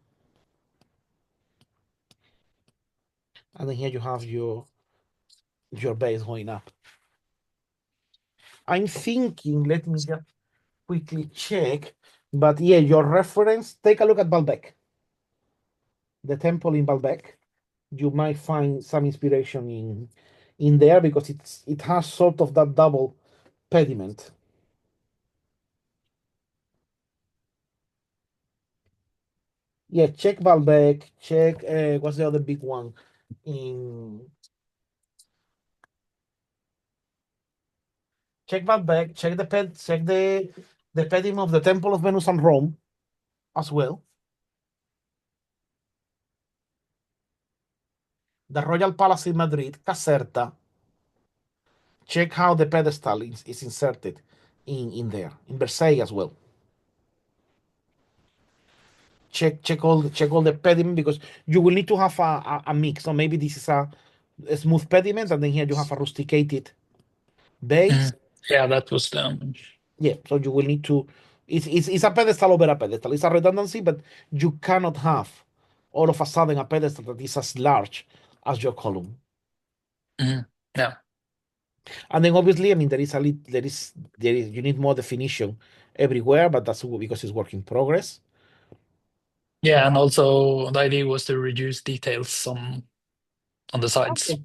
[SPEAKER 1] and then here you have your base going up. I'm thinking, let me just quickly check, but yeah, your reference, take a look at Baalbek, the temple in Baalbek. You might find some inspiration in there because it has sort of that double pediment. Yeah, check Baalbek, check what's the other big one in check Baalbek, check the pediment of the Temple of Venus and Rome as well. The Royal Palace in Madrid, Caserta. Check how the pedestal is inserted in there, in Versailles as well. Check all the pediment because you will need to have a mix. So maybe this is a smooth pediment, and then here you have a rusticated base.
[SPEAKER 2] Yeah, that was
[SPEAKER 1] Yeah, so you will need to. It's a pedestal over a pedestal. It's a redundancy, but you cannot have all of a sudden a pedestal that is as large as your column.
[SPEAKER 2] yeah.
[SPEAKER 1] And then obviously, I mean, you need more definition everywhere, but that's because it's work in progress.
[SPEAKER 2] Yeah, and also the idea was to reduce details on the sides.
[SPEAKER 1] Okay.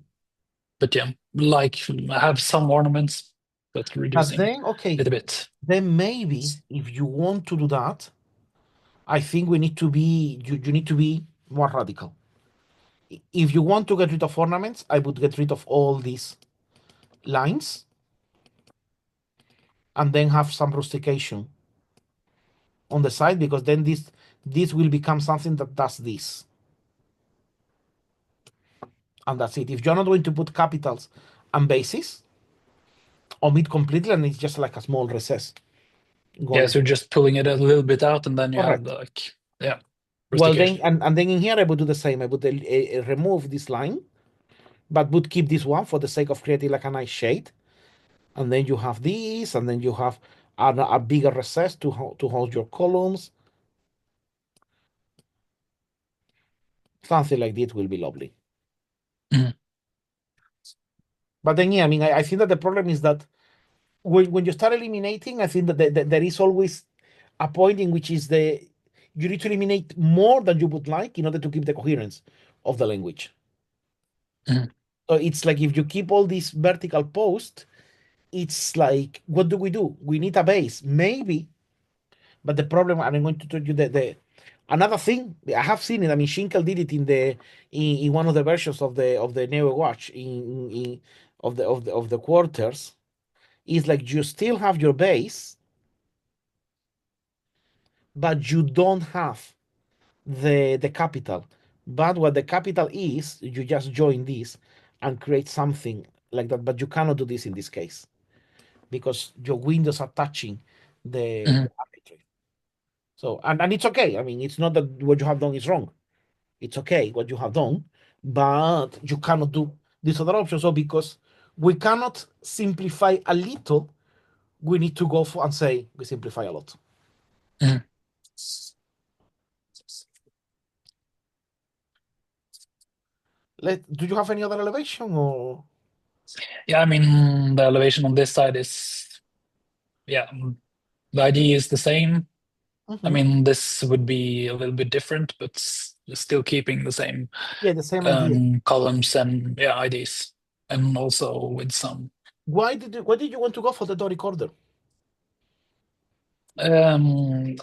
[SPEAKER 2] But yeah, like I have some ornaments, but
[SPEAKER 1] But
[SPEAKER 2] reducing
[SPEAKER 1] then, okay,
[SPEAKER 2] it a bit.
[SPEAKER 1] then maybe if you want to do that, I think we need to be you need to be more radical. If you want to get rid of ornaments, I would get rid of all these lines and then have some rustication on the side, because then this will become something that does this. And that's it. If you're not going to put capitals and bases, omit completely, and it's just like a small recess
[SPEAKER 2] Yeah,
[SPEAKER 1] going.
[SPEAKER 2] so you're just pulling it a little bit out, and then you have
[SPEAKER 1] Correct.
[SPEAKER 2] the, like, yeah,
[SPEAKER 1] Well, then,
[SPEAKER 2] rustication.
[SPEAKER 1] and then in here, I would do the same. I would remove this line, but would keep this one for the sake of creating like a nice shade. And then you have this, and then you have a bigger recess to hold your columns. Something like this will be lovely.
[SPEAKER 2] Mhm.
[SPEAKER 1] But then, yeah, I mean, I think that the problem is that when you start eliminating, I think that there is always a point in which is you need to eliminate more than you would like in order to keep the coherence of the language.
[SPEAKER 2] Mhm.
[SPEAKER 1] So it's like if you keep all these vertical posts, it's like, what do? We need a base, maybe. But the problem, and I'm going to tell you the another thing I have seen it. I mean, Shinkel did it in one of the versions of the Neo Watch in of the quarters. Is like you still have your base, but you don't have the capital. But what the capital is, you just join this and create something like that. But you cannot do this in this case because your windows are touching the
[SPEAKER 2] Mhm.
[SPEAKER 1] arbitrary. So and it's okay. I mean, it's not that what you have done is wrong. It's okay what you have done, but you cannot do this other option. So because we cannot simplify a little, we need to go for and say we simplify a lot.
[SPEAKER 2] Mhm.
[SPEAKER 1] Do you have any other elevation or?
[SPEAKER 2] Yeah, I mean, the elevation on this side is, yeah, the idea is the same. I
[SPEAKER 1] Mhm.
[SPEAKER 2] mean, this would be a little bit different, but still keeping the same
[SPEAKER 1] Yeah, the same idea.
[SPEAKER 2] columns and, yeah, IDs, and also with some.
[SPEAKER 1] Why did you want to go for the Doric order?
[SPEAKER 2] Um,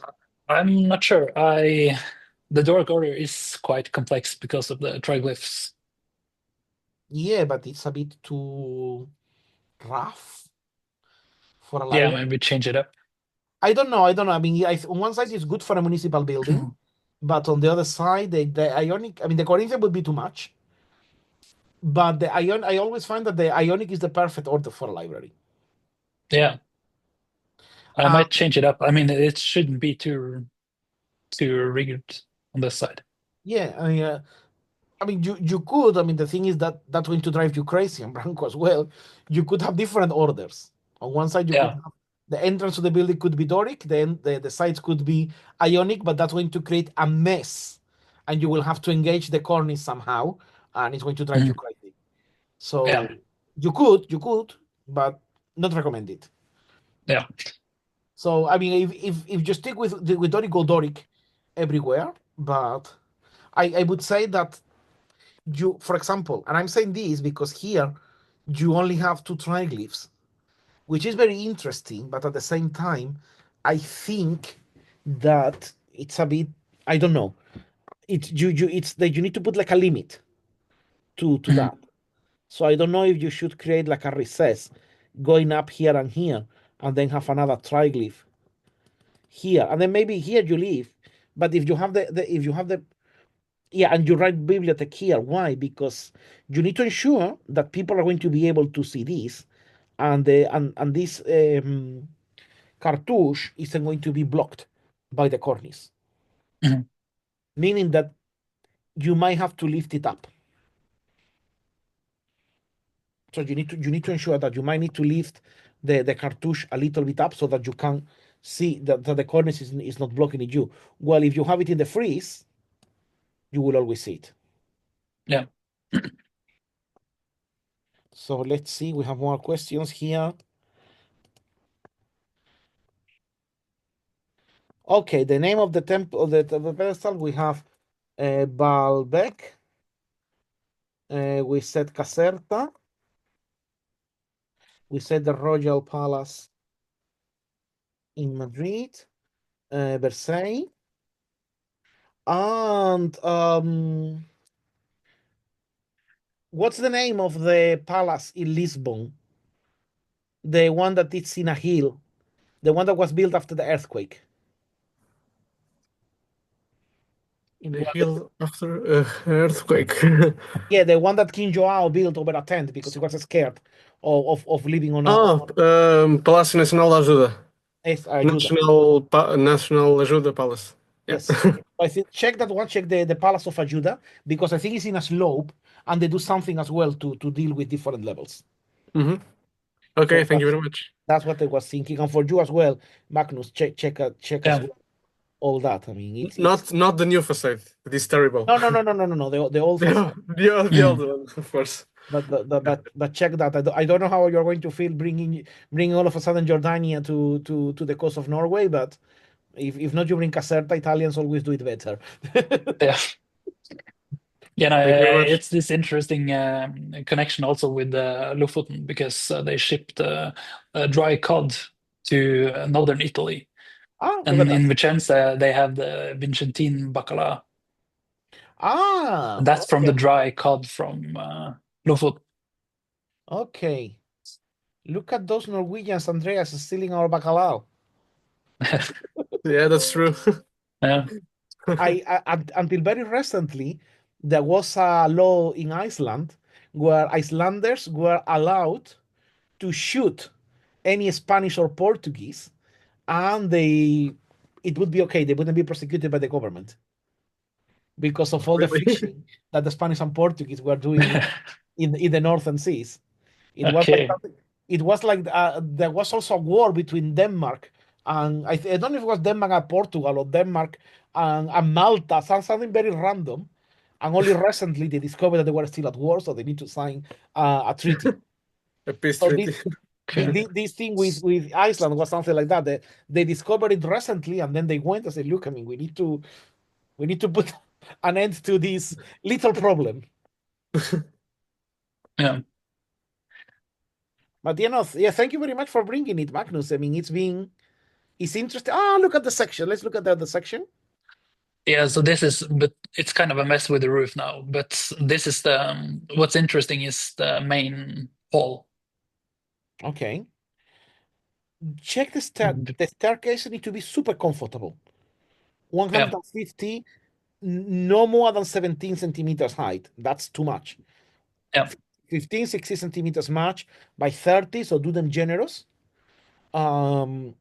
[SPEAKER 2] I'm not sure. The Doric order is quite complex because of the triglyphs.
[SPEAKER 1] Yeah, but it's a bit too rough for a
[SPEAKER 2] Yeah,
[SPEAKER 1] library.
[SPEAKER 2] maybe change it up.
[SPEAKER 1] I don't know. I don't know. I mean, on one side it's good for a municipal building, but on the other side, the Ionic. I mean, the Corinthian would be too much. But I always find that the Ionic is the perfect order for a library.
[SPEAKER 2] Yeah, I
[SPEAKER 1] Um,
[SPEAKER 2] might change it up. I mean, it shouldn't be too rigid on this side.
[SPEAKER 1] yeah, I mean, you could. I mean, the thing is that that's going to drive you crazy, and Branco as well. You could have different orders. On one side, you could
[SPEAKER 2] Yeah.
[SPEAKER 1] have the entrance to the building could be Doric, then the sides could be Ionic, but that's going to create a mess, and you will have to engage the cornice somehow, and it's going to drive you
[SPEAKER 2] Mhm.
[SPEAKER 1] crazy. So
[SPEAKER 2] Yeah.
[SPEAKER 1] you could, but not recommended.
[SPEAKER 2] Yeah.
[SPEAKER 1] So I mean, if you stick with Doric, go Doric everywhere. But I would say that for example, and I'm saying this because here you only have two triglyphs, which is very interesting, but at the same time, I think that it's a bit, I don't know. It's that you need to put like a limit to
[SPEAKER 2] Mhm.
[SPEAKER 1] that. So I don't know if you should create like a recess going up here and here, and then have another triglyph here, and then maybe here you leave. But if you have the if you have the yeah, and you write bibliothèque here. Why? Because you need to ensure that people are going to be able to see this, and this cartouche isn't going to be blocked by the cornice,
[SPEAKER 2] Mhm.
[SPEAKER 1] meaning that you might have to lift it up. So you need to ensure that you might need to lift the cartouche a little bit up so that you can see that the cornice is not blocking it you. Well, if you have it in the freeze, you will always see it.
[SPEAKER 2] Yeah.
[SPEAKER 1] So let's see. We have more questions here. Okay, the name of the temple of the pedestal we have Baalbek. We said Caserta. We said the Royal Palace in Madrid, Versailles. And what's the name of the palace in Lisbon? The one that is in a hill, the one that was built after the earthquake.
[SPEAKER 4] In a
[SPEAKER 1] Well,
[SPEAKER 4] hill after earthquake.
[SPEAKER 1] yeah, the one that King Joao built over a tent because he was scared of living on a
[SPEAKER 4] Oh, Palácio Nacional da Ajuda.
[SPEAKER 1] Ajuda.
[SPEAKER 4] National Ajuda Palace. Yeah.
[SPEAKER 1] Yes. I think check that one, check the Palace of Ajuda, because I think it's in a slope and they do something as well to deal with different levels.
[SPEAKER 4] hmm Okay,
[SPEAKER 1] So
[SPEAKER 4] thank you very much.
[SPEAKER 1] that's what I was thinking. And for you as well, Magnus, check as
[SPEAKER 2] Yeah.
[SPEAKER 1] well all that. I mean, it's
[SPEAKER 4] Not the new facade. It is terrible.
[SPEAKER 1] no, the old facade.
[SPEAKER 4] The old one, of course.
[SPEAKER 1] But check that. I don't know how you're going to feel bringing all of a sudden Jordania to the coast of Norway, but if not, you bring Caserta. Italians always do it better.
[SPEAKER 2] Yeah. Yeah, no,
[SPEAKER 4] Thank you very much.
[SPEAKER 2] it's this interesting connection also with Lofoten, because they shipped dry cod to northern Italy.
[SPEAKER 1] Look at
[SPEAKER 2] And
[SPEAKER 1] that.
[SPEAKER 2] in Vicenza, they have the Vicentin bacala. And that's from the
[SPEAKER 1] Okay.
[SPEAKER 2] dry cod from Lofoten.
[SPEAKER 1] Okay. Look at those Norwegians, Andreas, stealing our bacalao.
[SPEAKER 4] Yeah, that's true.
[SPEAKER 2] Yeah.
[SPEAKER 1] Until very recently, there was a law in Iceland where Icelanders were allowed to shoot any Spanish or Portuguese, and it would be okay. They wouldn't be prosecuted by the government because of all the
[SPEAKER 4] Really?
[SPEAKER 1] fishing that the Spanish and Portuguese were doing in the northern seas. It was like
[SPEAKER 2] Okay.
[SPEAKER 1] something, it was like there was also a war between Denmark and I don't know if it was Denmark and Portugal or Denmark and Malta, something very random. And only recently they discovered that they were still at war, so they need to sign a treaty.
[SPEAKER 4] A peace
[SPEAKER 1] So
[SPEAKER 4] treaty.
[SPEAKER 1] this thing with Iceland was something like that. They discovered it recently, and then they went and said, "Look, I mean, we need to put an end to this little problem."
[SPEAKER 2] Yeah.
[SPEAKER 1] But yeah, thank you very much for bringing it, Magnus. I mean, it's interesting. Look at the section. Let's look at the section.
[SPEAKER 2] Yeah, so but it's kind of a mess with the roof now. But this is what's interesting is the main hall.
[SPEAKER 1] Okay. Check the the staircase need to be super comfortable. 150, no more than 17 centimeters height. That's too much.
[SPEAKER 2] Yeah.
[SPEAKER 1] 15, 60 centimeters much by 30, so do them generous.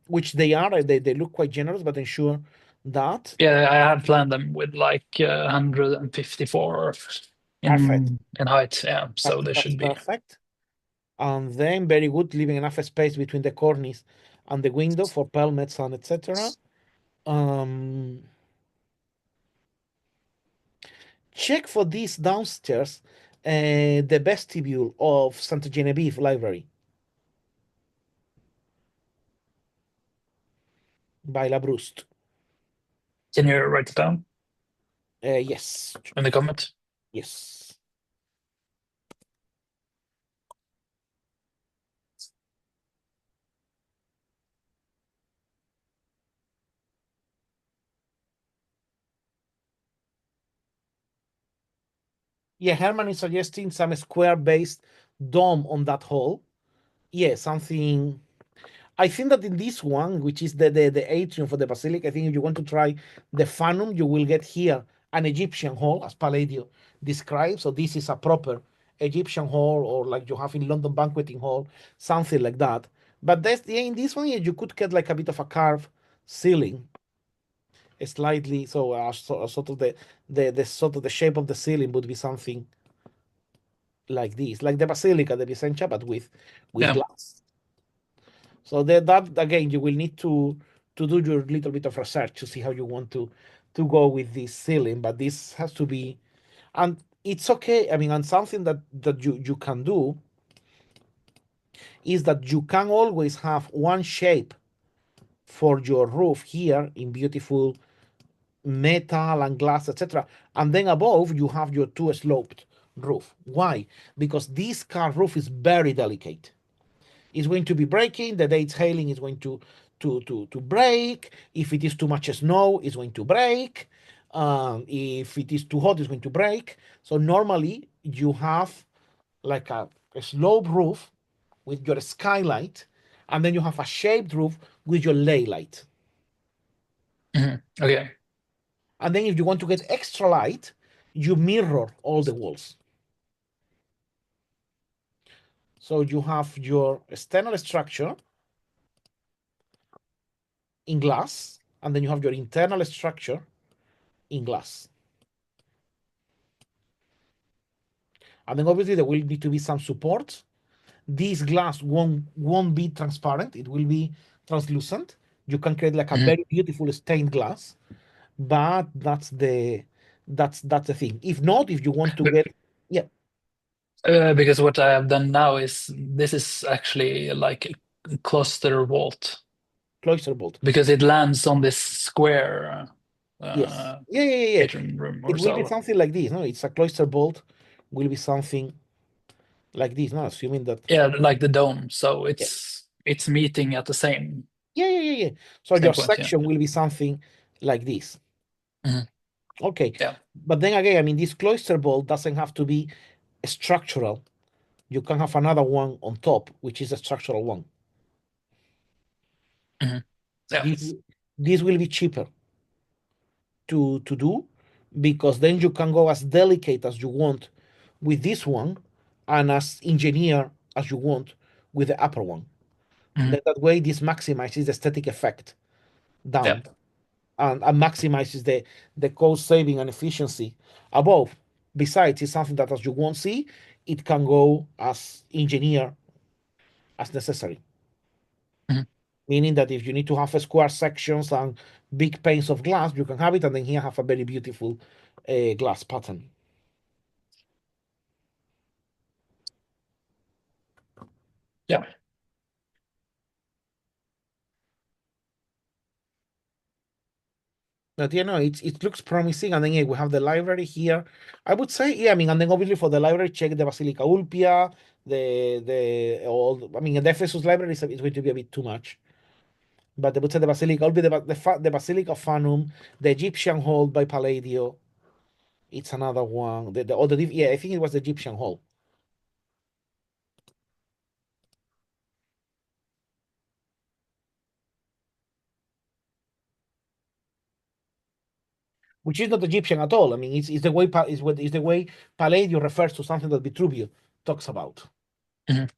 [SPEAKER 1] Which they are. They look quite generous, but ensure that.
[SPEAKER 2] Yeah, I have planned them with like 154
[SPEAKER 1] Perfect.
[SPEAKER 2] in height. Yeah, so they
[SPEAKER 1] That's
[SPEAKER 2] should be.
[SPEAKER 1] perfect. And then very good, leaving enough space between the cornice and the window for pelmets and etc. Check for this downstairs, the vestibule of Santa Genevieve Library by La Brust.
[SPEAKER 2] Can you write it down
[SPEAKER 1] Yes.
[SPEAKER 2] in the comment?
[SPEAKER 1] Yes. Yeah, Herman is suggesting some square-based dome on that hall. Yeah, something. I think that in this one, which is the atrium for the basilica, I think if you want to try the fanum, you will get here an Egyptian hall, as Palladio describes. So this is a proper Egyptian hall, or like you have in London banqueting hall, something like that. But in this one, yeah, you could get like a bit of a carved ceiling, slightly. So, sort of the sort of the shape of the ceiling would be something like this, like the basilica, the Vicentia, but with
[SPEAKER 2] Yeah.
[SPEAKER 1] glass. So that again, you will need to do your little bit of research to see how you want to go with this ceiling. But this has to be, and it's okay. I mean, and something that you can do is that you can always have one shape for your roof here in beautiful metal and glass, etc. And then above you have your two sloped roof. Why? Because this car roof is very delicate. It's going to be breaking. The day it's hailing is going to break. If it is too much snow, it's going to break. If it is too hot, it's going to break. So normally you have like a sloped roof with your skylight, and then you have a shaped roof with your laylight.
[SPEAKER 2] Okay.
[SPEAKER 1] And then if you want to get extra light, you mirror all the walls. So you have your external structure in glass, and then you have your internal structure in glass. And then obviously there will need to be some support. This glass won't be transparent, it will be translucent. You can create like a very beautiful stained glass, but that's the thing. If not, if you want to get, yeah,
[SPEAKER 2] Because what I have done now is this is actually like a cluster vault
[SPEAKER 1] cloister bolt.
[SPEAKER 2] because it lands on this square
[SPEAKER 1] Yes, yeah.
[SPEAKER 2] atrium room
[SPEAKER 1] It
[SPEAKER 2] or
[SPEAKER 1] will be
[SPEAKER 2] so.
[SPEAKER 1] something like this. No, it's a cloister bolt. Will be something like this. No, assuming that.
[SPEAKER 2] Yeah, like the dome. So
[SPEAKER 1] Yeah,
[SPEAKER 2] it's meeting at the same
[SPEAKER 1] yeah. So your
[SPEAKER 2] point. Yeah.
[SPEAKER 1] section will be something like this.
[SPEAKER 2] Mhm.
[SPEAKER 1] Okay,
[SPEAKER 2] Yeah.
[SPEAKER 1] but then again, I mean, this cloister bolt doesn't have to be structural. You can have another one on top, which is a structural one.
[SPEAKER 2] Mhm. Yeah.
[SPEAKER 1] This will be cheaper to do, because then you can go as delicate as you want with this one and as engineer as you want with the upper one.
[SPEAKER 2] Mhm.
[SPEAKER 1] Then that way this maximizes the aesthetic effect
[SPEAKER 2] Yeah.
[SPEAKER 1] down, and maximizes the cost saving and efficiency above. Besides, it's something that as you won't see, it can go as engineer as necessary.
[SPEAKER 2] Mhm.
[SPEAKER 1] Meaning that if you need to have a square sections and big panes of glass, you can have it, and then here have a very beautiful glass pattern.
[SPEAKER 2] Yeah.
[SPEAKER 1] But it looks promising, and then yeah, we have the library here. I would say, yeah, I mean, and then obviously for the library, check the Basilica Ulpia, the all. I mean, the Ephesus library is going to be a bit too much, but I would say the Basilica Ulpia, the Basilica of Fanum, the Egyptian Hall by Palladio. It's another one. Yeah, I think it was the Egyptian Hall. Which is not Egyptian at all. I mean, it's the way it's the way Palladio refers to something that Vitruvio talks about,
[SPEAKER 2] Mhm.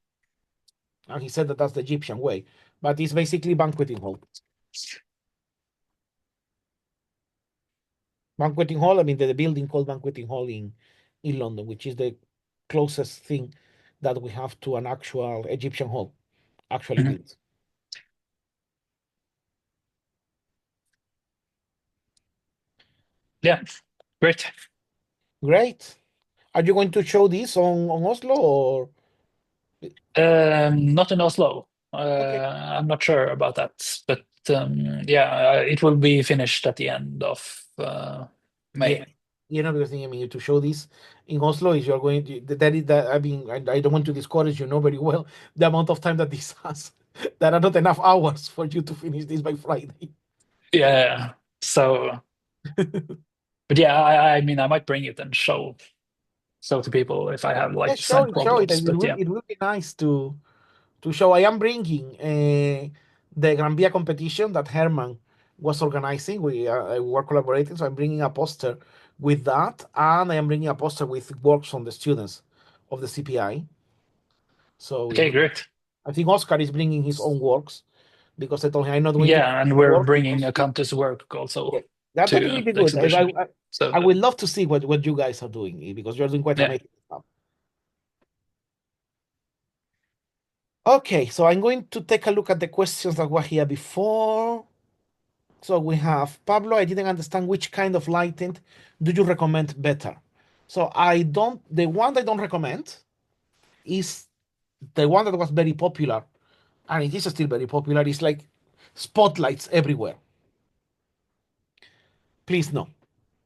[SPEAKER 1] and he said that that's the Egyptian way, but it's basically banqueting hall. Banqueting hall. I mean, the building called Banqueting Hall in London, which is the closest thing that we have to an actual Egyptian hall, actually
[SPEAKER 2] Mhm.
[SPEAKER 1] built.
[SPEAKER 2] Yeah. Great.
[SPEAKER 1] Great. Are you going to show this on Oslo or?
[SPEAKER 2] Not in Oslo.
[SPEAKER 1] Okay.
[SPEAKER 2] I'm not sure about that, but yeah, it will be finished at the end of
[SPEAKER 1] Yeah,
[SPEAKER 2] May.
[SPEAKER 1] because I mean, to show this in Oslo, is you're going to, that is that. I mean, I don't want to discourage, very well, the amount of time that this has. There are not enough hours for you to finish this by Friday.
[SPEAKER 2] Yeah. So, but yeah, I mean, I might bring it and show to people if I have
[SPEAKER 1] Yeah,
[SPEAKER 2] like the
[SPEAKER 1] show
[SPEAKER 2] same
[SPEAKER 1] it, show it.
[SPEAKER 2] problems. But yeah,
[SPEAKER 1] It will be nice to show. I am bringing the Gran Via competition that Herman was organizing. We were collaborating, so I'm bringing a poster with that, and I am bringing a poster with works from the students of the CPI. So
[SPEAKER 2] okay, great.
[SPEAKER 1] I think Oscar is bringing his own works, because I told him I'm not going to
[SPEAKER 2] Yeah, and we're
[SPEAKER 1] work
[SPEAKER 2] bringing
[SPEAKER 1] because
[SPEAKER 2] a Kante's work also
[SPEAKER 1] yeah, that will
[SPEAKER 2] to
[SPEAKER 1] be
[SPEAKER 2] the
[SPEAKER 1] good.
[SPEAKER 2] exhibition. So
[SPEAKER 1] I would love to see what you guys are doing, because you're doing quite
[SPEAKER 2] yeah,
[SPEAKER 1] amazing stuff. Okay, so I'm going to take a look at the questions that were here before. So we have Pablo. I didn't understand which kind of lighting do you recommend better. So the one I don't recommend is the one that was very popular, and it is still very popular. It's like spotlights everywhere. Please no.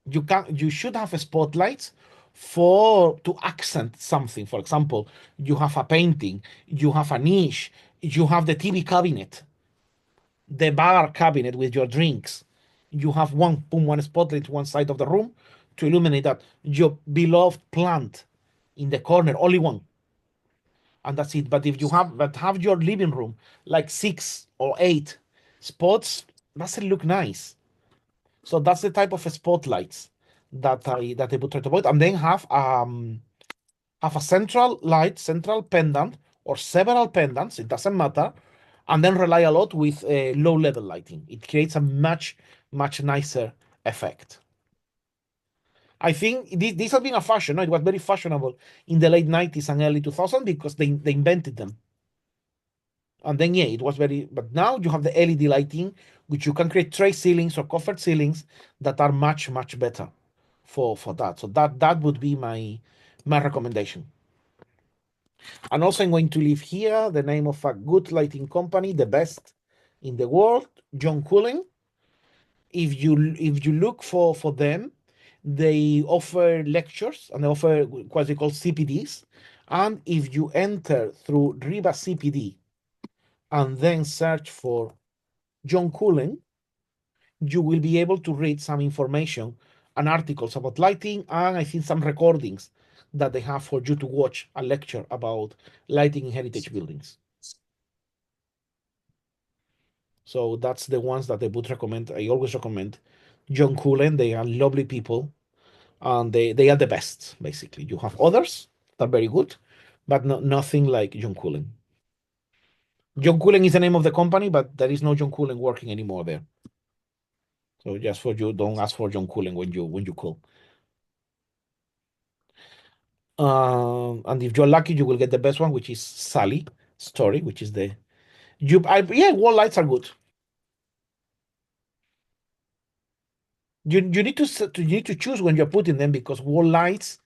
[SPEAKER 1] You should have spotlights for to accent something. For example, you have a painting, you have a niche, you have the TV cabinet, the bar cabinet with your drinks. you have one spotlight to one side of the room to illuminate that your beloved plant in the corner, only one, and that's it. But if you have your living room like 6 or 8 spots, doesn't look nice. So that's the type of spotlights that I would try to avoid, and then have a central light, central pendant, or several pendants. It doesn't matter, and then rely a lot with low level lighting. It creates a much nicer effect. I think this has been a fashion. No? It was very fashionable in the late 90s and early 2000s because they invented them. And then, yeah, it was very, but now you have the LED lighting, which you can create tray ceilings or covered ceilings that are much better for that. So that would be my recommendation. And also, I'm going to leave here the name of a good lighting company, the best in the world, John Cullen. If you look for them, they offer lectures and they offer what they call CPDs. And if you enter through Riva CPD and then search for John Cullen, you will be able to read some information and articles about lighting, and I think some recordings that they have for you to watch a lecture about lighting in heritage buildings. So that's the ones that I would recommend. I always recommend John Cullen. They are lovely people, and they are the best, basically. You have others that are very good, but nothing like John Cullen. John Cullen is the name of the company, but there is no John Cullen working anymore there. So just for you, don't ask for John Cullen when you call. And if you're lucky, you will get the best one, which is Sally Story, which is yeah, wall lights are good. You need to choose when you're putting them, because wall lights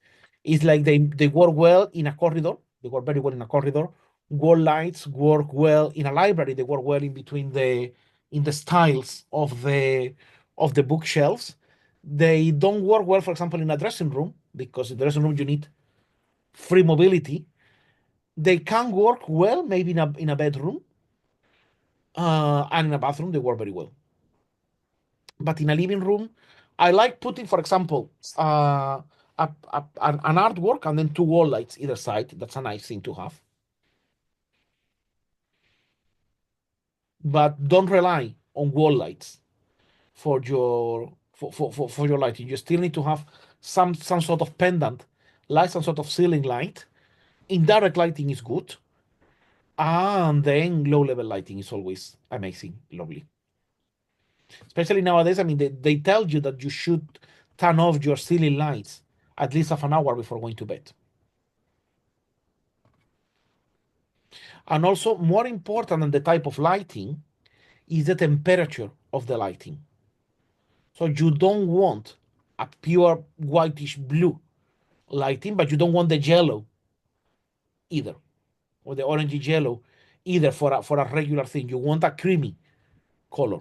[SPEAKER 1] is like they work well in a corridor. They work very well in a corridor. Wall lights work well in a library. They work well in the styles of the bookshelves. They don't work well, for example, in a dressing room, because in the dressing room you need free mobility. They can work well maybe in a bedroom, and in a bathroom they work very well. But in a living room, I like putting, for example, an artwork and then 2 wall lights either side. That's a nice thing to have. But don't rely on wall lights for your lighting. You still need to have some sort of pendant light, some sort of ceiling light. Indirect lighting is good, and then low level lighting is always amazing, lovely. Especially nowadays, I mean, they tell you that you should turn off your ceiling lights at least half an hour before going to bed. And also, more important than the type of lighting is the temperature of the lighting. So you don't want a pure whitish blue lighting, but you don't want the yellow either, or the orangey yellow either for a regular thing. You want a creamy color.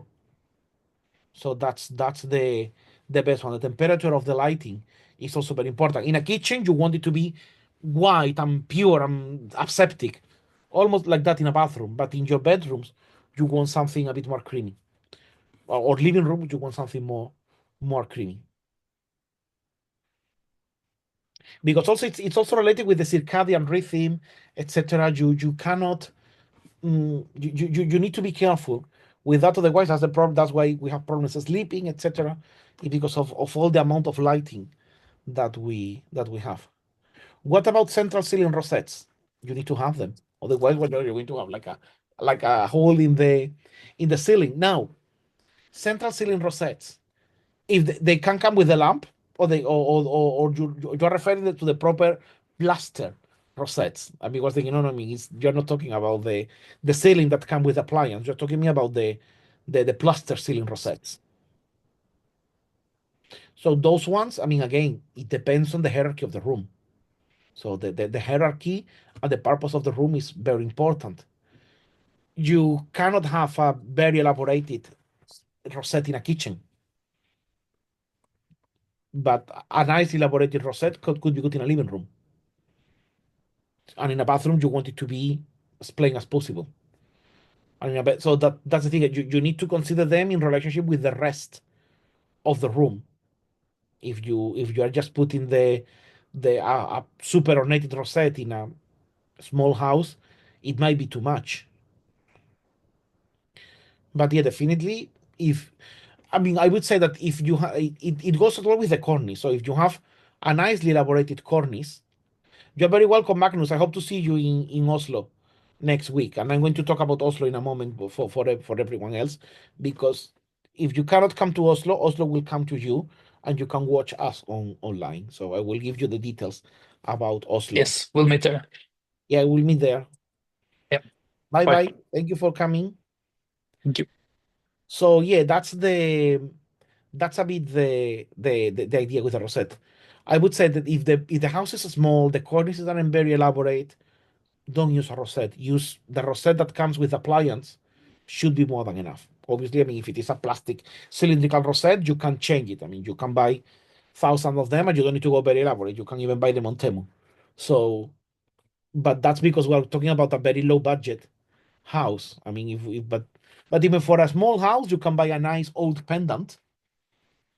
[SPEAKER 1] So that's the best one. The temperature of the lighting is also very important. In a kitchen, you want it to be white and pure and aseptic, almost like that in a bathroom. But in your bedrooms, you want something a bit more creamy. Or living room, you want something more creamy. Because also it's also related with the circadian rhythm, etc. You cannot you need to be careful with that, otherwise that's the problem. That's why we have problems sleeping, etc., because of all the amount of lighting that we have. What about central ceiling rosettes? You need to have them, otherwise what you're going to have like a hole in the ceiling. Now, central ceiling rosettes, if they can come with a lamp, or you're referring to the proper plaster rosettes. I mean, was thinking, no, I mean, you're not talking about the ceiling that come with appliance. You're talking me about the plaster ceiling rosettes. So those ones, I mean, again, it depends on the hierarchy of the room. So the hierarchy and the purpose of the room is very important. You cannot have a very elaborated rosette in a kitchen, but a nice elaborated rosette could be good in a living room. And in a bathroom, you want it to be as plain as possible. And in a bed, so that's the thing. You need to consider them in relationship with the rest of the room. If you are just putting the a super ornated rosette in a small house, it might be too much. But yeah, definitely, if I mean, I would say that if you it goes as well with the cornice. So if you have a nicely elaborated cornice, you're very welcome, Magnus. I hope to see you in Oslo next week, and I'm going to talk about Oslo in a moment for everyone else, because if you cannot come to Oslo, Oslo will come to you, and you can watch us online. So I will give you the details about Oslo.
[SPEAKER 2] Yes, we'll meet there.
[SPEAKER 1] Yeah, we'll meet there.
[SPEAKER 2] Yep.
[SPEAKER 1] Bye
[SPEAKER 2] Bye.
[SPEAKER 1] bye. Thank you for coming.
[SPEAKER 2] Thank you.
[SPEAKER 1] So yeah, that's a bit the idea with the rosette. I would say that if the house is small, the cornices aren't very elaborate, don't use a rosette. Use the rosette that comes with appliance, should be more than enough. Obviously, I mean, if it is a plastic cylindrical rosette, you can change it. I mean, you can buy thousands of them and you don't need to go very elaborate. You can even buy them on Temu. So, but that's because we're talking about a very low budget house. I mean, but even for a small house, you can buy a nice old pendant,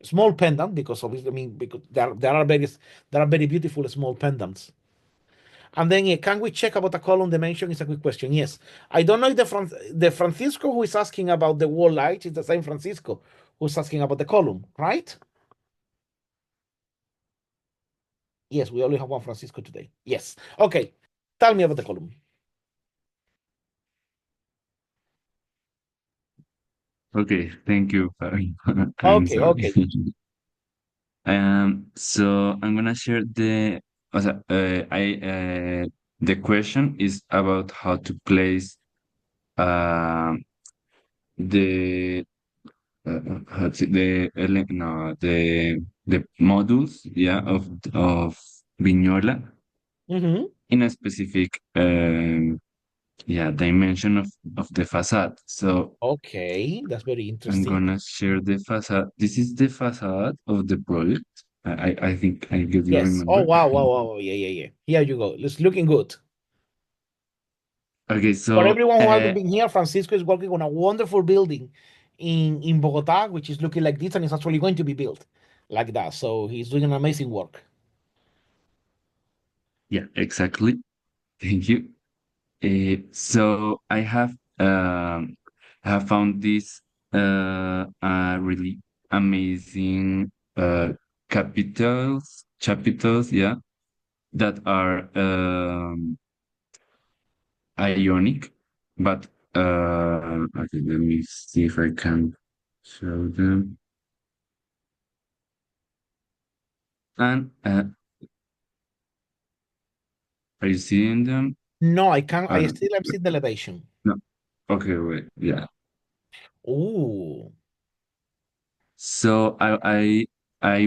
[SPEAKER 1] small pendant, because obviously, I mean, because there are very beautiful small pendants. And then, can we check about the column dimension? Is a quick question. Yes, I don't know if the Francisco who is asking about the wall light is the same Francisco who's asking about the column, right? Yes, we only have one Francisco today. Yes. Okay. Tell me about the column.
[SPEAKER 5] Okay, thank you, Fabi. I'm
[SPEAKER 1] Okay.
[SPEAKER 5] sorry.
[SPEAKER 1] Okay.
[SPEAKER 5] So I'm gonna share o sea, the question is about how to place uh, the how to, the ele- no the modules, yeah, of Viñola
[SPEAKER 1] Mm-hmm.
[SPEAKER 5] in a specific yeah, dimension of the facade. So
[SPEAKER 1] Okay. That's very
[SPEAKER 5] I'm
[SPEAKER 1] interesting.
[SPEAKER 5] gonna share the facade. This is the facade of the project. I think I guess you
[SPEAKER 1] Yes. Oh,
[SPEAKER 5] remember.
[SPEAKER 1] wow. Wow. Wow. Yeah. Yeah. Yeah. Here you go. It's looking good.
[SPEAKER 5] Okay,
[SPEAKER 1] For
[SPEAKER 5] so
[SPEAKER 1] everyone who hasn't been here, Francisco is working on a wonderful building in Bogota, which is looking like this, and it's actually going to be built like that. So he's doing an amazing work.
[SPEAKER 5] yeah, exactly. Thank you. So I have found this really amazing capitals, yeah, that are ionic, but okay, let me see if I can show them. And are you seeing them?
[SPEAKER 1] No, I can't. I
[SPEAKER 5] No.
[SPEAKER 1] still am seeing the elevation.
[SPEAKER 5] No. Okay, wait. Yeah.
[SPEAKER 1] Ooh.
[SPEAKER 5] So I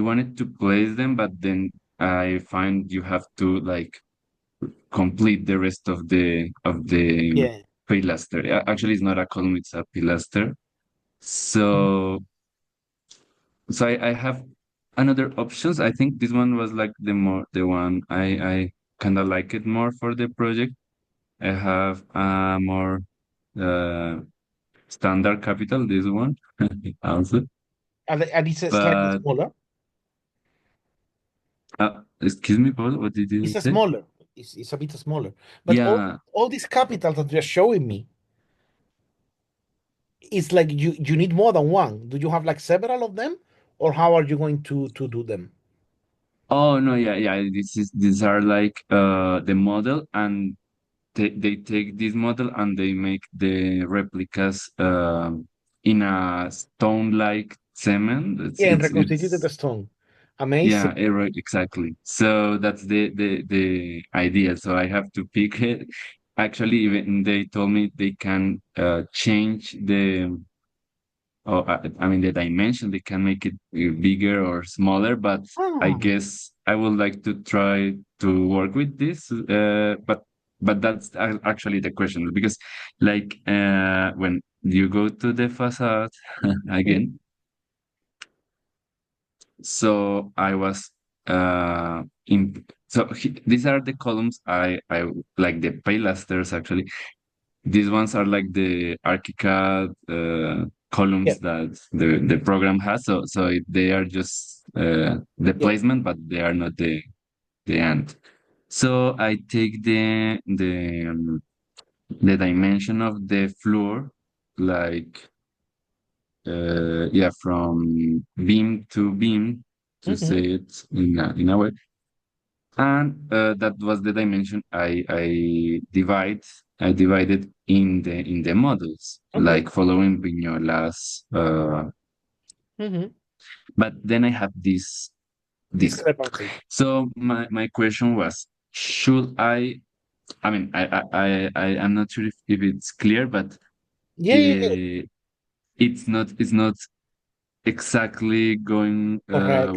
[SPEAKER 5] wanted to place them, but then I find you have to like complete the rest of the
[SPEAKER 1] Yeah.
[SPEAKER 5] pilaster. Actually, it's not a column; it's a pilaster.
[SPEAKER 1] Mhm.
[SPEAKER 5] So I have another options. I think this one was like the one I kind of like it more for the project. I have a more uh standard capital. This one also,
[SPEAKER 1] And it's slightly
[SPEAKER 5] but
[SPEAKER 1] smaller.
[SPEAKER 5] excuse me, Paul. What did you
[SPEAKER 1] It's a
[SPEAKER 5] say?
[SPEAKER 1] smaller. It's a bit smaller. But all
[SPEAKER 5] Yeah.
[SPEAKER 1] all these capitals that you're showing me, it's like you need more than one. Do you have like several of them, or how are you going to do them?
[SPEAKER 5] Oh no, yeah, yeah. These are like the model, and they take this model and they make the replicas in a stone-like cement. It's
[SPEAKER 1] Yeah, and
[SPEAKER 5] it's
[SPEAKER 1] reconstituted the
[SPEAKER 5] it's
[SPEAKER 1] stone. Amazing.
[SPEAKER 5] yeah, right, exactly. So that's the idea. So I have to pick it. Actually, even they told me they can change I mean, the dimension, they can make it bigger or smaller, but I
[SPEAKER 1] Ah.
[SPEAKER 5] guess I would like to try to work with this. But that's actually the question because, like, when you go to the facade
[SPEAKER 1] Mhm.
[SPEAKER 5] again, so I was in. So these are the columns I like the pilasters actually. These ones are like the ArchiCAD columns that the program has. So they are just the placement, but they are not the end. So I take the dimension of the floor, like from beam to beam, to say
[SPEAKER 1] Mhm.
[SPEAKER 5] it in a way. And that was the dimension I divided in the models,
[SPEAKER 1] Okay.
[SPEAKER 5] like following Viñola's.
[SPEAKER 1] Mhm.
[SPEAKER 5] But then I have this.
[SPEAKER 1] Discrepancy.
[SPEAKER 5] So my question was, should I mean, I'm not sure if it's clear, but
[SPEAKER 1] Yeah, yeah, yeah.
[SPEAKER 5] it's not exactly going
[SPEAKER 1] Correct.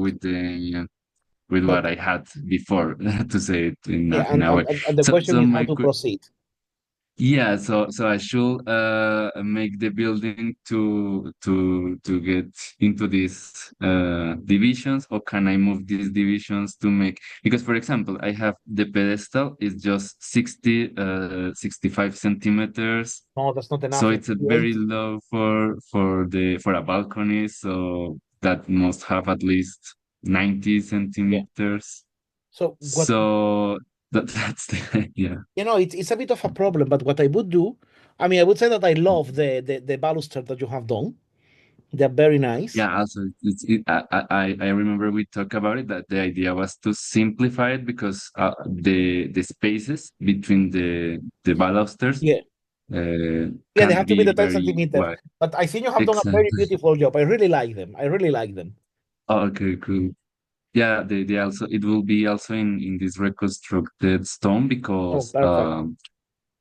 [SPEAKER 5] with what
[SPEAKER 1] But
[SPEAKER 5] I had before, to say it
[SPEAKER 1] yeah,
[SPEAKER 5] in a way.
[SPEAKER 1] and the question
[SPEAKER 5] So
[SPEAKER 1] is how to proceed.
[SPEAKER 5] yeah, so I should make the building to get into these divisions, or can I move these divisions to make, because for example, I have the pedestal is just 65 centimeters,
[SPEAKER 1] No, that's not
[SPEAKER 5] so
[SPEAKER 1] enough. It
[SPEAKER 5] it's a
[SPEAKER 1] should be
[SPEAKER 5] very
[SPEAKER 1] 80.
[SPEAKER 5] low for a balcony, so that must have at least 90
[SPEAKER 1] Yeah.
[SPEAKER 5] centimeters.
[SPEAKER 1] So what
[SPEAKER 5] So that's the yeah.
[SPEAKER 1] it's a bit of a problem, but what I would do, I mean, I would say that I love the baluster that you have done. They're very nice.
[SPEAKER 5] Yeah, also I remember we talked about it, that the idea was to simplify it, because the spaces between the balusters
[SPEAKER 1] Yeah. Yeah, they
[SPEAKER 5] can
[SPEAKER 1] have to be
[SPEAKER 5] be
[SPEAKER 1] the 10
[SPEAKER 5] very
[SPEAKER 1] centimeters.
[SPEAKER 5] wide.
[SPEAKER 1] But I think you have done a very
[SPEAKER 5] Exactly.
[SPEAKER 1] beautiful job. I really like them. I really like them.
[SPEAKER 5] Oh, okay, cool. Yeah, they also, it will be also in this reconstructed stone,
[SPEAKER 1] Oh,
[SPEAKER 5] because
[SPEAKER 1] perfect.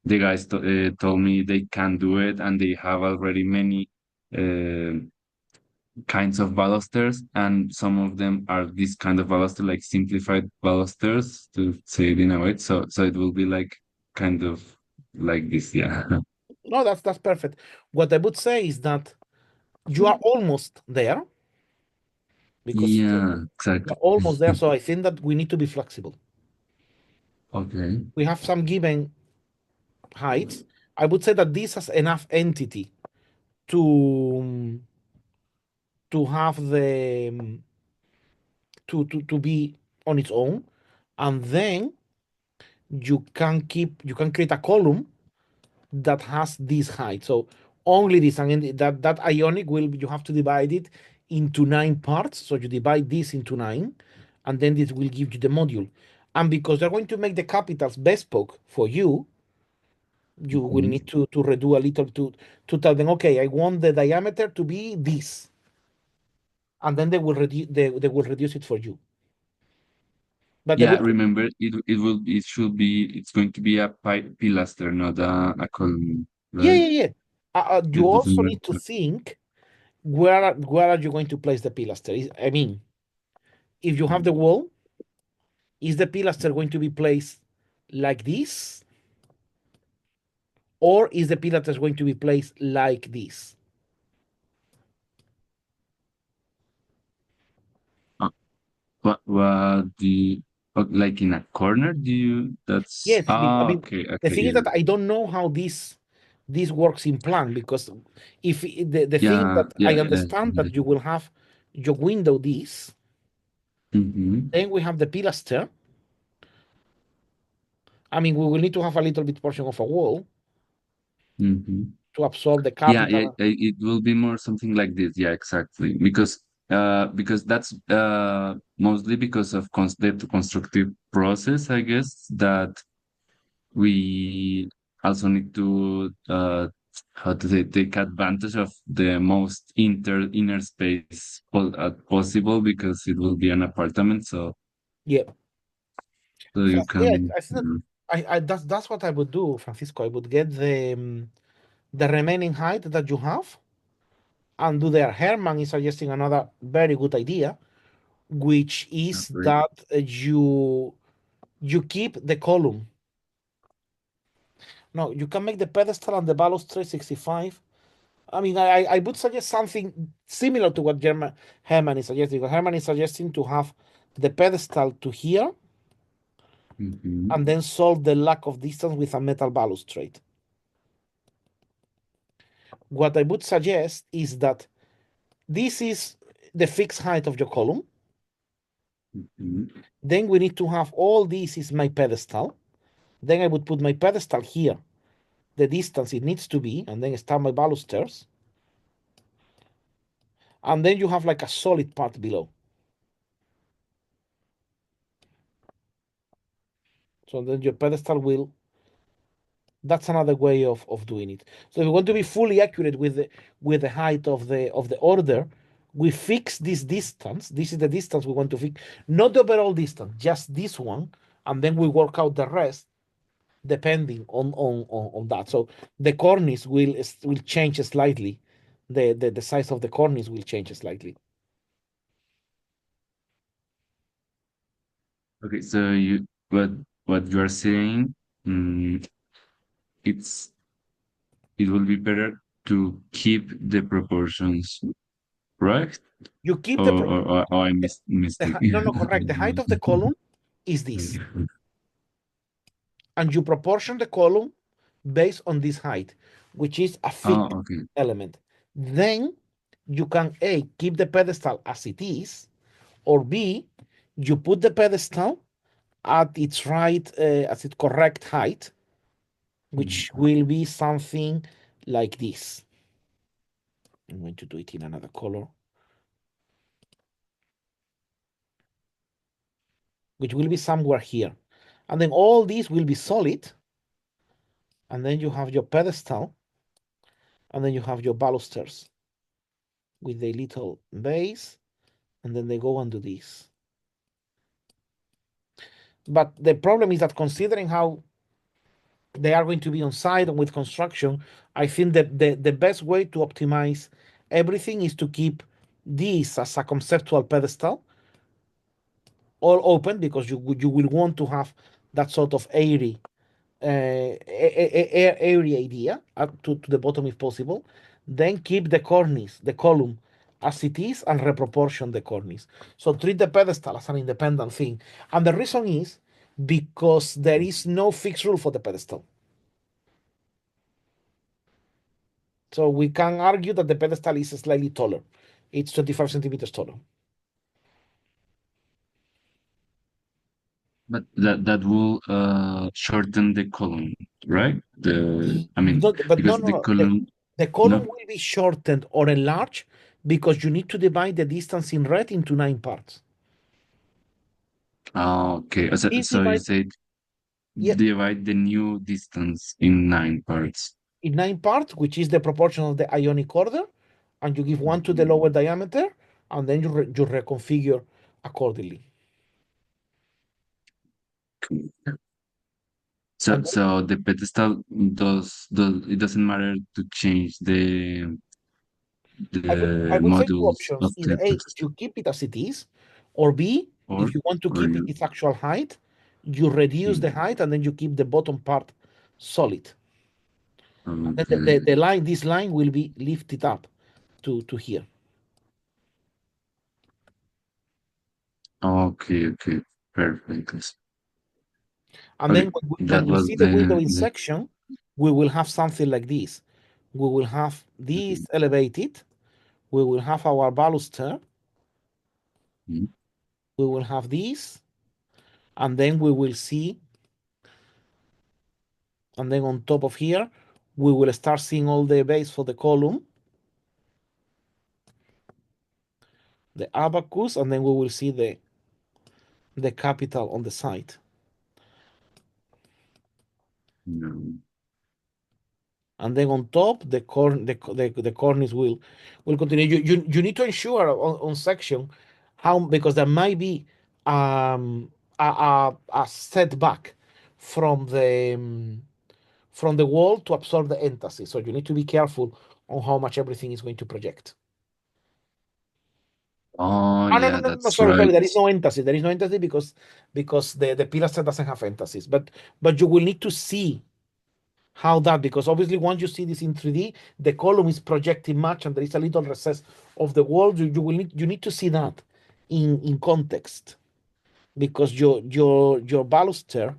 [SPEAKER 5] the guys told me they can do it, and they have already many uh, kinds of balusters, and some of them are this kind of baluster, like simplified balusters, to say it in a way. So it will be like kind of like this, yeah.
[SPEAKER 1] No, that's perfect. What I would say is that you are almost there because
[SPEAKER 5] Yeah,
[SPEAKER 1] you're
[SPEAKER 5] exactly.
[SPEAKER 1] almost there. So I think that we need to be flexible.
[SPEAKER 5] Okay.
[SPEAKER 1] We have some given heights. I would say that this has enough entity to to have the to be on its own, and then you can create a column that has this height. So only this, and that ionic will you have to divide it into 9 parts. So you divide this into 9, and then this will give you the module. And because they're going to make the capitals bespoke for you, you will
[SPEAKER 5] Mhm.
[SPEAKER 1] need to redo a little to tell them, okay, I want the diameter to be this, and then they will reduce it for you. But the
[SPEAKER 5] Yeah,
[SPEAKER 1] good,
[SPEAKER 5] remember, it's going to be a pilaster, not a column,
[SPEAKER 1] yeah,
[SPEAKER 5] right?
[SPEAKER 1] yeah, yeah. You
[SPEAKER 5] It doesn't
[SPEAKER 1] also need to
[SPEAKER 5] matter.
[SPEAKER 1] think where are you going to place the pilaster? I mean, if you have the wall, is the pilaster going to be placed like this, or is the pilaster going to be placed like this?
[SPEAKER 5] Uh, what like in a corner? That's,
[SPEAKER 1] Yes, I mean,
[SPEAKER 5] okay,
[SPEAKER 1] the
[SPEAKER 5] okay,
[SPEAKER 1] thing is
[SPEAKER 5] yeah.
[SPEAKER 1] that I don't know how this works in plan, because if the thing
[SPEAKER 5] Yeah,
[SPEAKER 1] that
[SPEAKER 5] yeah,
[SPEAKER 1] I
[SPEAKER 5] yeah.
[SPEAKER 1] understand that you will have your window this,
[SPEAKER 5] Mm-hmm.
[SPEAKER 1] then we have the pilaster. I mean, we will need to have a little bit portion of a wall
[SPEAKER 5] Mm-hmm.
[SPEAKER 1] to absorb the
[SPEAKER 5] Yeah, yeah,
[SPEAKER 1] capital.
[SPEAKER 5] it will be more something like this. Yeah, exactly. Because that's mostly because of the constructive process, I guess, that we also need to how to say, take advantage of the most inner space possible, because it will be an apartment,
[SPEAKER 1] Yeah.
[SPEAKER 5] so
[SPEAKER 1] So
[SPEAKER 5] you
[SPEAKER 1] yeah,
[SPEAKER 5] can.
[SPEAKER 1] I think that I that's what I would do, Francisco. I would get the remaining height that you have and do there. Herman is suggesting another very good idea, which is
[SPEAKER 5] Great.
[SPEAKER 1] that you keep the column. No, you can make the pedestal and the balustrade 65. I mean, I would suggest something similar to what Herman is suggesting. Because Herman is suggesting to have the pedestal to here
[SPEAKER 5] Mhm.
[SPEAKER 1] and then solve the lack of distance with a metal balustrade. what I would suggest is that this is the fixed height of your column. Then we need to have all this is my pedestal. Then I would put my pedestal here, the distance it needs to be, and then start my balusters. And then you have like a solid part below. So then your pedestal will, that's another way of doing it. So if we want to be fully accurate with the height of the order, we fix this distance. This is the distance we want to fix, not the overall distance, just this one, and then we work out the rest depending on that. So the cornice will change slightly. The size of the cornice will change slightly.
[SPEAKER 5] Okay, so what you are saying, it will be better to keep the proportions, right?
[SPEAKER 1] You keep the
[SPEAKER 5] Or I mistake.
[SPEAKER 1] no, correct. The height of the column is this, and you proportion the column based on this height, which is a fixed
[SPEAKER 5] Okay.
[SPEAKER 1] element. Then you can A, keep the pedestal as it is, or B, you put the pedestal at its right, as its correct height, which will be something like this. I'm going to do it in another color, which will be somewhere here. And then all these will be solid. And then you have your pedestal, and then you have your balusters with a little base, and then they go and do this. But the problem is that considering how they are going to be on site and with construction, I think that the best way to optimize everything is to keep this as a conceptual pedestal all open, because you will want to have that sort of airy area idea up to the bottom if possible. Then keep the cornice, the column, as it is, and reproportion the cornice. So treat the pedestal as an independent thing. And the reason is because there is no fixed rule for the pedestal. So we can argue that the pedestal is slightly taller. It's 25 centimeters taller.
[SPEAKER 5] But that will shorten the column, right? Because the
[SPEAKER 1] No.
[SPEAKER 5] column.
[SPEAKER 1] The column
[SPEAKER 5] No?
[SPEAKER 1] will be shortened or enlarged because you need to divide the distance in red into 9 parts.
[SPEAKER 5] Okay. So,
[SPEAKER 1] This
[SPEAKER 5] you
[SPEAKER 1] divide,
[SPEAKER 5] said
[SPEAKER 1] yeah,
[SPEAKER 5] divide the new distance in 9 parts.
[SPEAKER 1] in 9 parts, which is the proportion of the ionic order, and you give one to the lower diameter, and then you reconfigure accordingly.
[SPEAKER 5] Cool.
[SPEAKER 1] And
[SPEAKER 5] So the pedestal it doesn't matter to change the
[SPEAKER 1] I would say two
[SPEAKER 5] modules
[SPEAKER 1] options.
[SPEAKER 5] of
[SPEAKER 1] Either
[SPEAKER 5] the
[SPEAKER 1] A,
[SPEAKER 5] pedestal,
[SPEAKER 1] you keep it as it is, or B,
[SPEAKER 5] or
[SPEAKER 1] if you want to
[SPEAKER 5] or
[SPEAKER 1] keep it
[SPEAKER 5] you.
[SPEAKER 1] its actual height, you reduce the height and then you keep the bottom part solid. And then
[SPEAKER 5] Okay.
[SPEAKER 1] the line, this line will be lifted up to here.
[SPEAKER 5] Okay. Perfect.
[SPEAKER 1] And
[SPEAKER 5] Okay,
[SPEAKER 1] then
[SPEAKER 5] that
[SPEAKER 1] when you
[SPEAKER 5] was
[SPEAKER 1] see the window in
[SPEAKER 5] the
[SPEAKER 1] section, we will have something like this. We will have this elevated. We will have our baluster.
[SPEAKER 5] Mhm.
[SPEAKER 1] We will have this. And then we will see, and then on top of here, we will start seeing all the base for the column, the abacus, and then we will see the capital on the side.
[SPEAKER 5] No.
[SPEAKER 1] And then on top, the cornice will continue. You need to ensure on section how, because there might be a setback from the wall to absorb the entasis. So you need to be careful on how much everything is going to project.
[SPEAKER 5] Oh
[SPEAKER 1] No,
[SPEAKER 5] yeah, that's
[SPEAKER 1] sorry.
[SPEAKER 5] right.
[SPEAKER 1] There is no entasis. There is no entasis because the pilaster doesn't have entasis. But you will need to see how that, because obviously once you see this in 3D, the column is projecting much and there is a little recess of the wall. You need to see that in context, because your baluster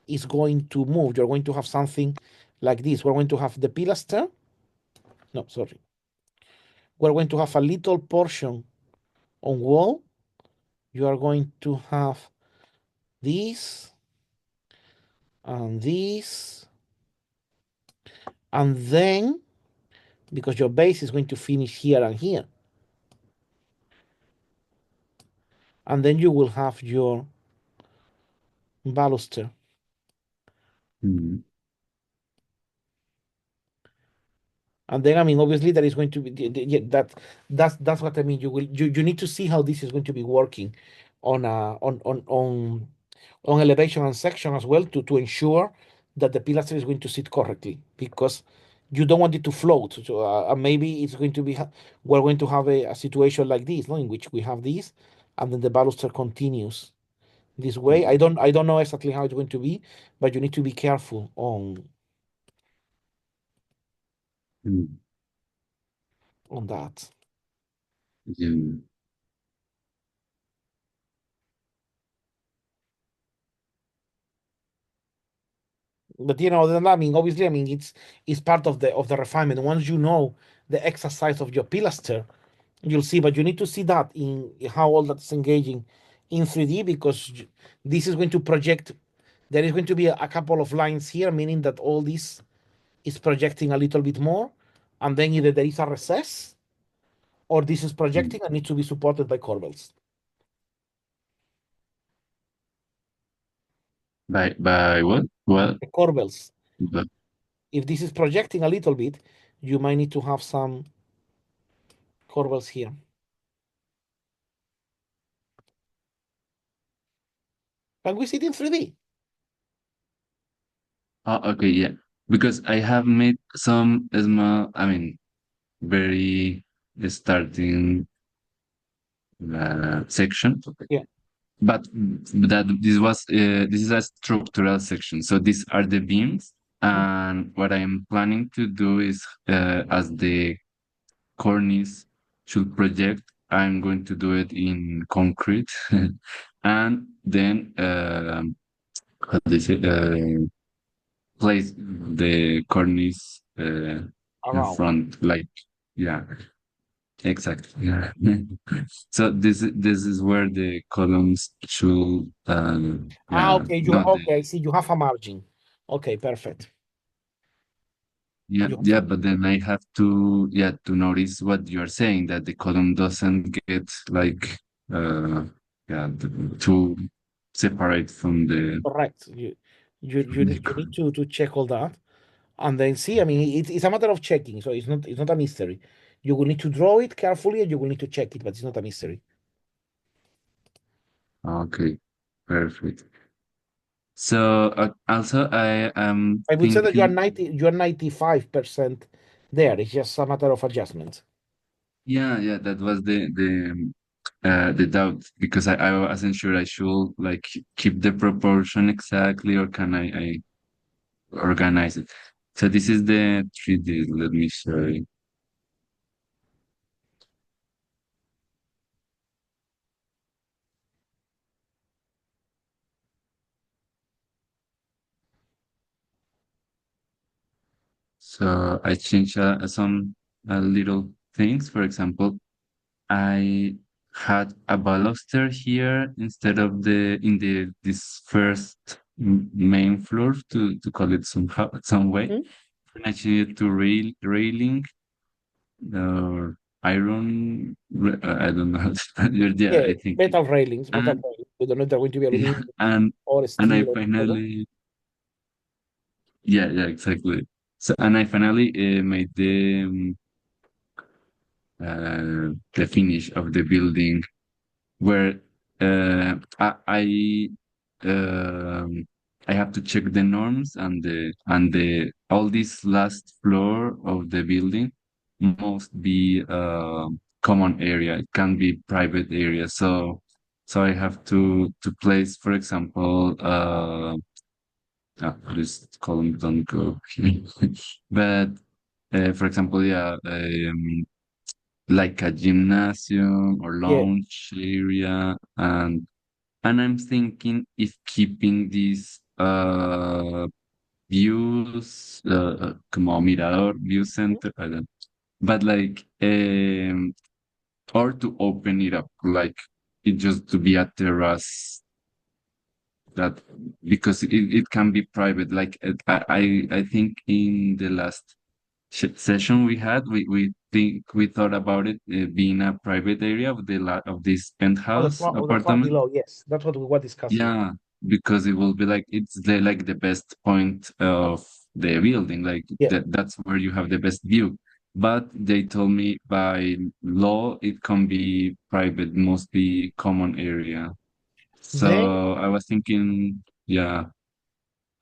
[SPEAKER 1] is going to move. You're going to have something like this. We're going to have the pilaster, no, sorry. We're going to have a little portion on wall. You are going to have this and this, and then because your base is going to finish here and here, and then you will have your baluster.
[SPEAKER 5] Mm.
[SPEAKER 1] And then, I mean, obviously, there is going to be that's what I mean. You need to see how this is going to be working on on elevation and section as well to ensure that the pilaster is going to sit correctly, because you don't want it to float. So maybe it's going to be we're going to have a situation like this, no, in which we have this, and then the baluster continues this way. I don't know exactly how it's going to be, but you need to be careful
[SPEAKER 5] Mm.
[SPEAKER 1] on that.
[SPEAKER 5] Yeah.
[SPEAKER 1] But then, I mean, obviously, I mean, it's part of the refinement. Once you know the exact size of your pilaster, you'll see. But you need to see that in how all that's engaging in 3D, because this is going to project. There is going to be a couple of lines here, meaning that all this is projecting a little bit more, and then either there is a recess or this is
[SPEAKER 5] Mm.
[SPEAKER 1] projecting and needs to be supported by corbels.
[SPEAKER 5] By what? What?
[SPEAKER 1] The corbels.
[SPEAKER 5] But,
[SPEAKER 1] If this is projecting a little bit, you might need to have some corbels here. Can we see it in 3D?
[SPEAKER 5] oh, okay, yeah. Because I have made some small, I mean, very starting section,
[SPEAKER 1] Yeah.
[SPEAKER 5] but that this is a structural section. So these are the beams, and what I am planning to do is, as the cornice should project, I'm going to do it in concrete, and then how do you say, place the cornice in
[SPEAKER 1] Around.
[SPEAKER 5] front, like, yeah, exactly. Yeah. So this is where the columns should, yeah,
[SPEAKER 1] Okay,
[SPEAKER 5] go the,
[SPEAKER 1] okay, I see you have a margin. Okay, perfect.
[SPEAKER 5] yeah,
[SPEAKER 1] You have
[SPEAKER 5] yeah, but then I have to, yeah, to notice what you're saying, that the column doesn't get like, uh, yeah, too separate from
[SPEAKER 1] correct.
[SPEAKER 5] from the
[SPEAKER 1] You need
[SPEAKER 5] column.
[SPEAKER 1] to check all that and then see. I mean, it's a matter of checking, so it's not a mystery. You will need to draw it carefully and you will need to check it, but it's not a mystery.
[SPEAKER 5] Okay, perfect. So also I am
[SPEAKER 1] I would say that
[SPEAKER 5] thinking,
[SPEAKER 1] you are 95% there. It's just a matter of adjustment.
[SPEAKER 5] yeah, yeah, that was the doubt, because I wasn't sure I should like keep the proportion exactly, or can I organize it. So this is the 3D. Let me show you. So I changed some little things. For example, I had a baluster here instead of the in the this first main floor, to call it somehow some way.
[SPEAKER 1] Mhm.
[SPEAKER 5] And I changed it to railing or iron. I don't know. Yeah,
[SPEAKER 1] Yeah,
[SPEAKER 5] I think.
[SPEAKER 1] metal railings, metal
[SPEAKER 5] And
[SPEAKER 1] railings. We don't know if they're going to be
[SPEAKER 5] yeah,
[SPEAKER 1] aluminum or
[SPEAKER 5] and I
[SPEAKER 1] steel or whatever.
[SPEAKER 5] finally, yeah, yeah, exactly. So and I finally made the finish of the building, where I have to check the norms, and the all this last floor of the building must be common area. It can be private area. So I have to place, for example, this column don't go here. But for example, yeah, like a gymnasium or
[SPEAKER 1] Yeah.
[SPEAKER 5] lounge area, and I'm thinking if keeping these views, como mirador, view center, I don't, but like or to open it up, like it just to be a terrace that because it can be private. Like I think in the last session we had, we thought about it being a private area of of this penthouse
[SPEAKER 1] Of the flat
[SPEAKER 5] apartment.
[SPEAKER 1] below, yes, that's what we were discussing.
[SPEAKER 5] Yeah, because it will be like it's the like the best point of the building, like
[SPEAKER 1] Yeah.
[SPEAKER 5] that's where you have the best view. But they told me by law it can be private, mostly common area.
[SPEAKER 1] Then
[SPEAKER 5] So I was thinking, yeah,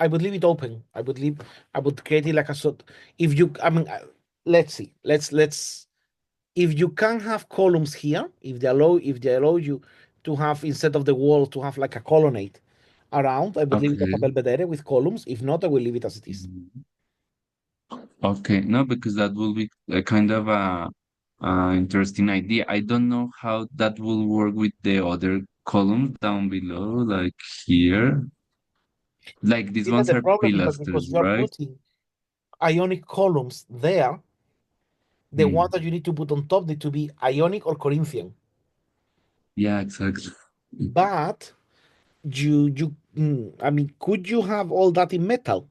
[SPEAKER 1] I would leave it open. I would create it like a sort. If you, I mean, let's see. Let's. If you can have columns here, if they allow you to have instead of the wall to have like a colonnade around, I would leave it as a
[SPEAKER 5] okay.
[SPEAKER 1] belvedere with columns. If not, I will leave it as it is.
[SPEAKER 5] Mhm. Okay, no, because that will be a kind of a interesting idea. I don't know how that will work with the other columns down below, like here. Like these
[SPEAKER 1] See that
[SPEAKER 5] ones
[SPEAKER 1] the
[SPEAKER 5] are
[SPEAKER 1] problem is that because
[SPEAKER 5] pilasters,
[SPEAKER 1] you are
[SPEAKER 5] right?
[SPEAKER 1] putting ionic columns there, the one
[SPEAKER 5] Hmm.
[SPEAKER 1] that you need to put on top need to be ionic or Corinthian.
[SPEAKER 5] Yeah, exactly.
[SPEAKER 1] But I mean, could you have all that in metal?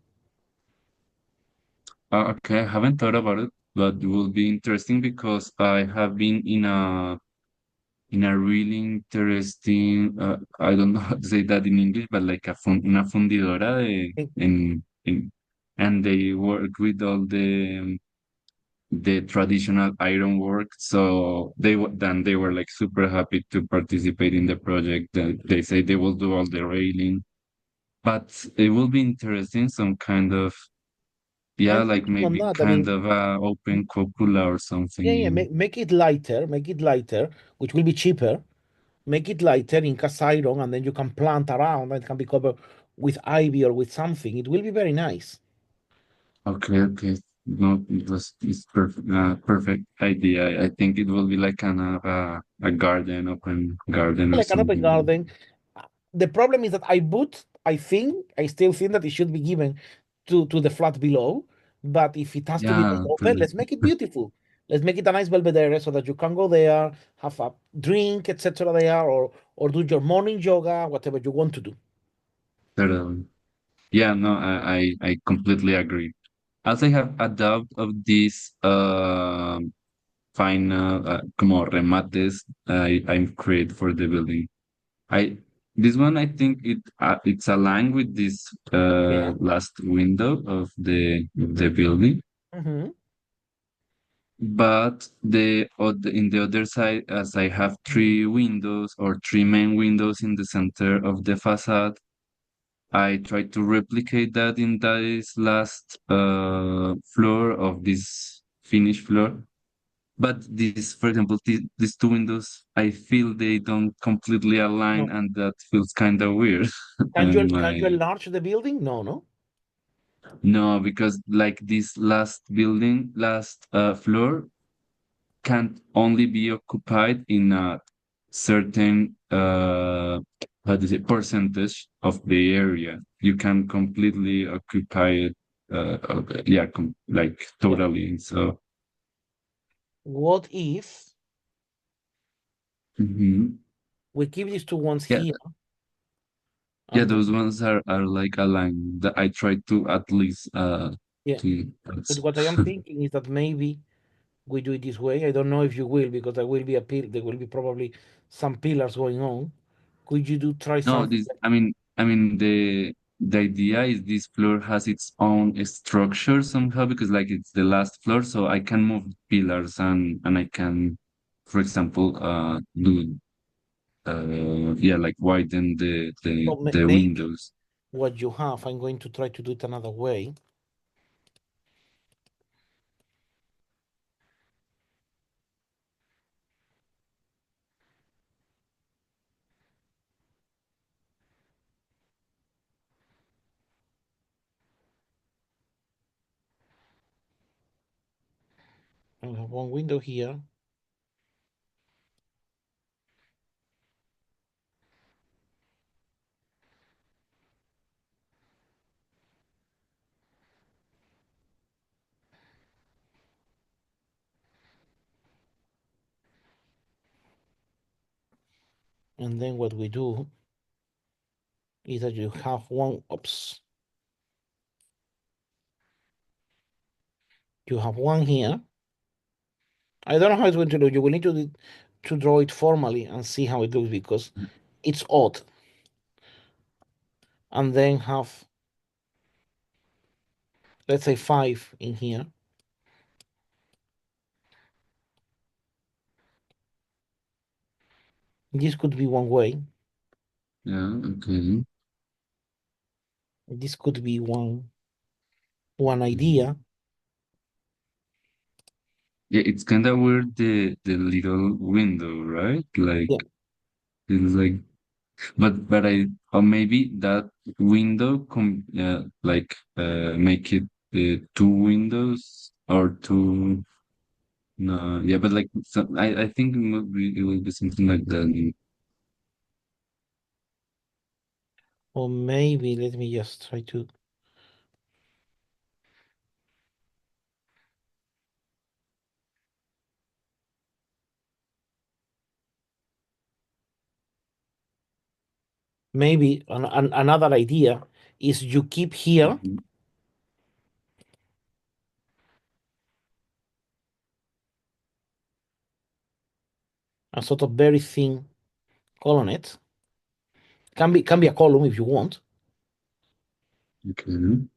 [SPEAKER 5] Okay, I haven't thought about it, but it will be interesting because I have been in a really interesting I don't know how to say that in English, but like una fundidora and they work with all the traditional iron work. So then they were like super happy to participate in the project. They say they will do all the railing, but it will be interesting, some kind of yeah,
[SPEAKER 1] I'm
[SPEAKER 5] like
[SPEAKER 1] thinking on
[SPEAKER 5] maybe
[SPEAKER 1] that. I
[SPEAKER 5] kind
[SPEAKER 1] mean,
[SPEAKER 5] of a open cupola or
[SPEAKER 1] yeah, yeah,
[SPEAKER 5] something.
[SPEAKER 1] make it lighter, which will be cheaper. Make it lighter in cast iron, and then you can plant around, and it can be covered with ivy or with something. It will be very nice.
[SPEAKER 5] Okay, okay. No, it's perfect, perfect idea. I think it will be like kind of a garden, open garden or
[SPEAKER 1] Like an open
[SPEAKER 5] something.
[SPEAKER 1] garden. The problem is that I still think that it should be given to the flat below. But if it has to be made
[SPEAKER 5] Yeah,
[SPEAKER 1] open, let's make it beautiful. Let's make it a nice belvedere so that you can go there, have a drink, etc. there, or do your morning yoga, whatever you want to do.
[SPEAKER 5] totally. Yeah, no, I completely agree. As I have a doubt of these final como remates I create for the building. I this one I think it's aligned with this
[SPEAKER 1] Yeah.
[SPEAKER 5] last window of the building.
[SPEAKER 1] Hmm.
[SPEAKER 5] But in the other side, as I have three windows or three main windows in the center of the facade, I try to replicate that in this last floor of this finished floor. But this, for example, these two windows, I feel they don't completely align,
[SPEAKER 1] No.
[SPEAKER 5] and that feels kind of weird. And
[SPEAKER 1] Can you
[SPEAKER 5] my
[SPEAKER 1] enlarge the building? No, no.
[SPEAKER 5] no, because like this last building, last floor can only be occupied in a certain how do you say percentage of the area. You can completely occupy it yeah like
[SPEAKER 1] Yeah.
[SPEAKER 5] totally. So
[SPEAKER 1] What if
[SPEAKER 5] mhm.
[SPEAKER 1] we keep these two ones
[SPEAKER 5] Yeah,
[SPEAKER 1] here
[SPEAKER 5] yeah,
[SPEAKER 1] and
[SPEAKER 5] those ones are like a line that I try to at least
[SPEAKER 1] yeah.
[SPEAKER 5] to
[SPEAKER 1] But what I am thinking is that maybe we do it this way. I don't know if you will because there will be probably some pillars going on. Could you do try
[SPEAKER 5] no,
[SPEAKER 1] something?
[SPEAKER 5] this, I mean, the idea is this floor has its own structure somehow because like it's the last floor, so I can move pillars and I can, for example, do yeah, like widen
[SPEAKER 1] So
[SPEAKER 5] the
[SPEAKER 1] maybe
[SPEAKER 5] windows.
[SPEAKER 1] what you have, I'm going to try to do it another way. I have one window here. And then what we do is that you have one, oops, you have one here. I don't know how it's going to look. You will need to draw it formally and see how it looks because it's odd. And then have, let's say 5 in here. This could be one way.
[SPEAKER 5] Yeah, okay.
[SPEAKER 1] This could be one idea.
[SPEAKER 5] Yeah, it's kind of weird the little window, right? Like
[SPEAKER 1] Yeah.
[SPEAKER 5] it's like, but I or maybe that window like make it two windows or two. No, yeah, but like I think it will be something like that.
[SPEAKER 1] Or maybe let me just try to. Maybe another idea is you keep here
[SPEAKER 5] Mhm.
[SPEAKER 1] a sort of very thin colonnade. Can be a column if you want.
[SPEAKER 5] Okay.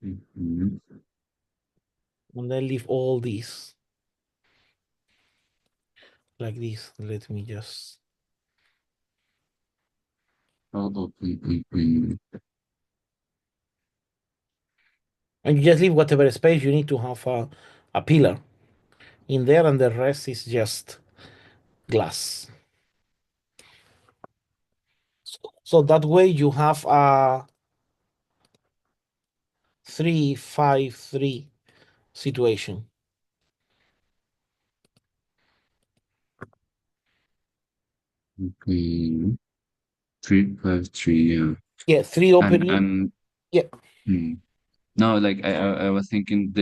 [SPEAKER 5] Mhm.
[SPEAKER 1] And then leave all these like this. Let me just.
[SPEAKER 5] Oh, okay.
[SPEAKER 1] And you just leave whatever space you need to have a pillar in there, and the rest is just glass. So that way you have a 3-5-3 situation.
[SPEAKER 5] Okay. 353, yeah.
[SPEAKER 1] Yeah, 3
[SPEAKER 5] And
[SPEAKER 1] opening.
[SPEAKER 5] and
[SPEAKER 1] Yeah,
[SPEAKER 5] hmm. No, like I was thinking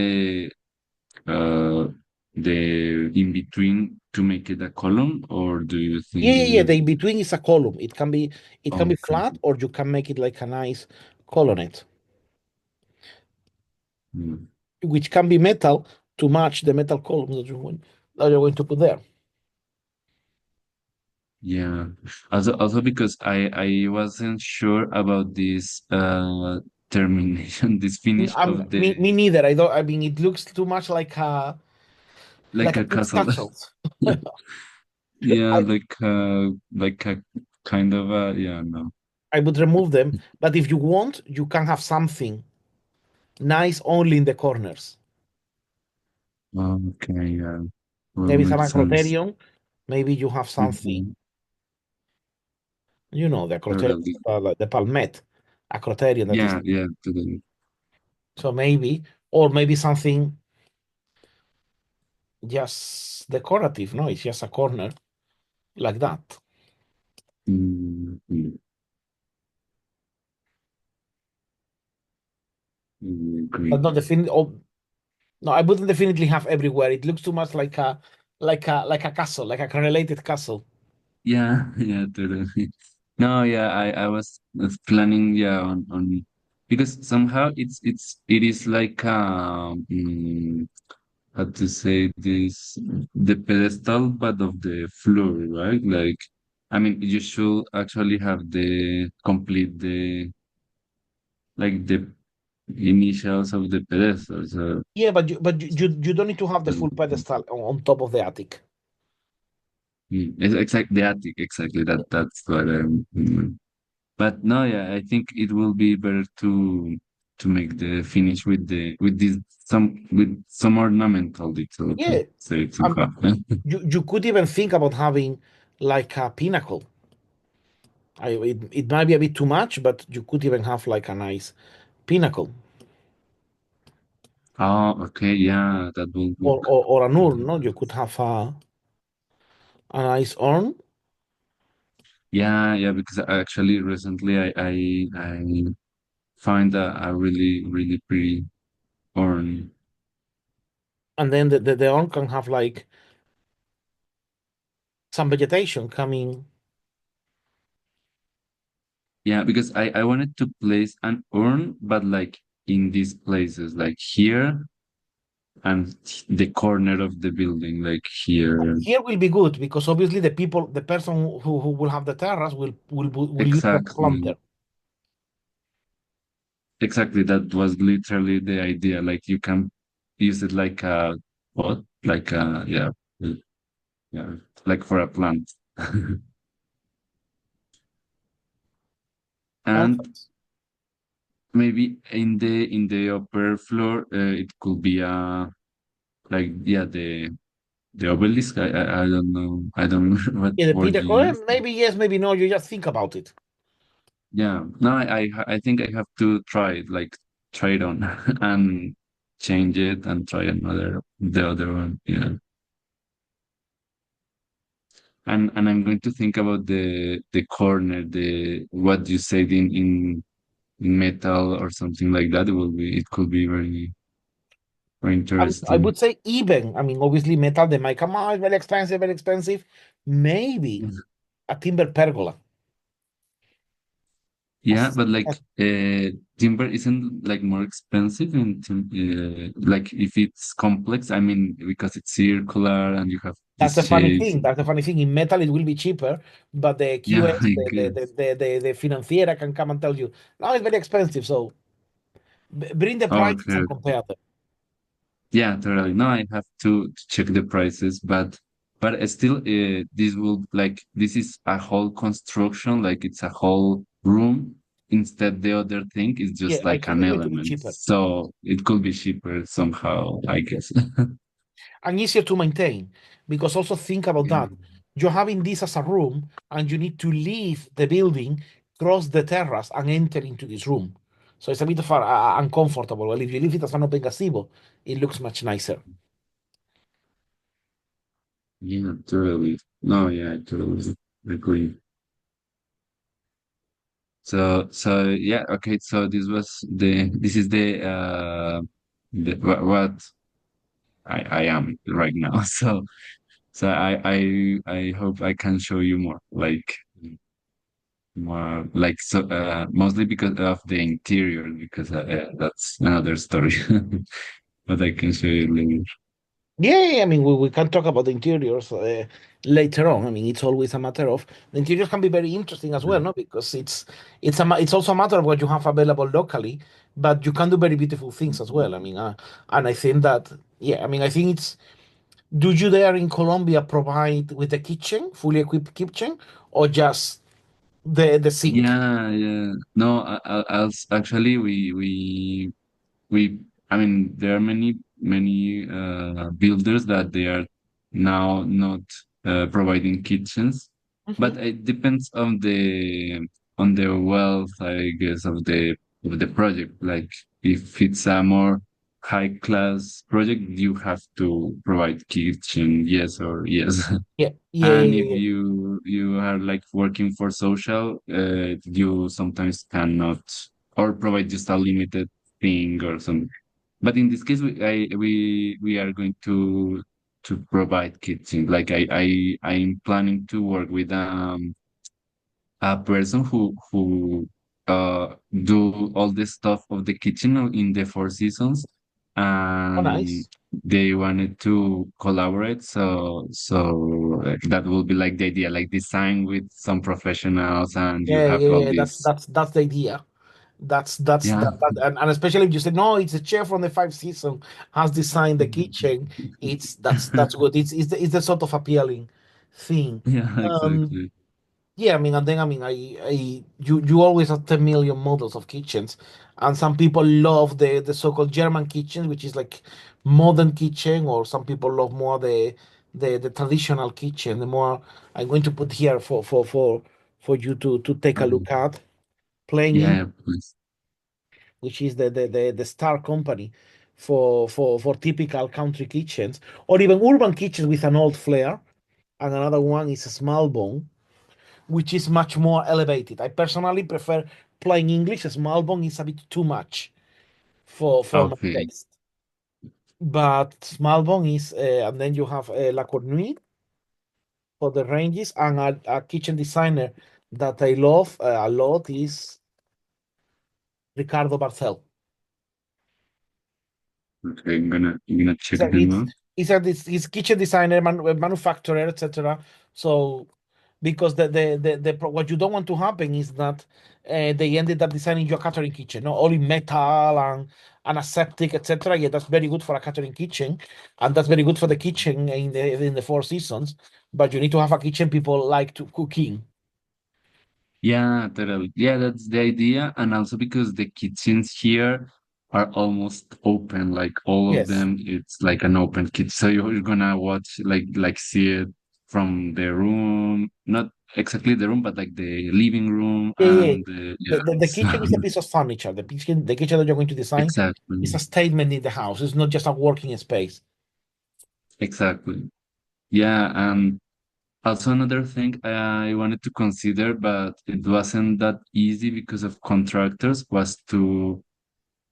[SPEAKER 5] uh the in between to make it a column, or do you
[SPEAKER 1] yeah,
[SPEAKER 5] think
[SPEAKER 1] yeah,
[SPEAKER 5] it
[SPEAKER 1] yeah.
[SPEAKER 5] will?
[SPEAKER 1] The in between is a column. It can be
[SPEAKER 5] Okay.
[SPEAKER 1] flat, or you can make it like a nice colonnade,
[SPEAKER 5] Hmm.
[SPEAKER 1] which can be metal to match the metal columns that you're going to put there.
[SPEAKER 5] Yeah. Also because I wasn't sure about this termination, this finish of
[SPEAKER 1] Me
[SPEAKER 5] the
[SPEAKER 1] neither. I don't. I mean, it looks too much like
[SPEAKER 5] like
[SPEAKER 1] a
[SPEAKER 5] a
[SPEAKER 1] Twix
[SPEAKER 5] castle.
[SPEAKER 1] capsules.
[SPEAKER 5] Yeah,
[SPEAKER 1] I
[SPEAKER 5] like a kind of a yeah, no.
[SPEAKER 1] I would remove them, but if you want, you can have something nice only in the corners.
[SPEAKER 5] Okay, yeah. Well,
[SPEAKER 1] Maybe some
[SPEAKER 5] makes sense.
[SPEAKER 1] acroterium. Maybe you have something.
[SPEAKER 5] Mhm.
[SPEAKER 1] The acroterium,
[SPEAKER 5] Totally.
[SPEAKER 1] like the palmette acroterium that is.
[SPEAKER 5] Yeah, yeah, totally.
[SPEAKER 1] So maybe, or maybe something just decorative. No, it's just a corner like that.
[SPEAKER 5] Mm-hmm.
[SPEAKER 1] But
[SPEAKER 5] Agree.
[SPEAKER 1] not definitely. Oh, no, I wouldn't definitely have everywhere. It looks too much like a castle, like a correlated castle.
[SPEAKER 5] Yeah, yeah, totally. No, yeah, I was planning, yeah, on because somehow it is like how to say this, the pedestal but of the floor, right? Like, I mean, you should actually have the complete the like the initials of the pedestal. So
[SPEAKER 1] Yeah, but you don't need to have the full pedestal on top of the attic.
[SPEAKER 5] it's exactly the attic, exactly that's what but no, yeah, I think it will be better to make the finish with some ornamental detail, to
[SPEAKER 1] Yeah,
[SPEAKER 5] say it
[SPEAKER 1] um,
[SPEAKER 5] somehow.
[SPEAKER 1] you could even think about having like a pinnacle. It might be a bit too much, but you could even have like a nice pinnacle
[SPEAKER 5] Oh, okay, yeah, that will
[SPEAKER 1] or
[SPEAKER 5] look.
[SPEAKER 1] or, or an urn. No, you could have a nice urn.
[SPEAKER 5] Yeah, yeah, because actually recently I find a really pretty urn.
[SPEAKER 1] And then the urn can have like some vegetation coming.
[SPEAKER 5] Yeah, because I wanted to place an urn, but like in these places, like here and the corner of the building, like here.
[SPEAKER 1] Here will be good because obviously the person who will have the terrace will use the
[SPEAKER 5] Exactly.
[SPEAKER 1] planter.
[SPEAKER 5] Exactly. That was literally the idea. Like you can use it like a pot, like a, yeah, like for a plant. And
[SPEAKER 1] Perfect.
[SPEAKER 5] maybe in the upper floor, it could be like, yeah, the obelisk. I don't know. I don't remember what
[SPEAKER 1] Yeah, the
[SPEAKER 5] word
[SPEAKER 1] Peter
[SPEAKER 5] you used.
[SPEAKER 1] Cohen, maybe yes, maybe no. You just think about it.
[SPEAKER 5] Yeah. No, I think I have to try it, like try it on and change it and try the other one. Yeah. And I'm going to think about the corner, the what you said in metal or something like that. It could be very
[SPEAKER 1] And I
[SPEAKER 5] interesting.
[SPEAKER 1] would say even, I mean, obviously metal, they might come out, it's very expensive, very expensive. Maybe a timber pergola.
[SPEAKER 5] Yeah,
[SPEAKER 1] As-
[SPEAKER 5] but like
[SPEAKER 1] as-
[SPEAKER 5] timber isn't like more expensive like if it's complex, I mean, because it's circular and you have
[SPEAKER 1] That's
[SPEAKER 5] these
[SPEAKER 1] the funny
[SPEAKER 5] shapes.
[SPEAKER 1] thing. That's the funny thing. In metal, it will be cheaper, but the
[SPEAKER 5] Yeah,
[SPEAKER 1] QS,
[SPEAKER 5] I guess.
[SPEAKER 1] the financiera can come and tell you, no, it's very expensive. So bring the prices
[SPEAKER 5] Okay.
[SPEAKER 1] and compare them.
[SPEAKER 5] Yeah, totally. No, I have to check the prices, but still, this will like this is a whole construction, like it's a whole room. Instead, the other thing is
[SPEAKER 1] Yeah,
[SPEAKER 5] just
[SPEAKER 1] I
[SPEAKER 5] like
[SPEAKER 1] think
[SPEAKER 5] an
[SPEAKER 1] it's going to be
[SPEAKER 5] element,
[SPEAKER 1] cheaper
[SPEAKER 5] so it could be cheaper somehow, I guess.
[SPEAKER 1] and easier to maintain because also think about
[SPEAKER 5] Yeah.
[SPEAKER 1] that. You're having this as a room and you need to leave the building, cross the terrace, and enter into this room. So it's a bit of uncomfortable. Well, if you leave it as an open gazebo, it looks much nicer.
[SPEAKER 5] Yeah, totally. No, yeah, I totally agree. So yeah, okay. So this is the what I am right now. So I hope I can show you more like so mostly because of the interior because that's another story. But I can show you later.
[SPEAKER 1] Yeah, I mean, we can talk about the interiors later on. I mean, it's always a matter of the interiors can be very interesting as well, no? Because it's also a matter of what you have available locally, but you can do very beautiful things as well. I mean, and I think that yeah, I mean, I think it's do you there in Colombia provide with a kitchen, fully equipped kitchen, or just the sink?
[SPEAKER 5] Yeah, yeah. No, actually we I mean there are many builders that they are now not providing kitchens, but
[SPEAKER 1] Mhm.
[SPEAKER 5] it depends on the wealth, I guess, of the project. Like if it's a more high class project, you have to provide kitchen, yes or yes.
[SPEAKER 1] Yeah, yeah,
[SPEAKER 5] And
[SPEAKER 1] yeah,
[SPEAKER 5] if
[SPEAKER 1] yeah.
[SPEAKER 5] you are like working for social, you sometimes cannot or provide just a limited thing or something. But in this case, we are going to provide kitchen. Like I'm planning to work with a person who do all the stuff of the kitchen in the Four Seasons,
[SPEAKER 1] Oh,
[SPEAKER 5] and
[SPEAKER 1] nice.
[SPEAKER 5] they wanted to collaborate. So that will be like the idea, like design with some professionals, and you
[SPEAKER 1] Yeah,
[SPEAKER 5] have
[SPEAKER 1] yeah,
[SPEAKER 5] all
[SPEAKER 1] yeah.
[SPEAKER 5] this.
[SPEAKER 1] That's the idea.
[SPEAKER 5] Yeah,
[SPEAKER 1] And especially if you say no, it's a chef from the five season has designed the kitchen. It's that's good. It's the sort of appealing thing.
[SPEAKER 5] yeah,
[SPEAKER 1] Um,
[SPEAKER 5] exactly.
[SPEAKER 1] yeah, I mean, and then I mean, you always have 10 million models of kitchens, and some people love the so-called German kitchen, which is like modern kitchen, or some people love more the traditional kitchen. The more I'm going to put here for you to take a look at playing in
[SPEAKER 5] Yeah, please.
[SPEAKER 1] which is the star company for typical country kitchens or even urban kitchens with an old flair. And another one is a small bone, which is much more elevated. I personally prefer plain English, small bone is a bit too much for my
[SPEAKER 5] Okay.
[SPEAKER 1] taste. But small bone is, and then you have La Cornuille for the ranges, and a kitchen designer that I love a lot is Ricardo Barcel.
[SPEAKER 5] Okay, I'm gonna check
[SPEAKER 1] It's a,
[SPEAKER 5] them
[SPEAKER 1] it's,
[SPEAKER 5] out.
[SPEAKER 1] he's kitchen designer, manufacturer, etc. So because what you don't want to happen is that they ended up designing your catering kitchen, no, all in metal and aseptic, etc. Yeah, that's very good for a catering kitchen, and that's very good for the kitchen in the Four Seasons. But you need to have a kitchen people like to cook in.
[SPEAKER 5] Yeah, totally. Yeah, that's the idea. And also because the kitchens here are almost open, like all of
[SPEAKER 1] Yes.
[SPEAKER 5] them, it's like an open kitchen. So you're gonna watch like see it from the room, not exactly the room, but like the living room
[SPEAKER 1] Yeah, yeah.
[SPEAKER 5] and the yeah,
[SPEAKER 1] The
[SPEAKER 5] so
[SPEAKER 1] kitchen is a piece of furniture. The kitchen that you're going to design is a
[SPEAKER 5] exactly.
[SPEAKER 1] statement in the house. It's not just a working space.
[SPEAKER 5] Exactly. Yeah, and also another thing I wanted to consider, but it wasn't that easy because of contractors, was to,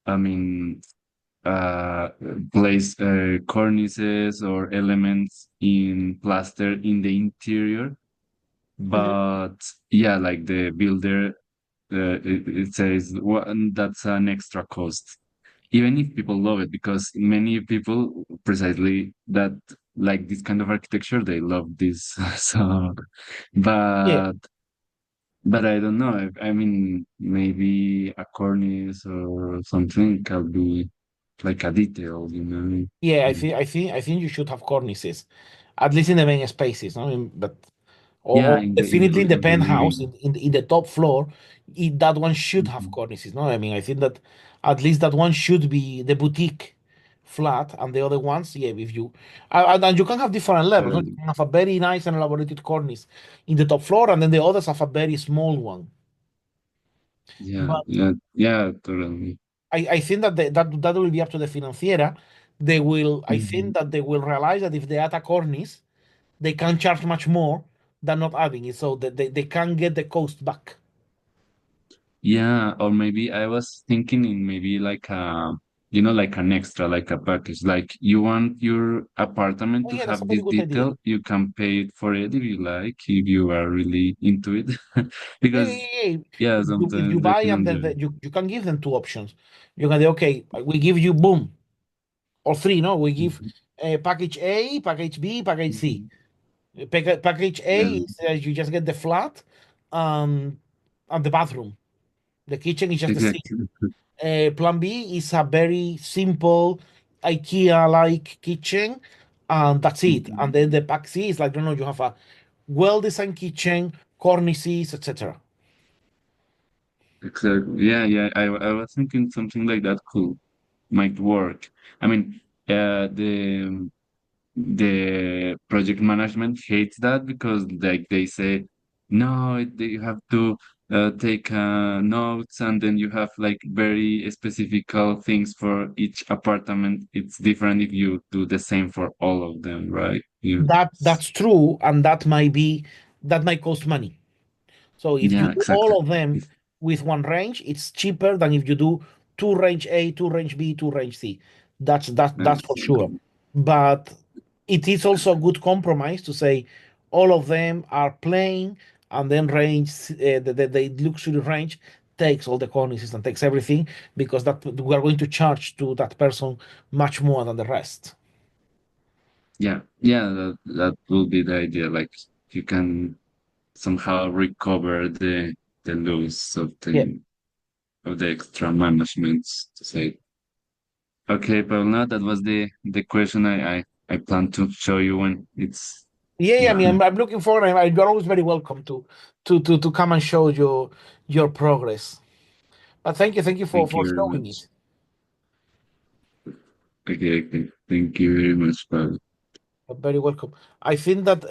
[SPEAKER 5] I mean, uh, place cornices or elements in plaster in the interior.
[SPEAKER 1] Mhm.
[SPEAKER 5] But yeah, like the builder, it says that's an extra cost, even if people love it, because many people precisely that like this kind of architecture, they love this. So,
[SPEAKER 1] Yeah,
[SPEAKER 5] but I don't know. I mean, maybe a cornice or something can be like a detail, you know?
[SPEAKER 1] yeah.
[SPEAKER 5] Mm.
[SPEAKER 1] I think you should have cornices, at least in the main spaces. No, but
[SPEAKER 5] Yeah,
[SPEAKER 1] or definitely in the
[SPEAKER 5] in the
[SPEAKER 1] penthouse,
[SPEAKER 5] living.
[SPEAKER 1] in the top floor, that one should have
[SPEAKER 5] Mhm.
[SPEAKER 1] cornices. No, I mean I think that at least that one should be the boutique flat, and the other ones, yeah, if you and you can have different levels. No? You
[SPEAKER 5] Totally.
[SPEAKER 1] can have a very nice and elaborated cornice in the top floor, and then the others have a very small one.
[SPEAKER 5] Yeah,
[SPEAKER 1] But
[SPEAKER 5] yeah, totally.
[SPEAKER 1] I think that that will be up to the financiera. They will. I think
[SPEAKER 5] Mhm.
[SPEAKER 1] that they will realize that if they add a cornice, they can charge much more than not adding it, so that they can get the cost back.
[SPEAKER 5] Yeah, or maybe I was thinking in maybe like like an extra, like a package. Like you want your apartment
[SPEAKER 1] Oh
[SPEAKER 5] to
[SPEAKER 1] yeah, that's a
[SPEAKER 5] have
[SPEAKER 1] very
[SPEAKER 5] this
[SPEAKER 1] good idea.
[SPEAKER 5] detail, you can pay it for it if you like, if you are really into it.
[SPEAKER 1] Yeah,
[SPEAKER 5] Because
[SPEAKER 1] yeah, yeah.
[SPEAKER 5] yeah,
[SPEAKER 1] If you
[SPEAKER 5] sometimes I
[SPEAKER 1] buy
[SPEAKER 5] can
[SPEAKER 1] and then
[SPEAKER 5] do.
[SPEAKER 1] you can give them two options. You can say, okay, we give you boom or three. No, we give
[SPEAKER 5] Mhm.
[SPEAKER 1] package A, package B, package C.
[SPEAKER 5] Mhm.
[SPEAKER 1] Package A
[SPEAKER 5] Yeah,
[SPEAKER 1] is you just get the flat, um, and the bathroom. The kitchen is just the sink.
[SPEAKER 5] exactly.
[SPEAKER 1] Plan B is a very simple IKEA-like kitchen, and that's it. And
[SPEAKER 5] Mhm.
[SPEAKER 1] then the pack C is like, you know, you have a well-designed kitchen, cornices, etc.
[SPEAKER 5] Exactly. Yeah, yeah. I was thinking something like that could might work. I mean, the project management hates that because like they say no you have to take notes, and then you have like very specific things for each apartment. It's different if you do the same for all of them, right? You
[SPEAKER 1] That's true, and that might cost money. So if you
[SPEAKER 5] Yeah,
[SPEAKER 1] do
[SPEAKER 5] exactly.
[SPEAKER 1] all of them
[SPEAKER 5] If-
[SPEAKER 1] with one range, it's cheaper than if you do two range A, two range B, two range C. That's for sure.
[SPEAKER 5] exactly.
[SPEAKER 1] But it is also a good compromise to say all of them are plain, and then the luxury range takes all the cornices and takes everything, because that we are going to charge to that person much more than the rest.
[SPEAKER 5] Yeah, yeah, that will be the idea, like you can somehow recover the loss
[SPEAKER 1] Yeah.
[SPEAKER 5] of the extra managements, to say. Okay, Paula, that was the question I plan to show you when it's
[SPEAKER 1] Yeah, yeah, I mean,
[SPEAKER 5] done.
[SPEAKER 1] I'm looking forward. You're always very welcome to come and show your progress. But thank you
[SPEAKER 5] Thank
[SPEAKER 1] for
[SPEAKER 5] you very
[SPEAKER 1] showing
[SPEAKER 5] much.
[SPEAKER 1] it.
[SPEAKER 5] Okay, okay. Thank you very much, Paula.
[SPEAKER 1] You're very welcome. I think that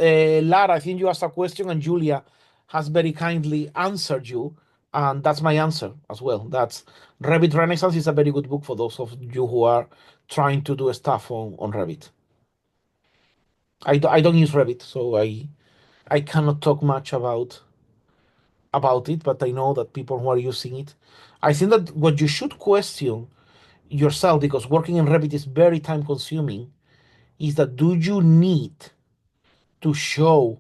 [SPEAKER 1] Lara, I think you asked a question, and Julia has very kindly answered you, and that's my answer as well. That's Revit Renaissance is a very good book for those of you who are trying to do stuff on Revit. I don't use Revit, so I cannot talk much about about it, but I know that people who are using it. I think that what you should question yourself, because working in Revit is very time consuming, is that do you need to show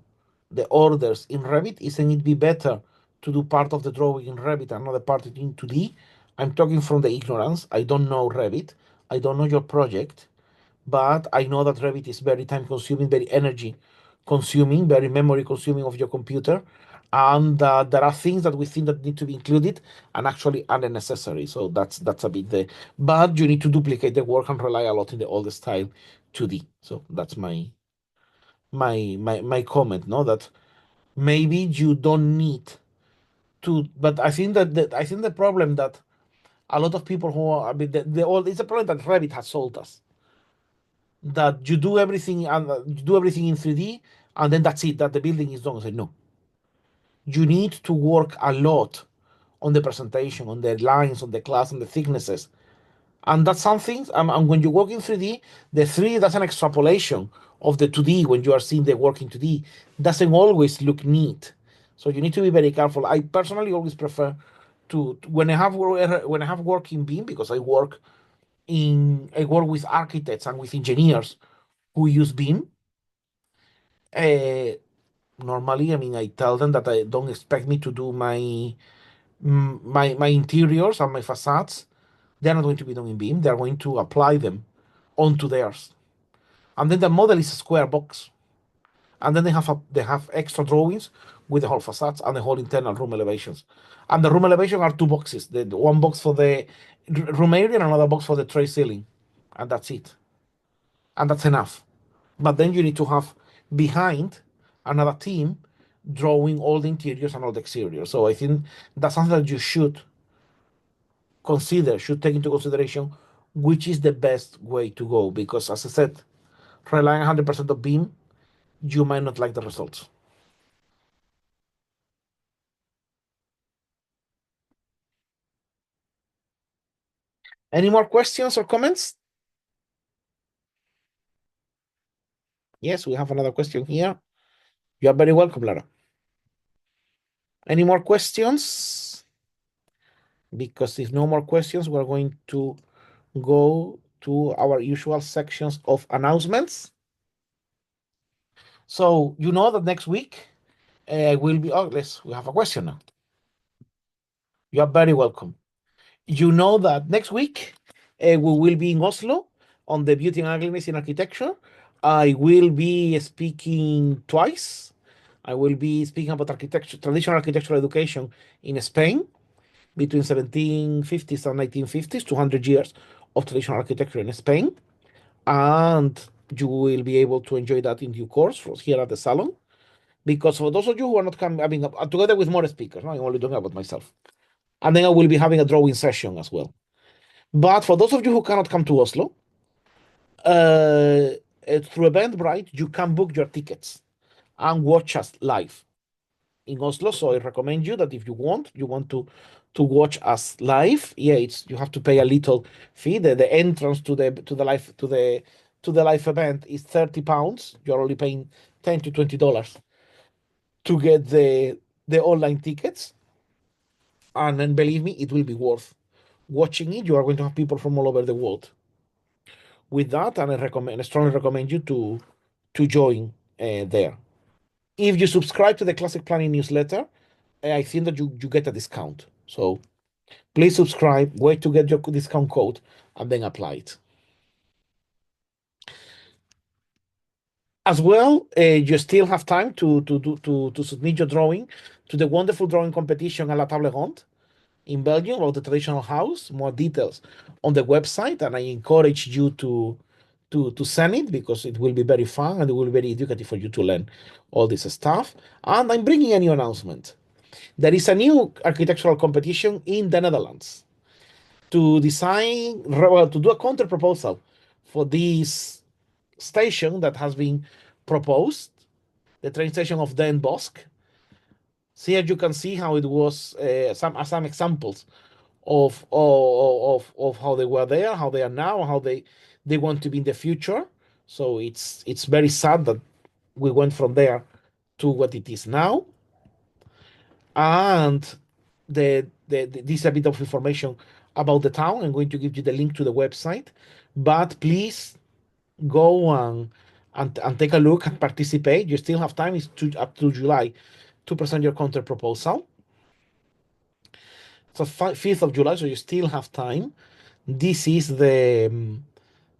[SPEAKER 1] the orders in Revit? Isn't it be better to do part of the drawing in Revit and another part in 2D? I'm talking from the ignorance. I don't know Revit. I don't know your project, but I know that Revit is very time consuming, very energy consuming, very memory consuming of your computer. And there are things that we think that need to be included and actually are necessary. So that's a bit there. But you need to duplicate the work and rely a lot in the old style 2D. So that's my comment, no, that maybe you don't need to. But I think that the problem that a lot of people who are, I mean, the old, it's a problem that Revit has sold us, that you do everything and you do everything in 3D and then that's it, that the building is done. I say no, you need to work a lot on the presentation, on the lines, on the class, on the thicknesses. And that's something, and when you work in 3D, the 3D, that's an extrapolation of the 2D. When you are seeing the work in 2D, doesn't always look neat. So you need to be very careful. I personally always prefer to when I have work in BIM, because I work with architects and with engineers who use BIM. Normally, I mean, I tell them that I don't expect me to do my interiors and my facades. They're not going to be done in BIM. They're going to apply them onto theirs. And then the model is a square box. And then they have extra drawings with the whole facades and the whole internal room elevations. And the room elevation are two boxes. The one box for the room area and another box for the tray ceiling. And that's it. And that's enough. But then you need to have behind another team drawing all the interiors and all the exteriors. So I think that's something that you should take into consideration, which is the best way to go. Because as I said, relying 100% of BIM, you might not like the results. Any more questions or comments? Yes, we have another question here. You are very welcome, Lara. Any more questions? Because if no more questions, we're going to go to our usual sections of announcements. So you know that next week will be. Oh, we have a question now. You are very welcome. You know that next week we will be in Oslo on the beauty and ugliness in architecture. I will be speaking twice. I will be speaking about architecture, traditional architectural education in Spain between 1750s and 1950s, 200 years of traditional architecture in Spain. And you will be able to enjoy that in due course from here at the Salon. Because for those of you who are not coming, I mean, together with more speakers, no, I'm only talking about myself. And then I will be having a drawing session as well. But for those of you who cannot come to Oslo, through Eventbrite, you can book your tickets and watch us live in Oslo. So I recommend you that if you want to watch us live, yeah, you have to pay a little fee. The entrance to the live event is £30. You're only paying $10 to $20 to get the online tickets. And then believe me, it will be worth watching it. You are going to have people from all over the world with that, and I strongly recommend you to join there. If you subscribe to the Classic Planning newsletter, I think that you get a discount. So please subscribe, wait to get your discount code, and then apply it. As well, you still have time to submit your drawing to the wonderful drawing competition à la table ronde in Belgium about the traditional house. More details on the website, and I encourage you to send it because it will be very fun and it will be very educative for you to learn all this stuff. And I'm bringing a new announcement. There is a new architectural competition in the Netherlands to do a counter proposal for this station that has been proposed, the train station of Den Bosch. Here you can see how it was, some examples of how they were there, how they are now, how they want to be in the future. So it's very sad that we went from there to what it is now. And this is a bit of information about the town. I'm going to give you the link to the website, but please go and take a look and participate. You still have time. It's up to July to present your counter proposal. So 5th of July, so you still have time. This is the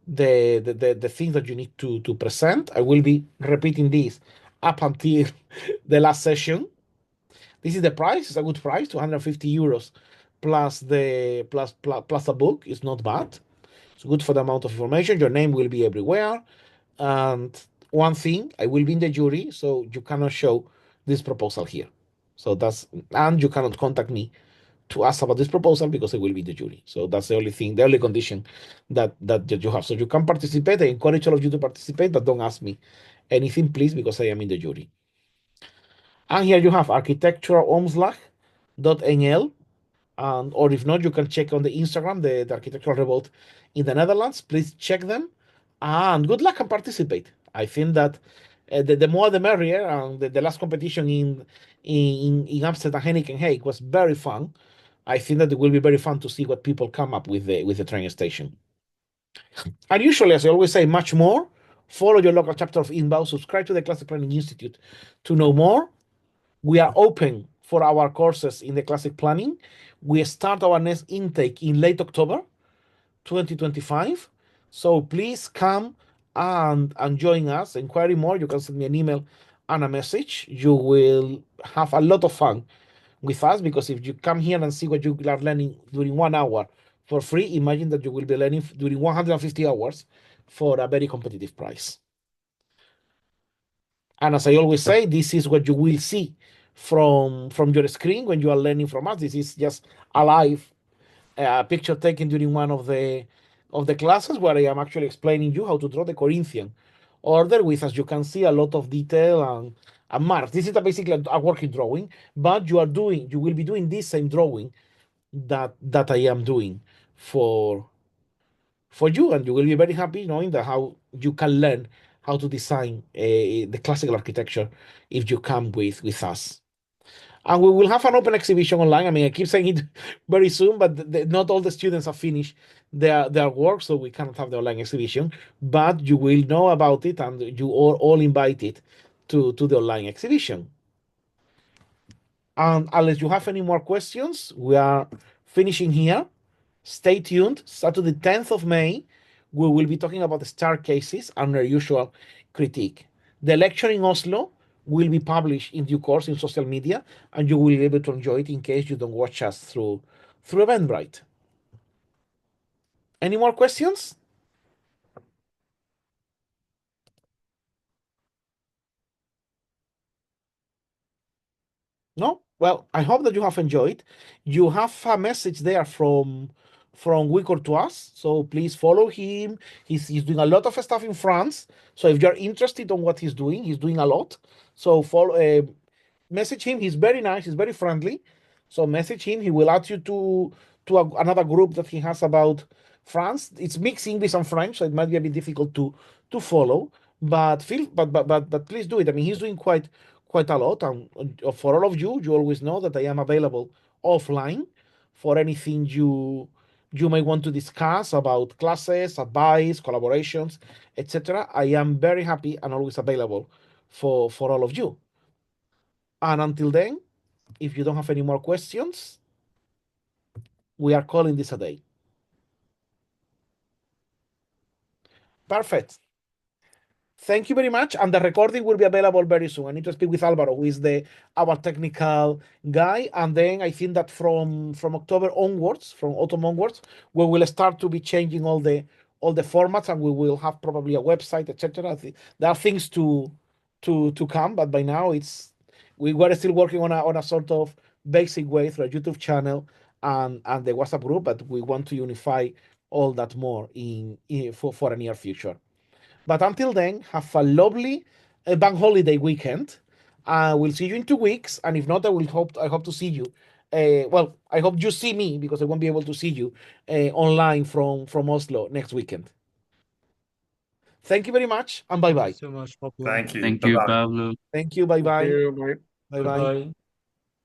[SPEAKER 1] thing that you need to present. I will be repeating this up until the last session. This is the price. It's a good price, 250 euros plus plus the book. It's not bad. It's good for the amount of information. Your name will be everywhere. And one thing, I will be in the jury, so you cannot show this proposal here. So and you cannot contact me to ask about this proposal because I will be in the jury. So that's the only thing, the only condition that you have. So you can participate. I encourage all of you to participate, but don't ask me anything, please, because I am in the jury. And here you have architecturalomslag.nl. Or if not, you can check on the Instagram, the Architectural Revolt in the Netherlands. Please check them. And good luck and participate. I think that the more the merrier. And the last competition in Amsterdam, Heineken Hague was very fun. I think that it will be very fun to see what people come up with the train station. And usually, as I always say, much more. Follow your local chapter of Inbound. Subscribe to the Classic Planning Institute to know more. We are open for our courses in the Classic Planning. We start our next intake in late October 2025. So please come and join us. Inquiry more, you can send me an email and a message. You will have a lot of fun with us, because if you come here and see what you are learning during 1 hour for free, imagine that you will be learning during 150 hours for a very competitive price. And as I always say, this is what you will see from your screen when you are learning from us. This is just a live picture taken during one of the classes, where I am actually explaining you how to draw the Corinthian order with, as you can see, a lot of detail and marks. This is basically a working drawing, but you will be doing this same drawing that I am doing for you, and you will be very happy knowing that how you can learn how to design the classical architecture if you come with us. And we will have an open exhibition online. I mean, I keep saying it very soon, but not all the students have finished their work, so we cannot have the online exhibition. But you will know about it, and you are all invited to the online exhibition. And unless you have any more questions, we are finishing here. Stay tuned. Saturday, 10th of May, we will be talking about the star cases and their usual critique. The lecture in Oslo will be published in due course in social media, and you will be able to enjoy it in case you don't watch us through Eventbrite. Any more questions? No? Well, I hope that you have enjoyed. You have a message there from Wicor to us, so please follow him. He's doing a lot of stuff in France. So if you're interested on what he's doing a lot. So follow, message him. He's very nice. He's very friendly. So message him. He will add you to another group that he has about France. It's mixed English and French, so it might be a bit difficult to follow. But please do it. I mean, he's doing quite a lot. And for all of you, you always know that I am available offline for anything you may want to discuss about classes, advice, collaborations, etc. I am very happy and always available for all of you. And until then, if you don't have any more questions, we are calling this a day. Perfect. Thank you very much. And the recording will be available very soon. I need to speak with Alvaro, who is our technical guy. And then I think that from October onwards, from autumn onwards, we will start to be changing all the formats, and we will have probably a website, etc. There are things to come, but by now we were still working on a sort of basic way through a YouTube channel and the WhatsApp group, but we want to unify all that more for a near future. But until then, have a lovely bank holiday weekend. We'll see you in 2 weeks, and if not, I hope to see you. Well, I hope you see me, because I won't be able to see you online from Oslo next weekend. Thank you very much, and bye bye.
[SPEAKER 6] so much, Pablo.
[SPEAKER 7] Thank you.
[SPEAKER 5] Thank you,
[SPEAKER 7] Bye-bye.
[SPEAKER 5] Pablo.
[SPEAKER 1] Thank you. Bye bye.
[SPEAKER 4] Thank you. Bye.
[SPEAKER 1] Bye bye.
[SPEAKER 6] Bye.